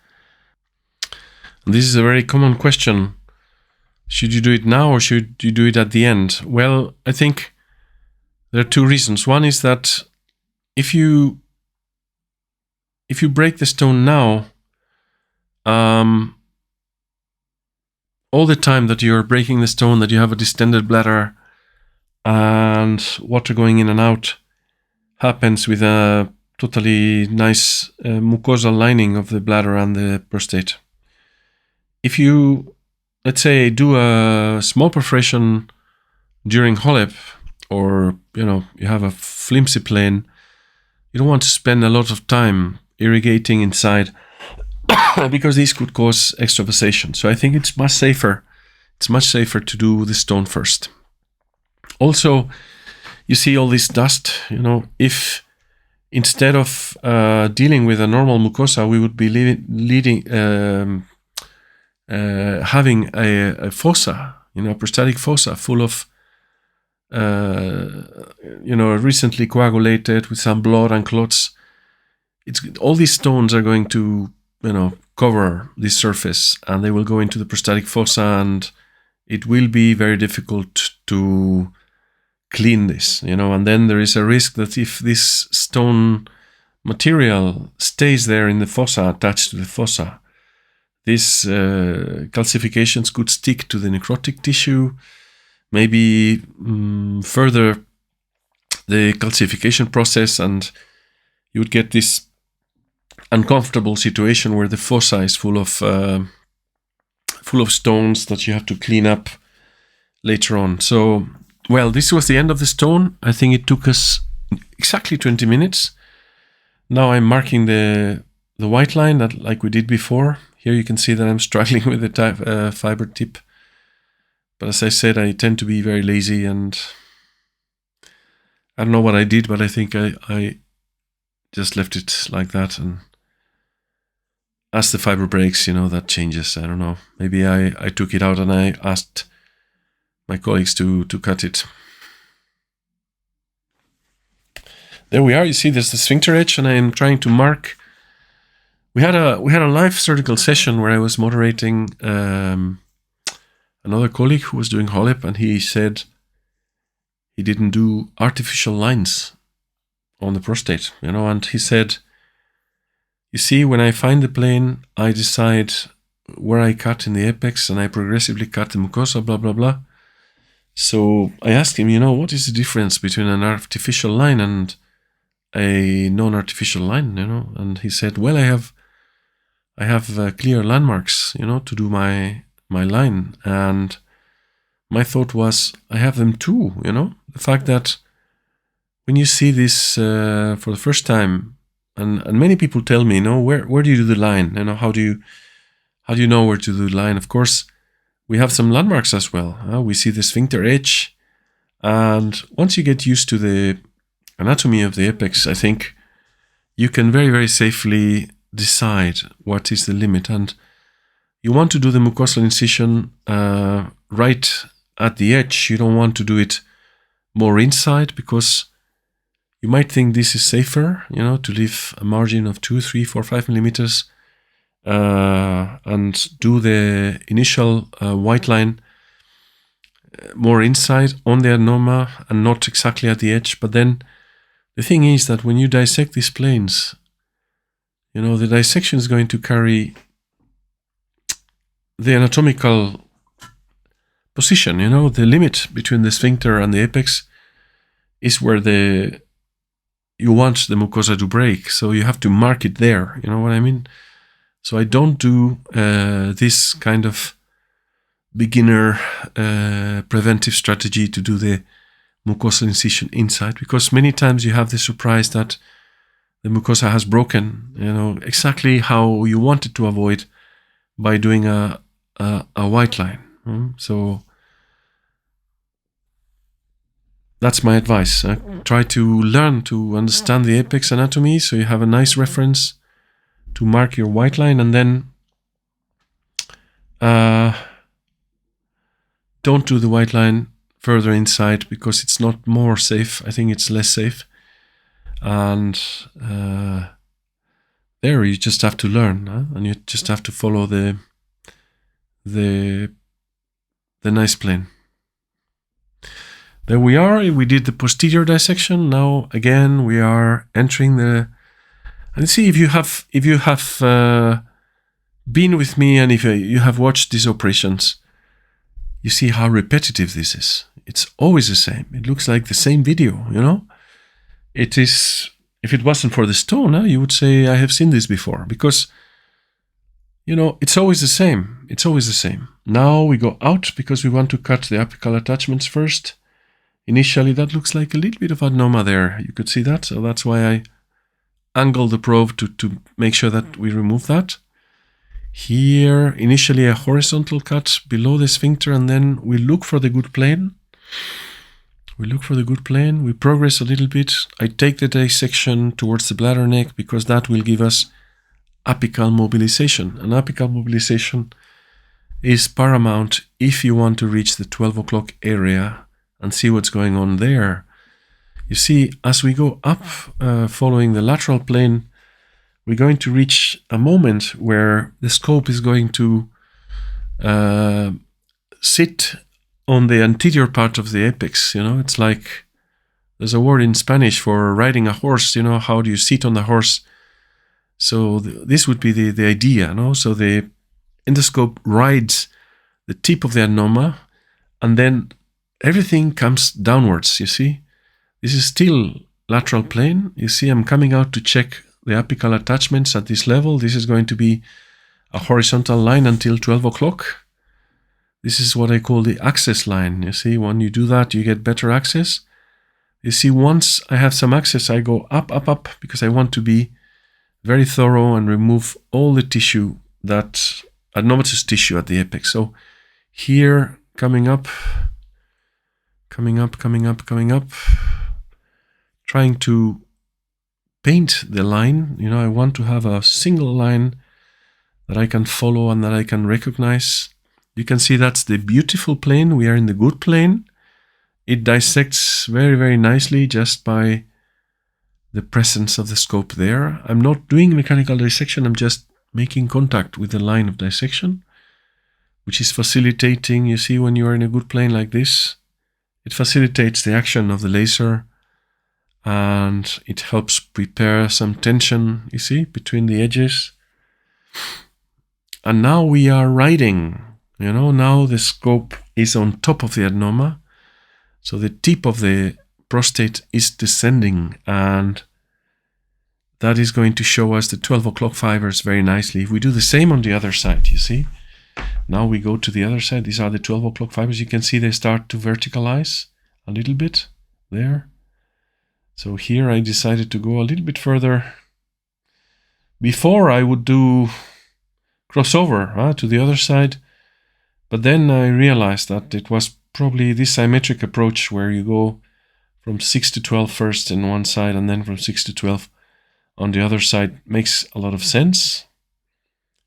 and this is a very common question. Should you do it now or should you do it at the end? Well, I think there are 2 reasons. One is that if you break the stone now, all the time that you're breaking the stone, that you have a distended bladder and water going in and out, happens with a totally nice mucosal lining of the bladder and the prostate. If you, let's say, do a small perforation during HoLEP, or you have a flimsy plane, you don't want to spend a lot of time irrigating inside because these could cause extravasation. So I think it's much safer. It's much safer to do the stone first. Also, you see all this dust. If instead of dealing with a normal mucosa, we would be having a fossa, a prostatic fossa full of, recently coagulated with some blood and clots. All these stones are going to, cover this surface, and they will go into the prostatic fossa, and it will be very difficult to clean this, and then there is a risk that if this stone material stays there in the fossa, attached to the fossa, these calcifications could stick to the necrotic tissue, maybe further the calcification process, and you would get this uncomfortable situation where the fossa is full of stones that you have to clean up later on. So, well, this was the end of the stone. I think it took us exactly 20 minutes. Now I'm marking the white line like we did before. Here you can see that I'm struggling with the fiber tip. But as I said, I tend to be very lazy, and I don't know what I did, but I think I just left it like that, and as the fiber breaks, that changes. I don't know. Maybe I took it out and I asked my colleagues to cut it. There we are. You see there's the sphincter edge, and I'm trying to mark. We had a live surgical session where I was moderating another colleague who was doing HoLEP, and he said he didn't do artificial lines on the prostate, and he said, you see, when I find the plane, I decide where I cut in the apex, and I progressively cut the mucosa, blah, blah, blah. So I asked him, what is the difference between an artificial line and a non-artificial line, And he said, well, I have clear landmarks, to do my line. And my thought was, I have them too, The fact that when you see this for the first time, and many people tell me, where do you do the line? How do you know where to do the line? Of course, we have some landmarks as well. We see the sphincter edge, and once you get used to the anatomy of the apex, I think you can very, very safely decide what is the limit. And you want to do the mucosal incision right at the edge. You don't want to do it more inside, because you might think this is safer, to leave a margin of 2, 3, 4, 5 millimeters and do the initial white line more inside on the adenoma and not exactly at the edge. But then the thing is that when you dissect these planes, the dissection is going to carry the anatomical position, the limit between the sphincter and the apex is where you want the mucosa to break. So you have to mark it there, you know what I mean? So I don't do this kind of beginner preventive strategy to do the mucosal incision inside, because many times you have the surprise that the mucosa has broken, exactly how you wanted to avoid by doing a white line. So that's my advice. Try to learn to understand the apex anatomy so you have a nice reference to mark your white line, and then don't do the white line further inside, because it's not more safe. I think it's less safe. And there you just have to learn, and you just have to follow the nice plane. There we are. We did the posterior dissection. Now again we are entering the. And see, if you have been with me and if you have watched these operations, you see how repetitive this is. It's always the same. It looks like the same video, It is. If it wasn't for the stone, you would say I have seen this before, because it's always the same. It's always the same. Now we go out because we want to cut the apical attachments first. Initially, that looks like a little bit of adenoma there. You could see that, so that's why I angle the probe to make sure that we remove that. Here, initially a horizontal cut below the sphincter, and then we look for the good plane. We progress a little bit. I take the dissection towards the bladder neck because that will give us apical mobilization. And apical mobilization is paramount if you want to reach the 12 o'clock area and see what's going on there. You see, as we go up following the lateral plane, we're going to reach a moment where the scope is going to sit on the anterior part of the apex. It's like there's a word in Spanish for riding a horse. How do you sit on the horse? So this would be the idea. So the endoscope rides the tip of the adenoma, and then everything comes downwards. You see, this is still lateral plane. You see, I'm coming out to check the apical attachments at this level. This is going to be a horizontal line until 12 o'clock. This is what I call the access line. You see, when you do that, you get better access. You see, once I have some access, I go up, up, up, because I want to be very thorough and remove all the tissue, that adenomatous tissue at the apex. So here, coming up, trying to paint the line. I want to have a single line that I can follow and that I can recognize. You can see that's the beautiful plane. We are in the good plane. It dissects very, very nicely just by the presence of the scope there. I'm not doing mechanical dissection. I'm just making contact with the line of dissection, which is facilitating. You see, when you are in a good plane like this, it facilitates the action of the laser, and it helps prepare some tension, you see, between the edges. And now we are riding, now the scope is on top of the adenoma. So the tip of the prostate is descending, and that is going to show us the 12 o'clock fibers very nicely. If we do the same on the other side, you see, now we go to the other side. These are the 12 o'clock fibers. You can see they start to verticalize a little bit there. So here I decided to go a little bit further. Before I would do crossover to the other side, but then I realized that it was probably this symmetric approach where you go from 6 to 12 first on one side and then from 6 to 12 on the other side makes a lot of sense.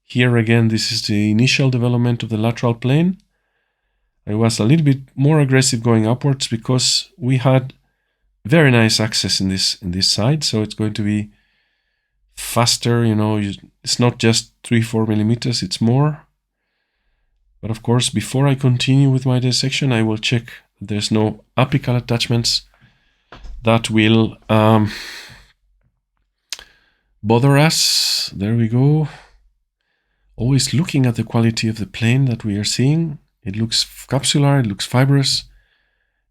Here again, this is the initial development of the lateral plane. I was a little bit more aggressive going upwards because we had very nice access in this side, so it's going to be faster. It's not just 3-4 millimeters, it's more. But of course, before I continue with my dissection, I will check that there's no apical attachments that will bother us. There we go. Always looking at the quality of the plane that we are seeing. It looks capsular, it looks fibrous.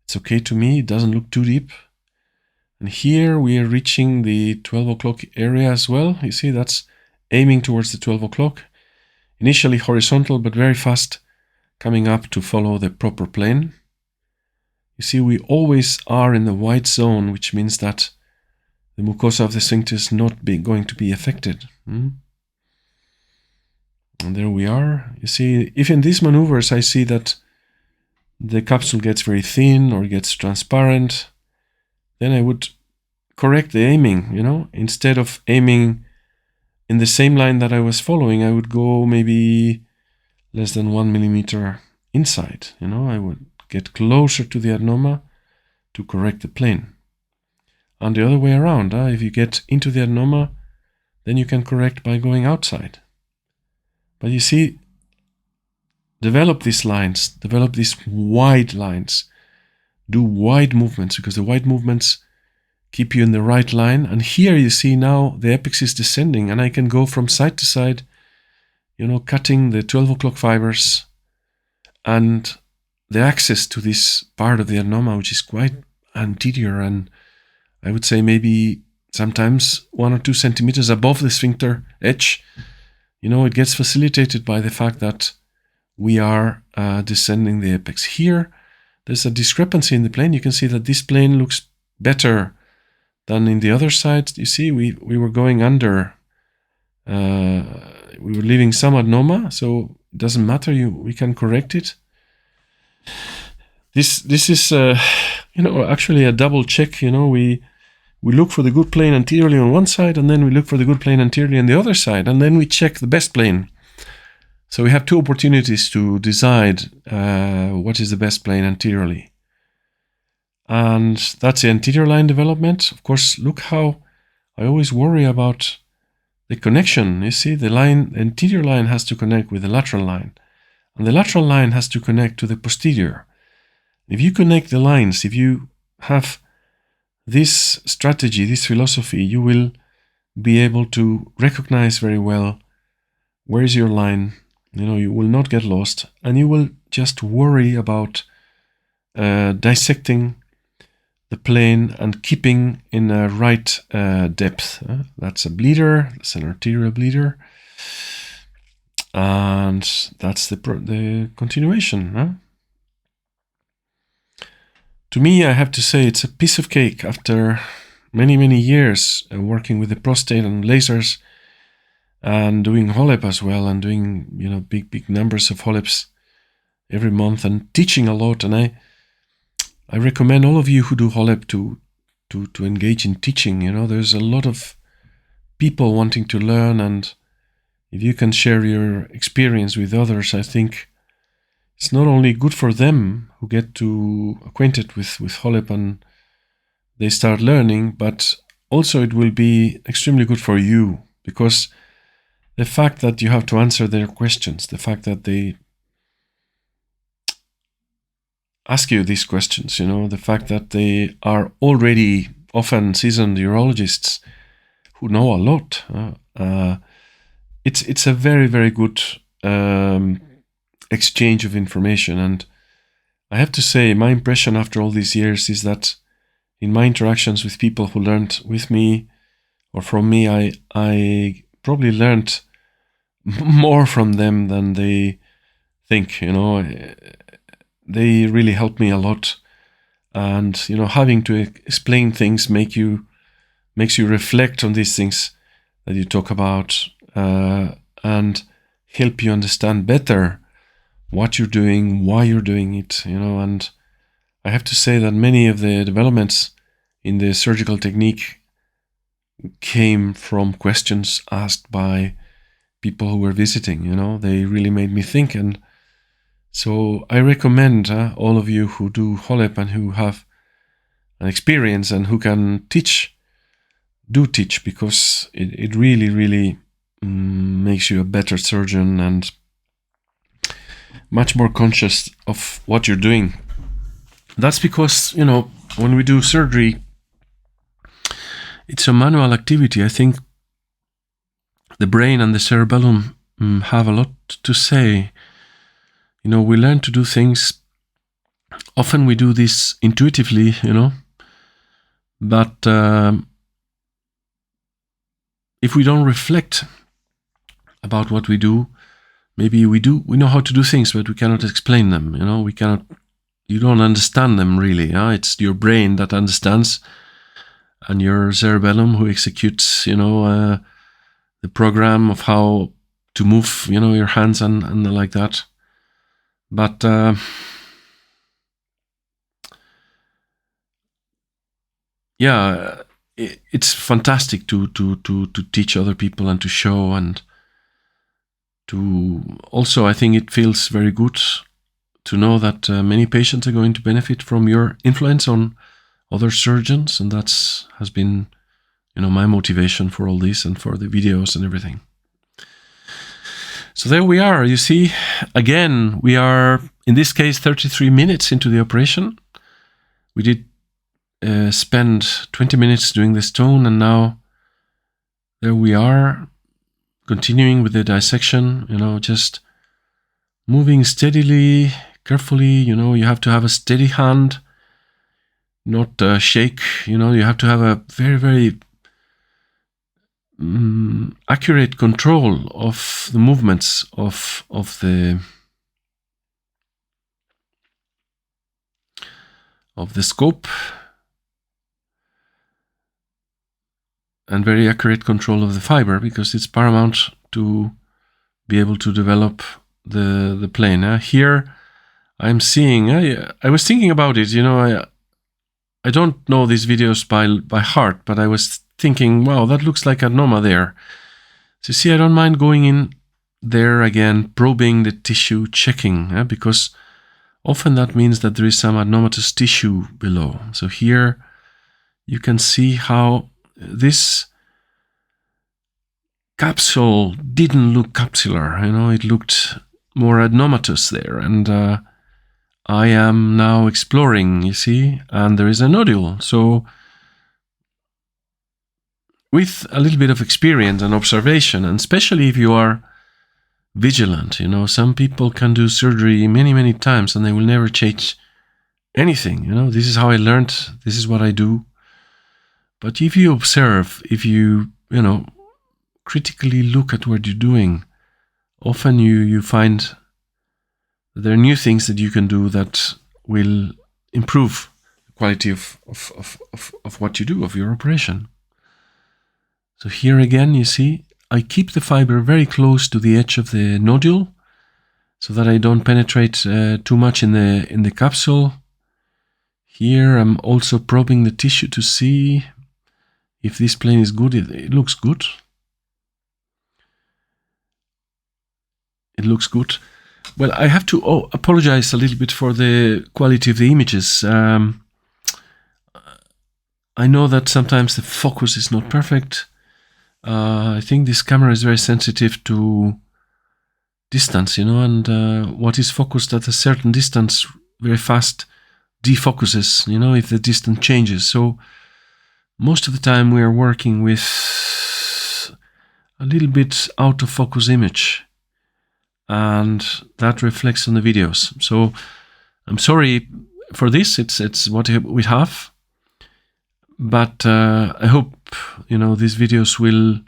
It's okay to me, it doesn't look too deep. And here we are reaching the 12 o'clock area as well. You see, that's aiming towards the 12 o'clock. Initially horizontal, but very fast coming up to follow the proper plane. You see, we always are in the white zone, which means that the mucosa of the sphincter is not going to be affected. And there we are. You see, if in these maneuvers I see that the capsule gets very thin or gets transparent, then I would correct the aiming, Instead of aiming in the same line that I was following, I would go maybe less than 1 millimeter inside, I would get closer to the adenoma to correct the plane. And the other way around, if you get into the adenoma, then you can correct by going outside. But you see, develop these lines, develop these wide lines, do wide movements, because the wide movements keep you in the right line. And here you see now the apex is descending, and I can go from side to side, cutting the 12 o'clock fibers and the access to this part of the adenoma, which is quite anterior, and I would say maybe sometimes 1 or 2 centimeters above the sphincter edge. It gets facilitated by the fact that we are descending the apex. Here, there's a discrepancy in the plane. You can see that this plane looks better than in the other side. You see, we were going under, we were leaving some adenoma, so it doesn't matter, we can correct it. This is, actually a double check. We look for the good plane anteriorly on one side, and then we look for the good plane anteriorly on the other side, and then we check the best plane. So we have 2 opportunities to decide what is the best plane anteriorly. And that's the anterior line development. Of course, look how I always worry about the connection. You see, the anterior line has to connect with the lateral line, and the lateral line has to connect to the posterior. If you connect the lines, if you have this strategy, this philosophy, you will be able to recognize very well where is your line. You will not get lost, and you will just worry about dissecting the plane and keeping in a right depth. That's a bleeder, that's an arterial bleeder, and that's the continuation. To me, I have to say it's a piece of cake after many, many years working with the prostate and lasers and doing HoLEP as well, and doing, big numbers of HoLEPs every month and teaching a lot. And I recommend all of you who do HoLEP to engage in teaching. There's a lot of people wanting to learn, and if you can share your experience with others, I think it's not only good for them who get to acquainted with HoLEP and they start learning, but also it will be extremely good for you, because the fact that you have to answer their questions, the fact that they ask you these questions, the fact that they are already often seasoned urologists who know a lot, it's a very, very good exchange of information. And I have to say, my impression after all these years is that in my interactions with people who learned with me or from me, I probably learned more from them than they think. They really helped me a lot. And having to explain things makes you reflect on these things that you talk about, and help you understand better what you're doing, why you're doing it. And I have to say that many of the developments in the surgical technique came from questions asked by people who were visiting. They really made me think. And so I recommend all of you who do HoLEP and who have an experience and who can teach, do teach, because it really, really makes you a better surgeon and much more conscious of what you're doing. That's because, when we do surgery, it's a manual activity. I think the brain and the cerebellum have a lot to say. We learn to do things. Often we do this intuitively, but if we don't reflect about what we do, maybe we know how to do things, but we cannot explain them. You don't understand them really. It's your brain that understands, and your cerebellum who executes, the program of how to move, your hands and like that. But it's fantastic to teach other people and to show, and to also, I think it feels very good to know that many patients are going to benefit from your influence on other surgeons, and has been, my motivation for all this and for the videos and everything. So there we are. You see, again, we are, in this case, 33 minutes into the operation. We did spend 20 minutes doing the stone, and now there we are, continuing with the dissection, just moving steadily, carefully. You have to have a steady hand, not shake. You have to have a very, very accurate control of the movements of the scope, and very accurate control of the fiber, because it's paramount to be able to develop the plane. Here I'm seeing, I was thinking about it, I don't know these videos by heart, but I was thinking, wow, that looks like adenoma there. So you see, I don't mind going in there again, probing the tissue, checking, because often that means that there is some adenomatous tissue below. So here you can see how this capsule didn't look capsular, it looked more adenomatous there. And I am now exploring, you see, and there is a nodule. So with a little bit of experience and observation, and especially if you are vigilant, some people can do surgery many, many times and they will never change anything. This is how I learned, this is what I do. But if you observe, if you, critically look at what you're doing, often you find that there are new things that you can do that will improve the quality of what you do, of your operation. So here again, you see, I keep the fiber very close to the edge of the nodule so that I don't penetrate too much in the capsule. Here I'm also probing the tissue to see if this plane is good. It looks good. It looks good. Well, I have to apologize a little bit for the quality of the images. I know that sometimes the focus is not perfect. I think this camera is very sensitive to distance, and what is focused at a certain distance very fast defocuses, if the distance changes. So most of the time we are working with a little bit out of focus image. and that reflects on the videos. So I'm sorry for this. It's what we have, but I hope these videos will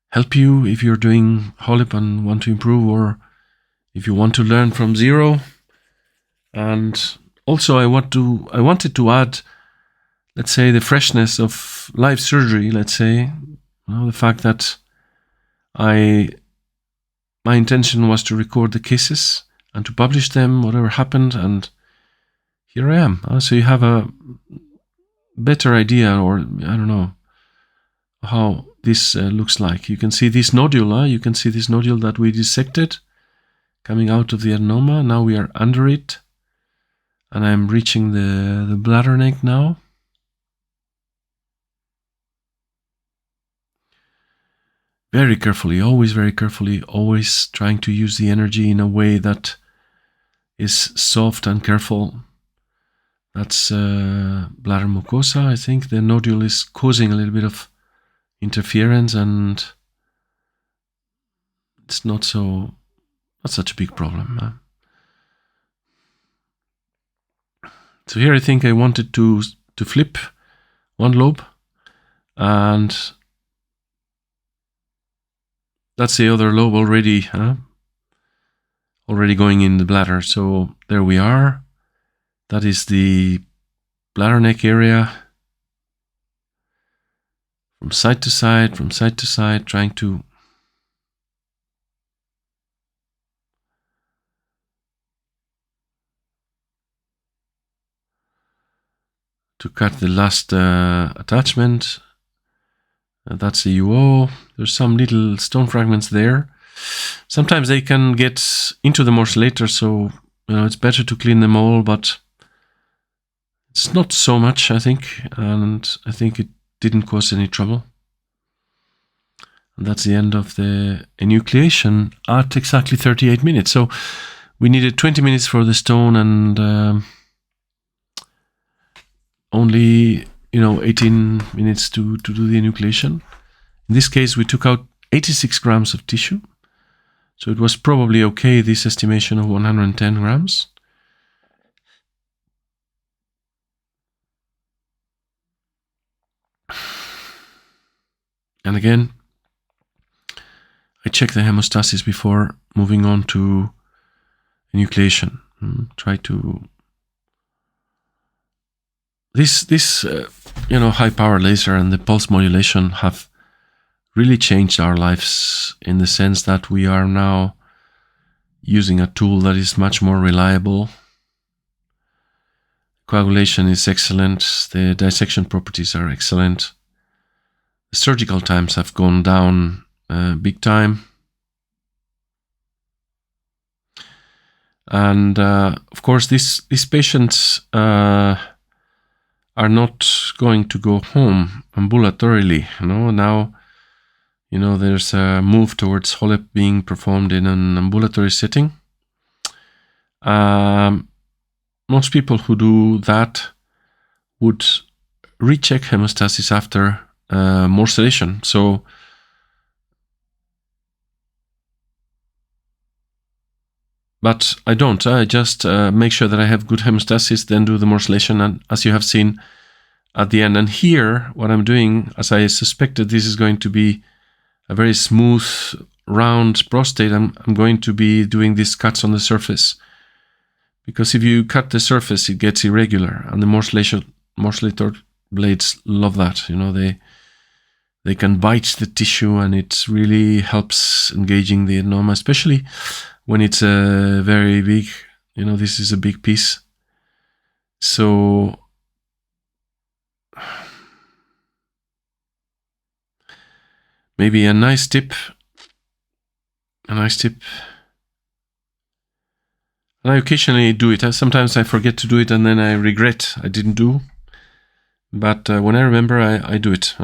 help you if you're doing HoLEP and want to improve, or if you want to learn from zero. And also I wanted to add, let's say, the freshness of live surgery. Let's say, the fact that my intention was to record the cases and to publish them, whatever happened, and here I am. So you have a better idea, or I don't know, how this looks like. You can see this nodule. You can see this nodule that we dissected coming out of the adenoma. Now we are under it, and I'm reaching the bladder neck now. Very carefully, always trying to use the energy in a way that is soft and careful. That's bladder mucosa. I think the nodule is causing a little bit of interference, and it's not such a big problem. So here I think I wanted to flip one lobe, and that's the other lobe already going in the bladder. So there we are. That is the bladder neck area. From side to side, trying to cut the last attachment. That's the UO. There's some little stone fragments there. Sometimes they can get into the morcellator, so it's better to clean them all, but it's not so much, I think, and I think it didn't cause any trouble. And that's the end of the enucleation at exactly 38 minutes. So we needed 20 minutes for the stone, and only 18 minutes to do the enucleation. In this case, we took out 86 grams of tissue, so it was probably okay, this estimation of 110 grams. And again, I check the hemostasis before moving on to enucleation. Try to this high power laser and the pulse modulation have really changed our lives, in the sense that we are now using a tool that is much more reliable. Coagulation is excellent. The dissection properties are excellent. The surgical times have gone down big time. And of course, these patients are not going to go home ambulatorily. Now, there's a move towards HoLEP being performed in an ambulatory setting. Most people who do that would recheck hemostasis after morcellation. So but I don't. I just make sure that I have good hemostasis, then do the morcellation, and as you have seen at the end. And here, what I'm doing, as I suspected, this is going to be a very smooth, round prostate. I'm going to be doing these cuts on the surface, because if you cut the surface, it gets irregular, and the morcellator blades love that. They can bite the tissue, and it really helps engaging the adenoma, especially when it's very big. This is a big piece. So maybe a nice tip. And I occasionally do it. Sometimes I forget to do it, and then I regret I didn't do. But when I remember, I do it.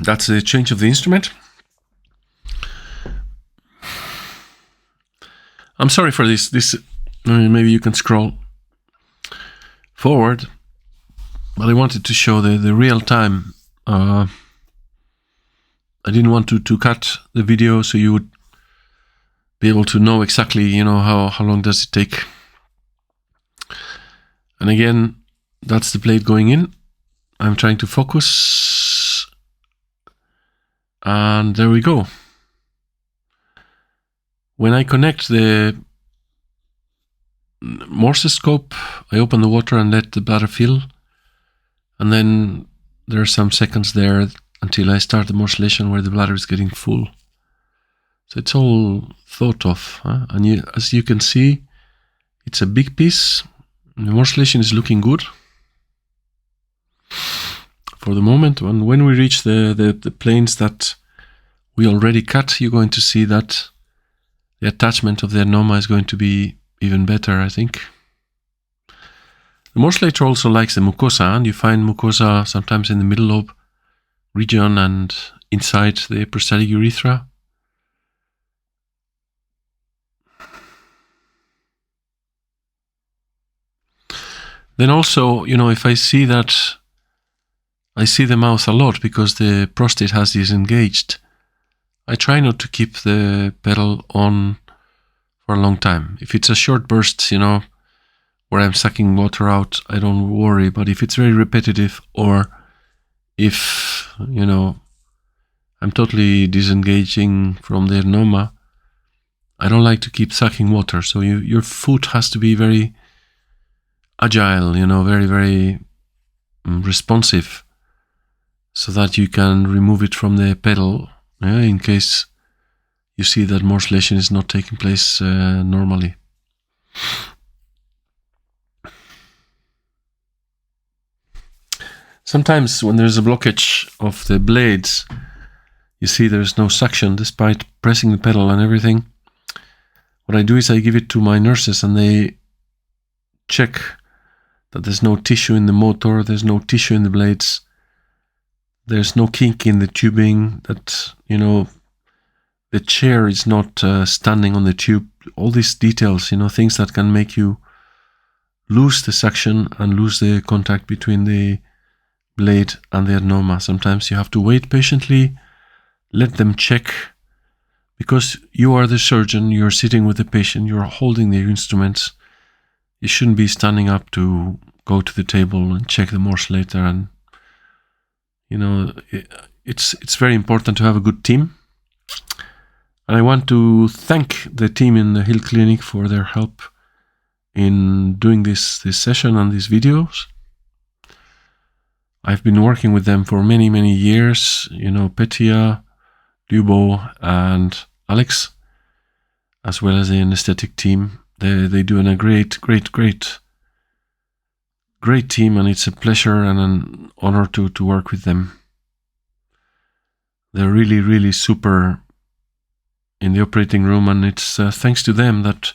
That's the change of the instrument. I'm sorry for this. Maybe you can scroll forward. But I wanted to show the real time. I didn't want to cut the video so you would be able to know exactly, how long does it take. And again, that's the blade going in. I'm trying to focus. And there we go. When I connect the Morse scope, I open the water and let the bladder fill. And then there are some seconds there until I start the morcellation where the bladder is getting full. So it's all thought of. And as you can see, it's a big piece. The morcellation is looking good for the moment. And when we reach the planes that we already cut, you're going to see that the attachment of the adenoma is going to be even better, I think. The morcellator also likes the mucosa, and you find mucosa sometimes in the middle lobe region and inside the prostatic urethra. Then also, if I see that, I see the mouth a lot because the prostate has disengaged. I try not to keep the pedal on for a long time. If it's a short burst, where I'm sucking water out, I don't worry. But if it's very repetitive, or if, I'm totally disengaging from the adenoma, I don't like to keep sucking water. So your foot has to be very agile, very, very responsive, so that you can remove it from the pedal in case you see that morcellation is not taking place normally. Sometimes when there's a blockage of the blades, you see there's no suction despite pressing the pedal and everything. What I do is I give it to my nurses and they check that there's no tissue in the motor, there's no tissue in the blades, there's no kink in the tubing, that, the chair is not standing on the tube. All these details, things that can make you lose the suction and lose the contact between the blade and the adenoma. Sometimes you have to wait patiently, let them check, because you are the surgeon, you're sitting with the patient, you're holding the instruments. You shouldn't be standing up to go to the table and check the morcellator. And it's very important to have a good team. And I want to thank the team in the Hill Clinic for their help in doing this session and these videos. I've been working with them for many, many years. Petia, Lubo, and Alex, as well as the anesthetic team. They do a great team, and it's a pleasure and an honor to work with them. They're really, really super in the operating room, and it's thanks to them that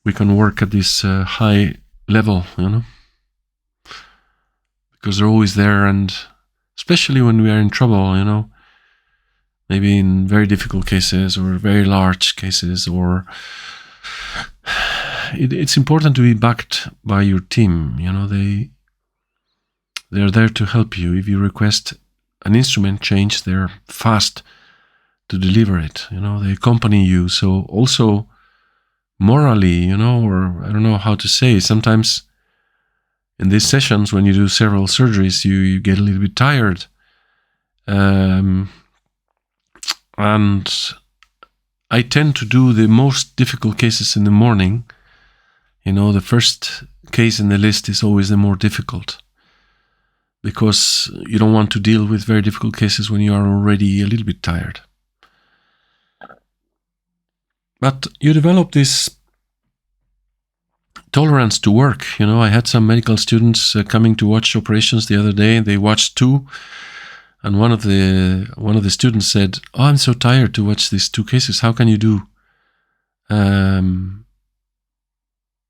we can work at this high level, because they're always there, and especially when we are in trouble, maybe in very difficult cases or very large cases, or it's important to be backed by your team. They're there to help you. If you request an instrument change, they're fast to deliver it. They accompany you. So also morally, or I don't know how to say, sometimes in these sessions when you do several surgeries, you get a little bit tired. And I tend to do the most difficult cases in the morning. The first case in the list is always the more difficult, because you don't want to deal with very difficult cases when you are already a little bit tired. But you develop this tolerance to work. I had some medical students coming to watch operations the other day. They watched 2, and one of the students said, "Oh, I'm so tired to watch these 2 cases. How can you do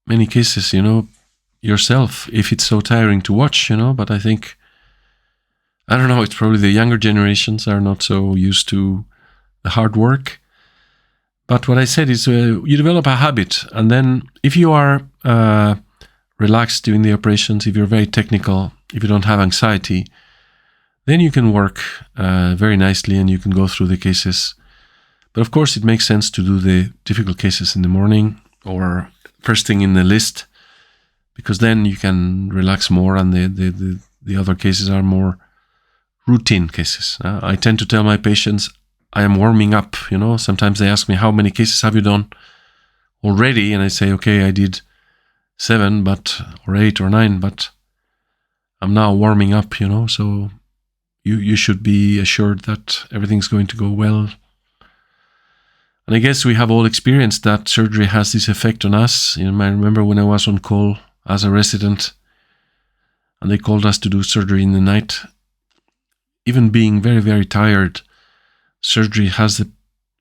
many cases, yourself, if it's so tiring to watch?" But I think, I don't know, it's probably the younger generations are not so used to the hard work. But what I said is you develop a habit, and then if you are relaxed during the operations, if you're very technical, if you don't have anxiety, then you can work very nicely and you can go through the cases. But of course, it makes sense to do the difficult cases in the morning or first thing in the list, because then you can relax more and the other cases are more routine cases. I tend to tell my patients I am warming up. Sometimes they ask me, how many cases have you done already? And I say, okay, I did 7, or 8 or 9, but I'm now warming up, so you should be assured that everything's going to go well. And I guess we have all experienced that surgery has this effect on us. I remember when I was on call as a resident and they called us to do surgery in the night. Even being very, very tired, surgery has the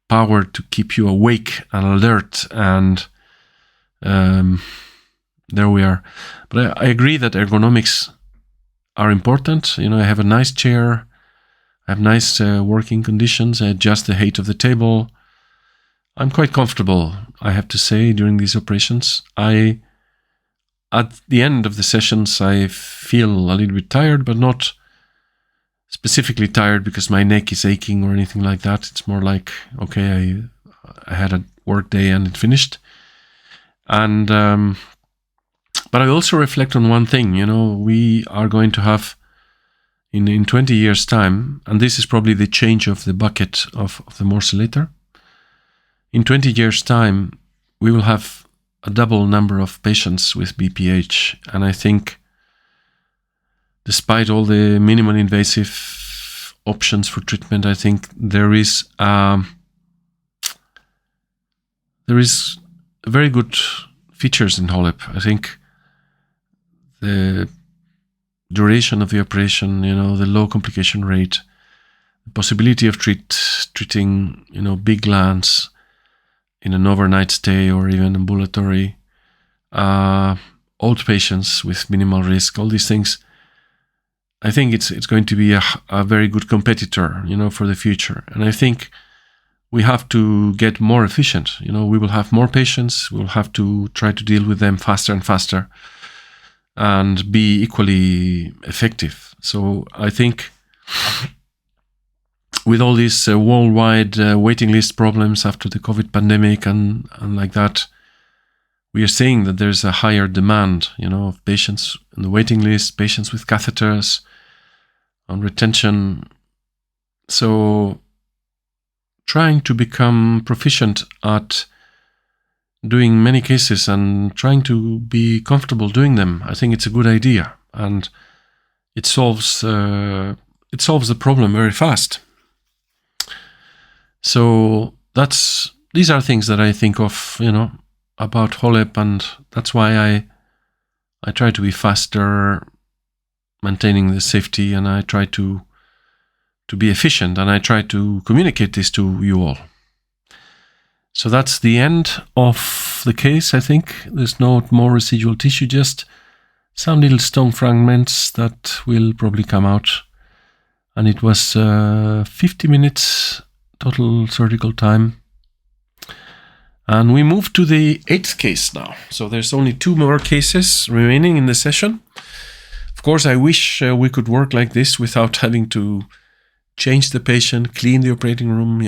power to keep you awake and alert, and there we are. But I agree that ergonomics are important. I have a nice chair, I have nice working conditions, I adjust the height of the table. I'm quite comfortable, I have to say, during these operations. At the end of the sessions, I feel a little bit tired, but not specifically tired because my neck is aching or anything like that. It's more like, okay, I had a work day and it finished. And but I also reflect on one thing. We are going to have in 20 years' time, and this is probably the change of the bucket of the morcellator. In 20 years' time, we will have a double number of patients with BPH, and I think despite all the minimally invasive options for treatment, I think there is very good features in HoLEP. I think the duration of the operation, the low complication rate, the possibility of treating, big glands in an overnight stay or even ambulatory, old patients with minimal risk, all these things. I think it's going to be a very good competitor, for the future. And I think we have to get more efficient. We will have more patients. We'll have to try to deal with them faster and faster and be equally effective. So I think with all these worldwide waiting list problems after the COVID pandemic and like that, we are seeing that there's a higher demand, of patients in the waiting list, patients with catheters, on retention. So trying to become proficient at doing many cases and trying to be comfortable doing them, I think it's a good idea, and it solves the problem very fast. So these are things that I think of, about HoLEP, and that's why I try to be faster, maintaining the safety, and I try to be efficient, and I try to communicate this to you all. So that's the end of the case, I think. There's no more residual tissue, just some little stone fragments that will probably come out. And it was 50 minutes total surgical time. And we move to the 8th case now. So there's only 2 more cases remaining in the session. Of course, I wish we could work like this without having to change the patient, clean the operating room,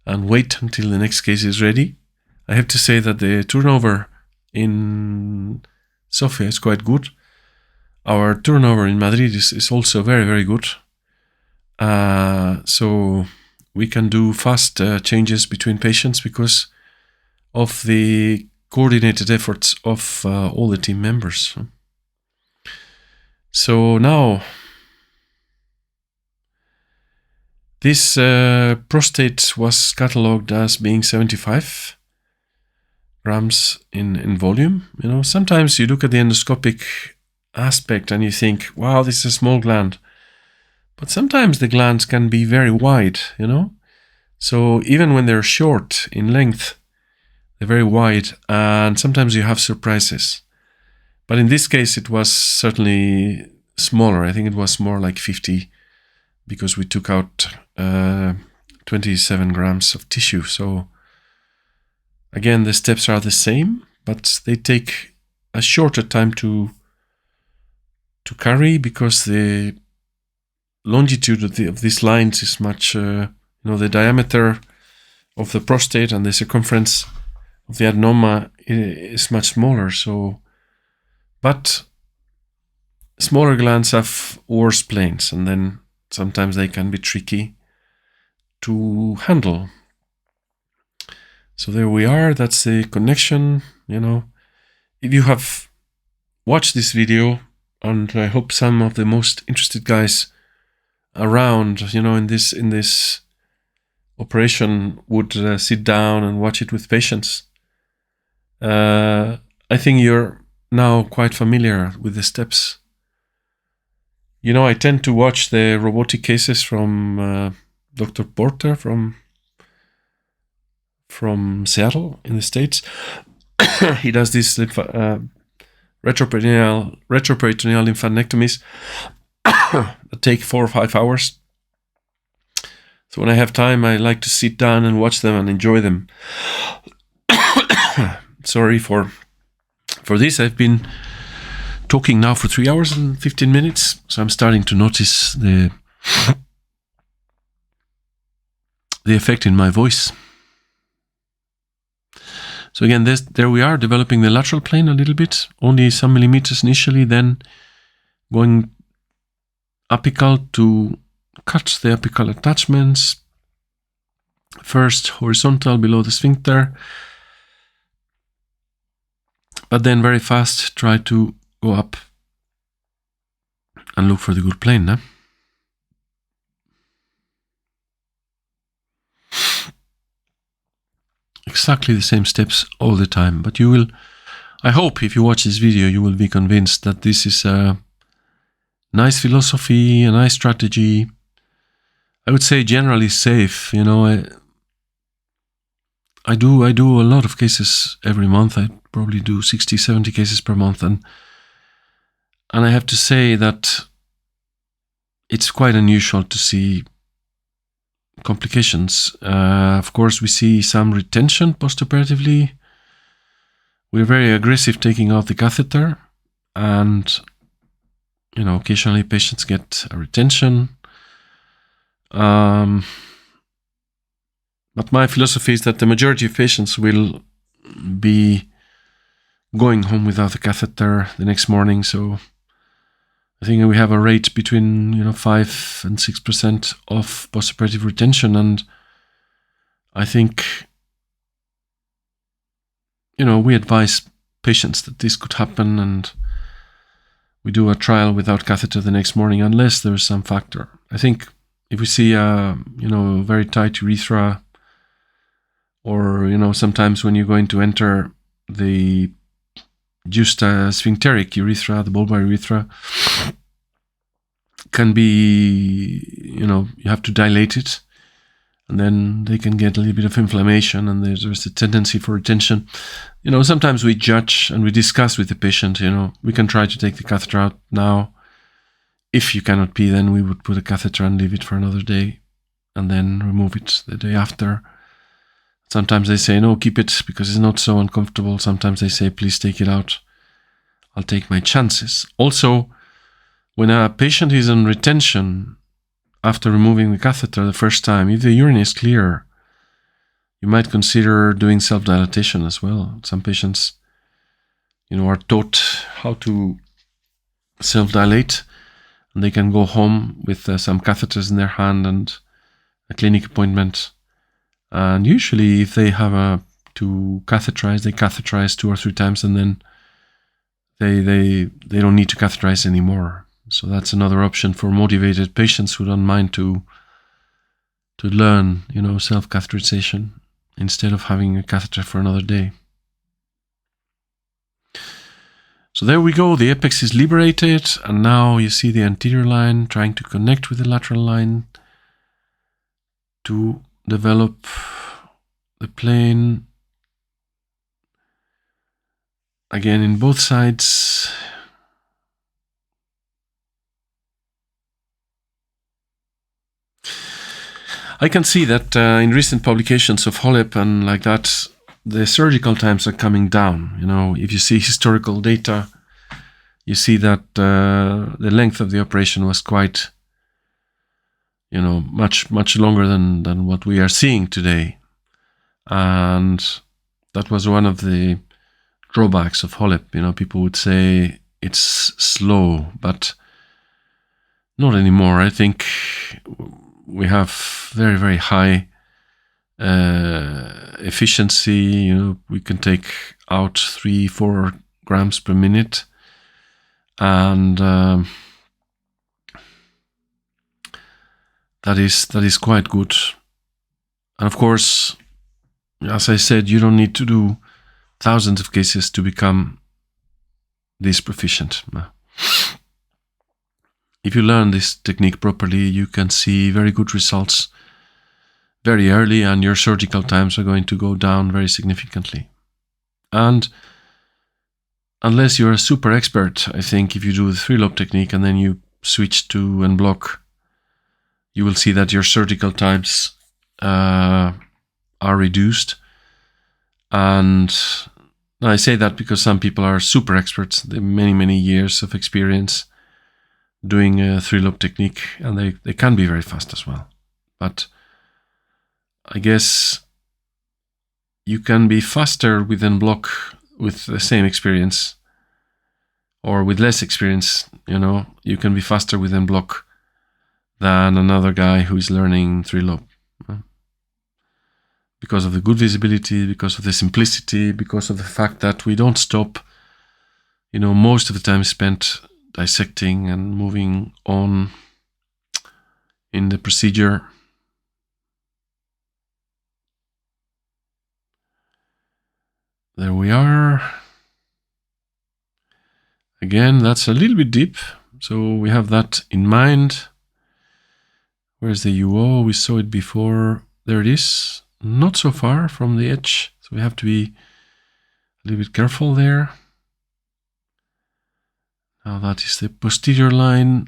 and wait until the next case is ready. I have to say that the turnover in Sofia is quite good. Our turnover in Madrid is also very, very good. So we can do fast changes between patients because of the coordinated efforts of all the team members. So now, this prostate was catalogued as being 75 grams in volume. Sometimes you look at the endoscopic aspect and you think, wow, this is a small gland. But sometimes the glands can be very wide, So even when they're short in length, they're very wide, and sometimes you have surprises. But in this case, it was certainly smaller. I think it was more like 50, because we took out 27 grams of tissue. So again, the steps are the same, but they take a shorter time to carry, because the longitude of these lines is much, the diameter of the prostate and the circumference of the adenoma is much smaller. So, but smaller glands have worse planes, and then sometimes they can be tricky to handle. So there we are. That's the connection. If you have watched this video, and I hope some of the most interested guys around, in this operation would sit down and watch it with patience. I think you're now quite familiar with the steps. I tend to watch the robotic cases from Dr. Porter from Seattle in the States. He does these retroperitoneal lymphadenectomies that take 4 or 5 hours. So when I have time, I like to sit down and watch them and enjoy them. Sorry for this. I've been talking now for 3 hours and 15 minutes, so I'm starting to notice the effect in my voice. So again, there we are, developing the lateral plane a little bit, only some millimeters initially, then going apical to cut the apical attachments. First horizontal below the sphincter, but then very fast try to go up and look for the good plane. Exactly the same steps all the time, but you will, I hope if you watch this video, you will be convinced that this is a nice philosophy, a nice strategy. I would say generally safe. I do a lot of cases every month. I probably do 60, 70 cases per month, and I have to say that it's quite unusual to see complications. Of course, we see some retention postoperatively. We're very aggressive taking out the catheter, and occasionally patients get a retention. But my philosophy is that the majority of patients will be going home without the catheter the next morning. So I think we have a rate between 5 and 6% of postoperative retention, and I think we advise patients that this could happen, and we do a trial without catheter the next morning unless there is some factor. I think if we see a very tight urethra, or sometimes when you're going to enter the just sphincteric urethra, the bulbar urethra, can be, you have to dilate it, and then they can get a little bit of inflammation, and there's a tendency for retention. Sometimes we judge and we discuss with the patient, we can try to take the catheter out now. If you cannot pee, then we would put a catheter and leave it for another day, and then remove it the day after. Sometimes they say, no, keep it because it's not so uncomfortable. Sometimes they say, please take it out. I'll take my chances. Also, when a patient is on retention after removing the catheter the first time, if the urine is clear, you might consider doing self-dilatation as well. Some patients, are taught how to self-dilate, and they can go home with some catheters in their hand and a clinic appointment. And usually if they have to catheterize, they catheterize 2 or 3 times, and then they don't need to catheterize anymore. So that's another option for motivated patients who don't mind to learn, self-catheterization instead of having a catheter for another day. So there we go, the apex is liberated, and now you see the anterior line trying to connect with the lateral line to develop the plane again in both sides. I can see that in recent publications of HoLEP and like that, the surgical times are coming down. If you see historical data, you see that the length of the operation was quite, much longer than what we are seeing today. And that was one of the drawbacks of HoLEP. People would say it's slow, but not anymore. I think we have very, very high efficiency. We can take out 3-4 grams per minute, and that is quite good. And of course, as I said, you don't need to do thousands of cases to become this proficient. If you learn this technique properly, you can see very good results very early, and your surgical times are going to go down very significantly. And unless you're a super expert, I think if you do the 3-lobe technique and then you switch to Bloc, you will see that your surgical times are reduced. And I say that because some people are super experts, they have many, many years of experience doing a 3-lobe technique, and they can be very fast as well. But I guess you can be faster with Bloc with the same experience, or with less experience. You can be faster with Bloc than another guy who is learning 3-lobe. Because of the good visibility, because of the simplicity, because of the fact that we don't stop, most of the time spent dissecting and moving on in the procedure. There we are. Again, that's a little bit deep, so we have that in mind. Where's the UO? We saw it before. There it is. Not so far from the edge, so we have to be a little bit careful there. Now that is the posterior line.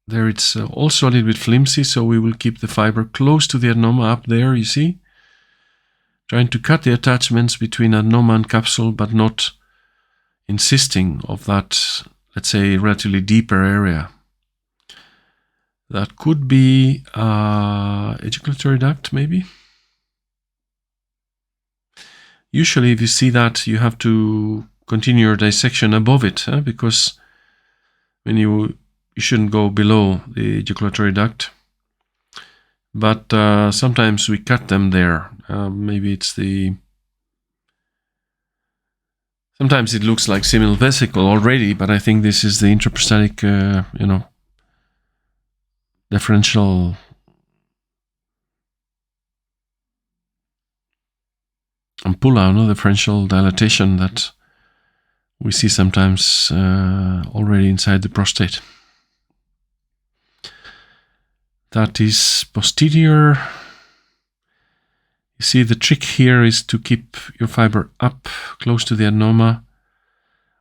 There it's also a little bit flimsy, so we will keep the fiber close to the adenoma up there, you see. Trying to cut the attachments between adenoma and capsule, but not insisting of that, let's say, relatively deeper area. That could be ejaculatory duct, maybe. Usually, if you see that, you have to continue your dissection above it, because when you shouldn't go below the ejaculatory duct. But sometimes we cut them there. Maybe it's sometimes it looks like seminal vesicle already, but I think this is the intraprostatic, differential ampulla, differential dilatation that we see sometimes already inside the prostate. That is posterior. You see, the trick here is to keep your fiber up close to the adenoma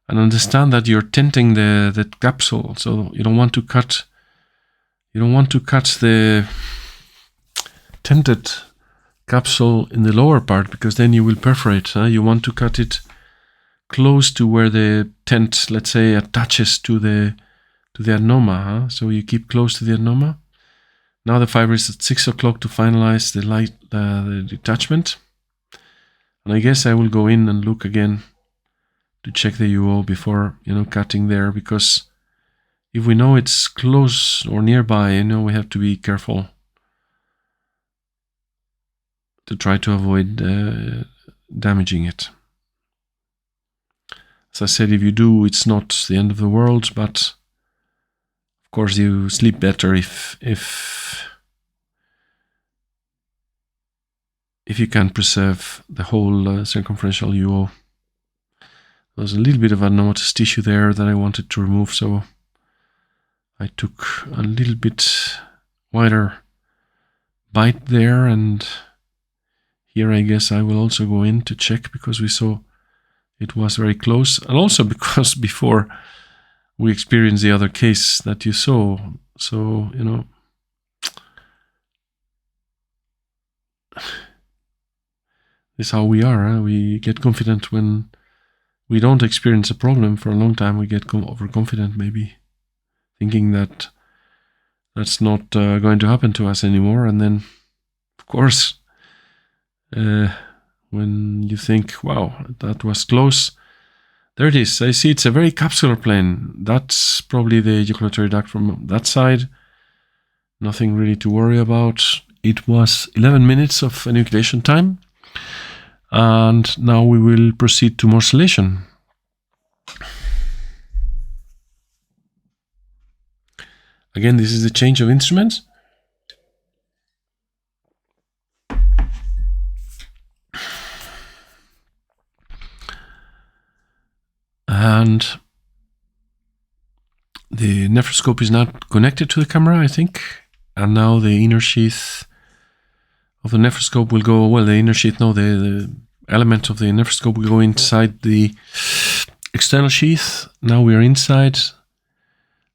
and understand that you're tenting the capsule. So you don't want to cut the tented capsule in the lower part, because then you will perforate. You want to cut it close to where the tent, let's say, attaches to the adenoma. So you keep close to the adenoma. Now the fiber is at 6 o'clock to finalize the detachment. And I guess I will go in and look again to check the UO before, cutting there, because if we know it's close or nearby, we have to be careful to try to avoid damaging it. As I said, if you do, it's not the end of the world, but of course you sleep better if you can preserve the whole circumferential UO. There's a little bit of adenomatous tissue there that I wanted to remove, so I took a little bit wider bite there, and here I guess I will also go in to check, because we saw it was very close, and also because before we experienced the other case that you saw. So, this is how we are. We get confident when we don't experience a problem for a long time, we get overconfident maybe, thinking that that's not going to happen to us anymore. And then, of course, when you think, wow, that was close, there it is. I see it's a very capsular plane. That's probably the ejaculatory duct from that side. Nothing really to worry about. It was 11 minutes of enucleation time. And now we will proceed to morcellation. Again, this is the change of instruments. And the nephroscope is not connected to the camera, I think. And now the inner sheath of the nephroscope will go, well, the inner sheath, no, the element of the nephroscope will go inside the external sheath. Now we are inside.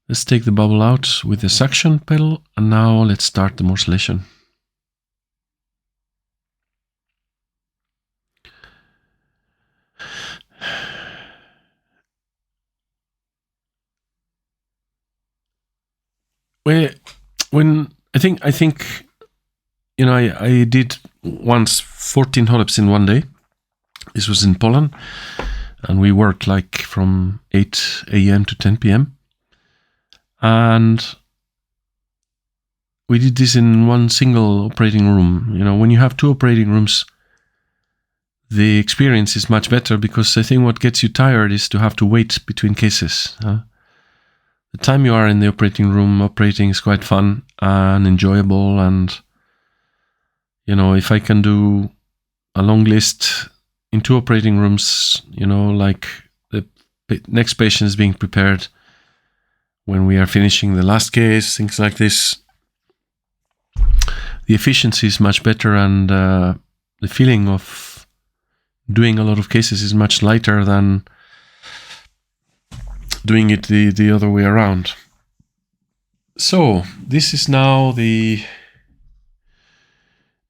Let's take the bubble out with the suction pedal, and now let's start the morcellation. When I think, you know, I did once 14 HoLEPs in one day. This was in Poland, and we worked like from 8 a.m. to 10 p.m. And we did this in one single operating room. You know, when you have two operating rooms, the experience is much better, because I think what gets you tired is to have to wait between cases. The time you are in the operating room operating is quite fun and enjoyable. And, you know, if I can do a long list in two operating rooms, you know, like the next patient is being prepared when we are finishing the last case, things like this, the efficiency is much better, and the feeling of doing a lot of cases is much lighter than doing it the other way around. So this is now the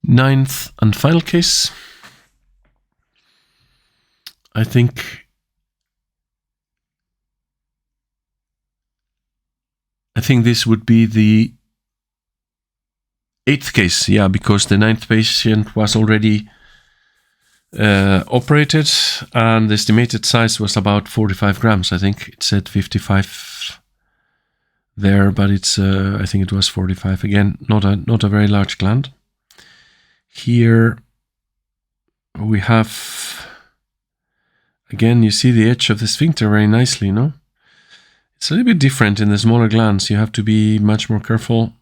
9th and final case. I think this would be the 8th case, yeah, because the 9th patient was already operated, and the estimated size was about 45 grams. I think it said 55 there, but it's I think it was 45. Again, not a very large gland. Here we have, again, you see the edge of the sphincter very nicely, no? It's a little bit different in the smaller glands. You have to be much more careful.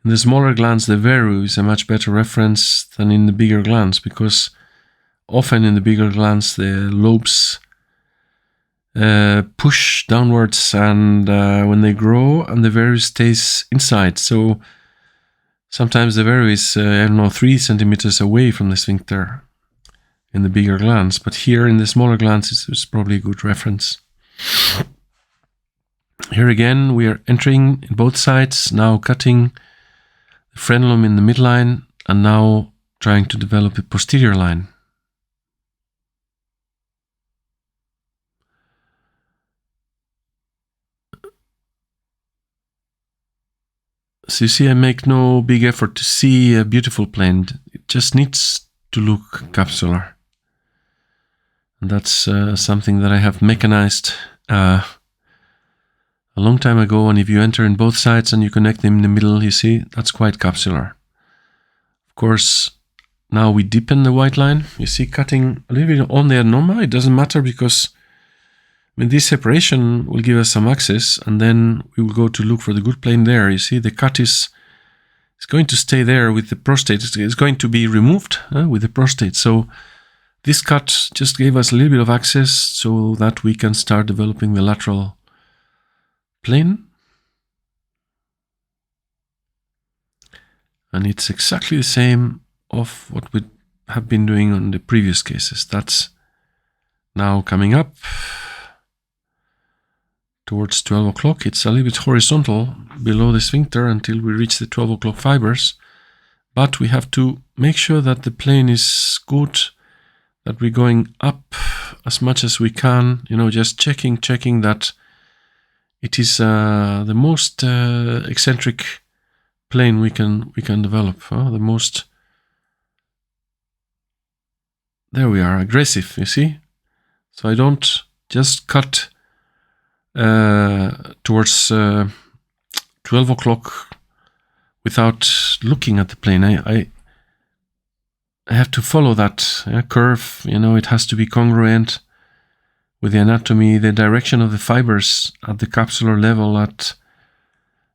In the smaller glands, the veru is a much better reference than in the bigger glands, because often in the bigger glands, the lobes push downwards, and when they grow, and the veru stays inside. So sometimes the veru is, 3 centimeters away from the sphincter in the bigger glands. But here in the smaller glands, it's probably a good reference. Here again, we are entering in both sides, now cutting the frenulum in the midline, and now trying to develop a posterior line. So you see, I make no big effort to see a beautiful plane. It just needs to look capsular. And that's something that I have mechanized a long time ago. And if you enter in both sides and you connect them in the middle, you see, that's quite capsular. Of course, now we deepen the white line. You see, cutting a little bit on the adenoma. It doesn't matter, because this separation will give us some access, and then we will go to look for the good plane there. You see, the cut is going to stay there with the prostate. It's going to be removed with the prostate. So this cut just gave us a little bit of access so that we can start developing the lateral plane. And it's exactly the same of what we have been doing on the previous cases. That's now coming up towards 12 o'clock. It's a little bit horizontal below the sphincter until we reach the 12 o'clock fibers. But we have to make sure that the plane is good, that we're going up as much as we can, you know, just checking that it is the most eccentric plane we can develop. The most, there we are, aggressive, you see? So I don't just cut towards 12 o'clock without looking at the plane. I have to follow that curve, you know, it has to be congruent with the anatomy, the direction of the fibers at the capsular level at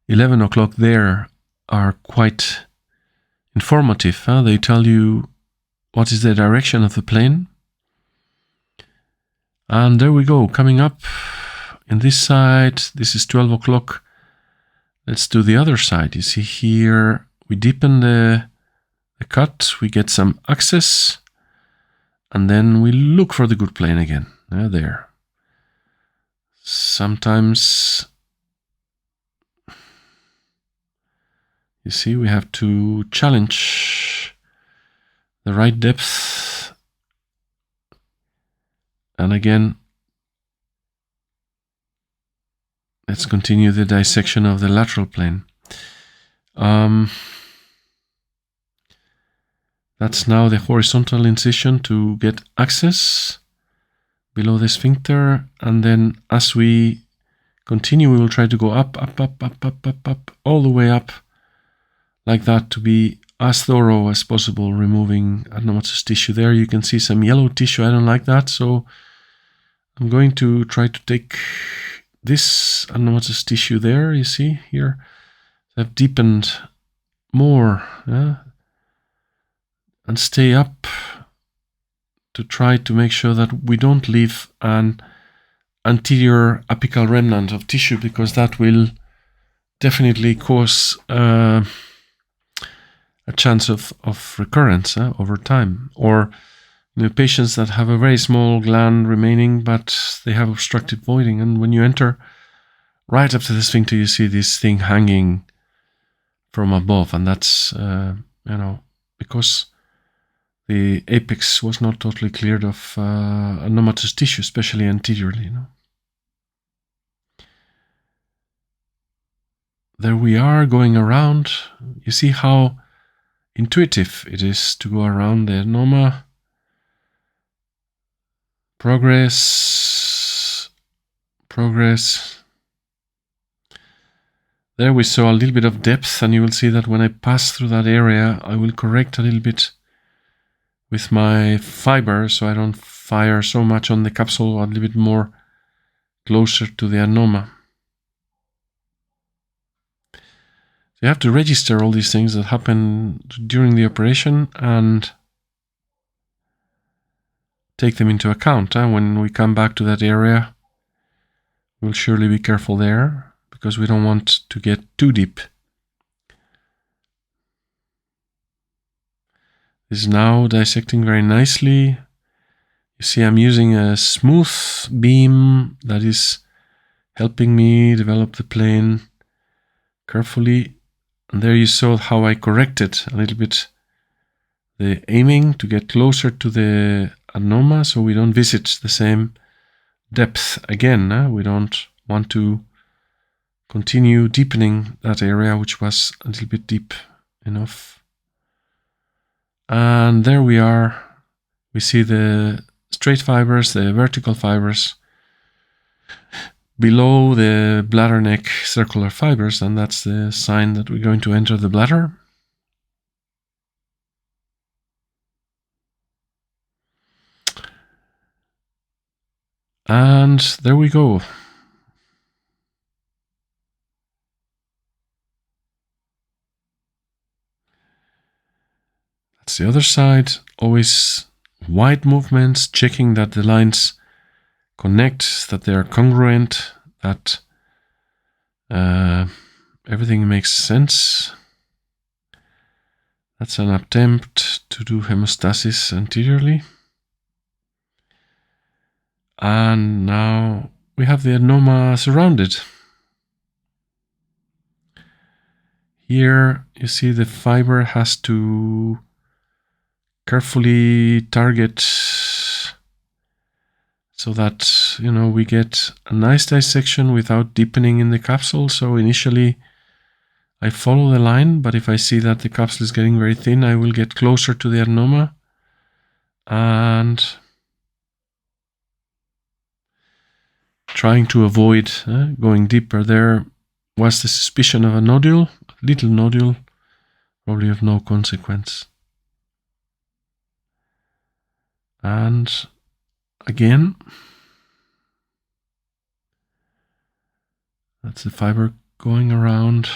11 o'clock there are quite informative. They tell you what is the direction of the plane. And there we go, coming up in this side, this is 12 o'clock. Let's do the other side. You see here, we deepen the cut, we get some access, and then we look for the good plane again. There. Sometimes, you see, we have to challenge the right depth. And again, let's continue the dissection of the lateral plane. That's now the horizontal incision to get access below the sphincter, and then as we continue, we will try to go up, all the way up, like that, to be as thorough as possible, removing adenomatous tissue. There you can see some yellow tissue. I don't like that, so I'm going to try to take this adenomatous tissue there, you see here. I've deepened more, and stay up to try to make sure that we don't leave an anterior apical remnant of tissue, because that will definitely cause a chance of recurrence over time. Or, you know, patients that have a very small gland remaining, but they have obstructive voiding, and when you enter right up to the sphincter, you see this thing hanging from above, and that's you know, because the apex was not totally cleared of adenomatous tissue, especially anteriorly. You know. There we are going around. You see how intuitive it is to go around the adenoma. Progress. There we saw a little bit of depth, and you will see that when I pass through that area, I will correct a little bit with my fiber, so I don't fire so much on the capsule, a little bit more closer to the adenoma. You have to register all these things that happen during the operation and take them into account. When we come back to that area, we'll surely be careful there, because we don't want to get too deep. This is now dissecting very nicely. You see I'm using a smooth beam that is helping me develop the plane carefully. And there you saw how I corrected a little bit the aiming to get closer to the adenoma, so we don't visit the same depth again. We don't want to continue deepening that area, which was a little bit deep enough. And there we are. We see the straight fibers, the vertical fibers below the bladder neck circular fibers, and that's the sign that we're going to enter the bladder. And there we go. That's the other side. Always wide movements, checking that the lines connect, that they are congruent, that everything makes sense. That's an attempt to do hemostasis anteriorly. And now we have the adenoma surrounded. Here you see the fiber has to carefully target so that, you know, we get a nice dissection without deepening in the capsule. So initially I follow the line, but if I see that the capsule is getting very thin, I will get closer to the adenoma and trying to avoid going deeper. There was the suspicion of a nodule, a little nodule, probably of no consequence. And again, that's the fiber going around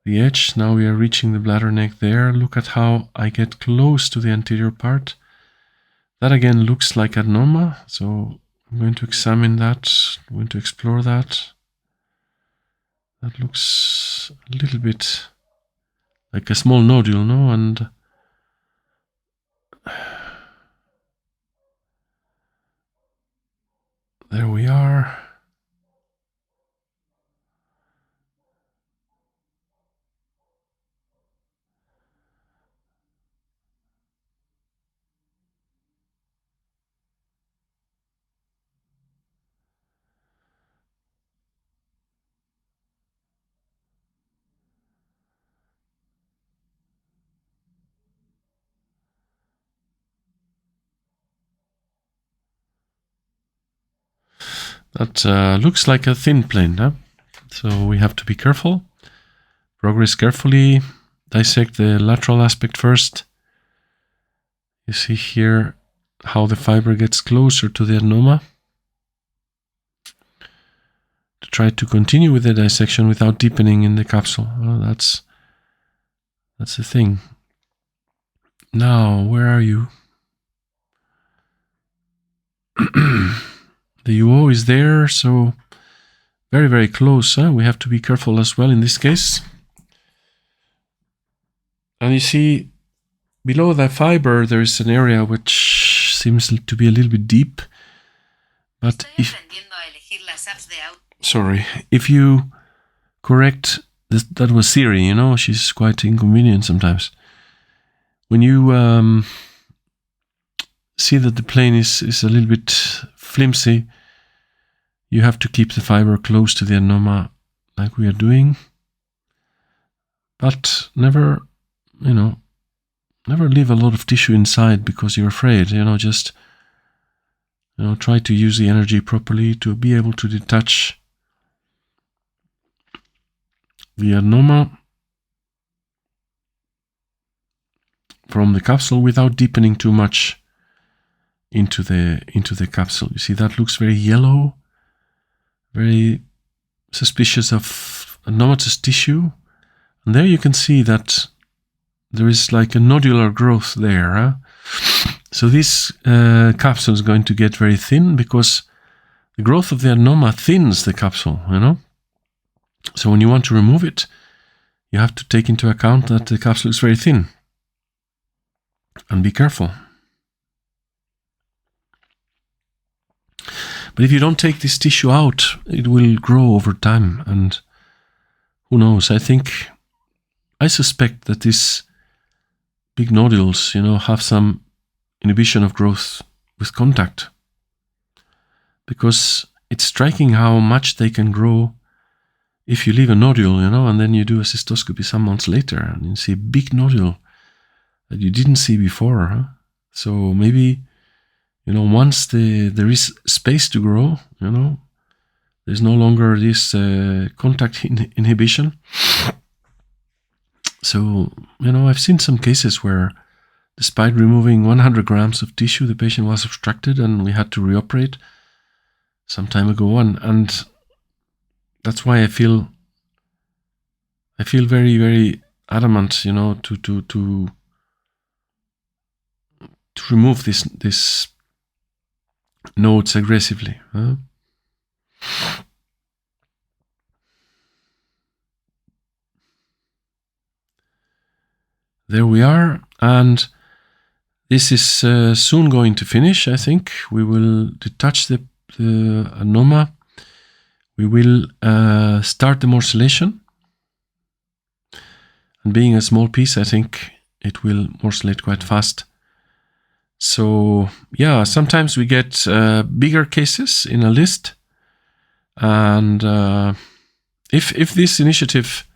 the edge. Now we are reaching the bladder neck there. Look at how I get close to the anterior part. That again looks like adenoma, so I'm going to examine that. I'm going to explore that. That looks a little bit like a small nodule, no? And there we are. That looks like a thin plane, huh? So we have to be careful. Progress carefully. Dissect the lateral aspect first. You see here how the fiber gets closer to the adenoma. To try to continue with the dissection without deepening in the capsule. Well, that's the thing. Now, where are you? The UO is there, so very, very close. We have to be careful as well in this case. And you see, below the fiber, there is an area which seems to be a little bit deep. But if you correct, that was Siri, you know, she's quite inconvenient sometimes. When you see that the plane is a little bit flimsy, you have to keep the fiber close to the adenoma like we are doing. But never, you know, never leave a lot of tissue inside because you're afraid, you know, just, you know, try to use the energy properly to be able to detach the adenoma from the capsule without deepening too much into the capsule. You see, that looks very yellow, very suspicious of anomatous tissue. And there you can see that there is like a nodular growth there. Huh? So this capsule is going to get very thin because the growth of the adenoma thins the capsule, you know. So when you want to remove it, you have to take into account that the capsule is very thin. And be careful. But if you don't take this tissue out, it will grow over time. And who knows, I suspect that these big nodules, you know, have some inhibition of growth with contact. Because it's striking how much they can grow if you leave a nodule, you know, and then you do a cystoscopy some months later and you see a big nodule that you didn't see before. Huh? So maybe, you know, once there is space to grow, you know, there's no longer this contact inhibition. So, you know, I've seen some cases where despite removing 100 grams of tissue, the patient was obstructed and we had to reoperate some time ago. And that's why I feel very, very adamant, you know, to remove this nodes aggressively. Huh? There we are, and this is soon going to finish. I think we will detach the adenoma. We will start the morcellation, and being a small piece, I think it will morcellate quite fast. So yeah, sometimes we get bigger cases in a list, and if this initiative,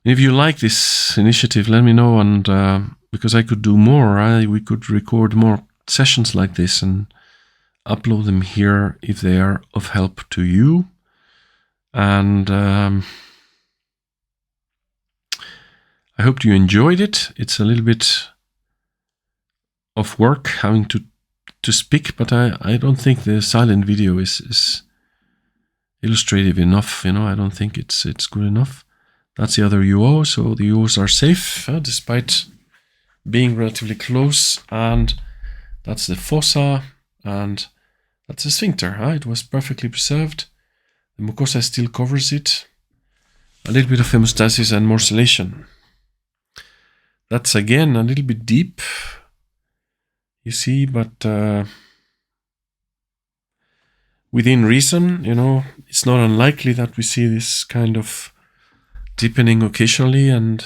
if you like this initiative, let me know, and because I could do more, we could record more sessions like this and upload them here if they are of help to you. And I hope you enjoyed it. It's a little bit of work having to speak, but I don't think the silent video is illustrative enough. I don't think it's good enough. That's the other UO, so the UOs are safe despite being relatively close. And that's the fossa, and that's the sphincter. It was perfectly preserved. The mucosa still covers it. A little bit of hemostasis and morcellation. That's again a little bit deep, you see, but within reason, it's not unlikely that we see this kind of deepening occasionally. And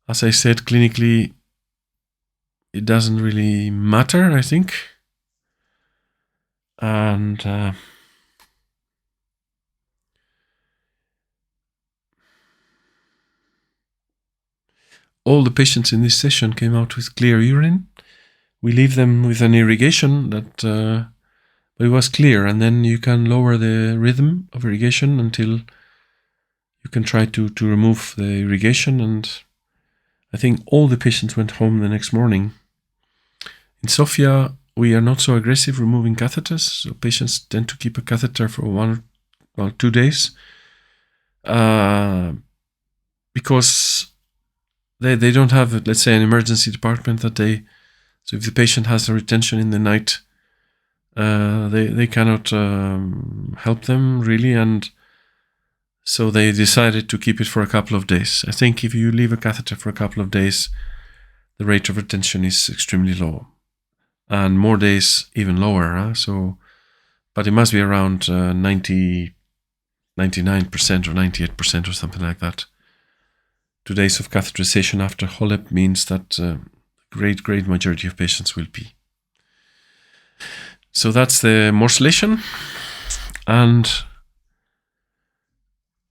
as I said, clinically, it doesn't really matter, I think. And all the patients in this session came out with clear urine. We leave them with an irrigation that it was clear, and then you can lower the rhythm of irrigation until you can try to remove the irrigation. And I think all the patients went home the next morning. In Sofia, we are not so aggressive removing catheters, so patients tend to keep a catheter for 1 or 2 days because they don't have, let's say, an emergency department that so if the patient has a retention in the night, they cannot help them really, and so they decided to keep it for a couple of days. I think if you leave a catheter for a couple of days, the rate of retention is extremely low, and more days even lower. But it must be around 99% or 98% or something like that. 2 days of catheterization after HoLEP means that great majority of patients will pee. So that's the morcellation. And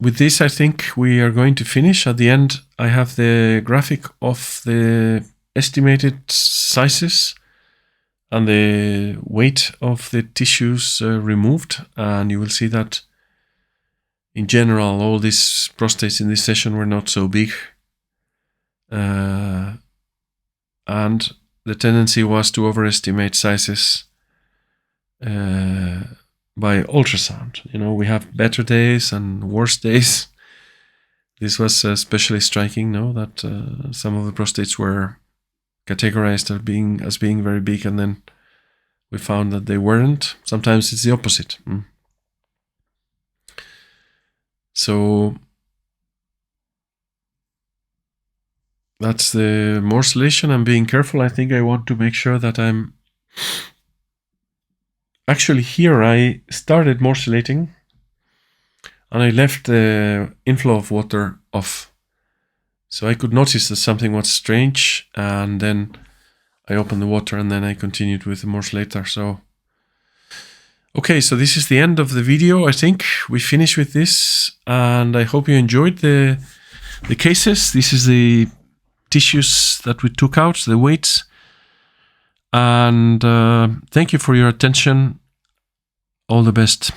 with this, I think we are going to finish. At the end, I have the graphic of the estimated sizes and the weight of the tissues removed. And you will see that in general, all these prostates in this session were not so big. And the tendency was to overestimate sizes by ultrasound. We have better days and worse days. This was especially striking, that some of the prostates were categorized as being very big, and then we found that they weren't. Sometimes it's the opposite. So that's the morcellation. I'm being careful. I think I want to make sure that I'm... Actually, here I started morcellating and I left the inflow of water off. So I could notice that something was strange, and then I opened the water and then I continued with the morcellator. So, okay, so this is the end of the video. I think we finish with this, and I hope you enjoyed the cases. This is the tissues that we took out, the weights. And thank you for your attention. All the best.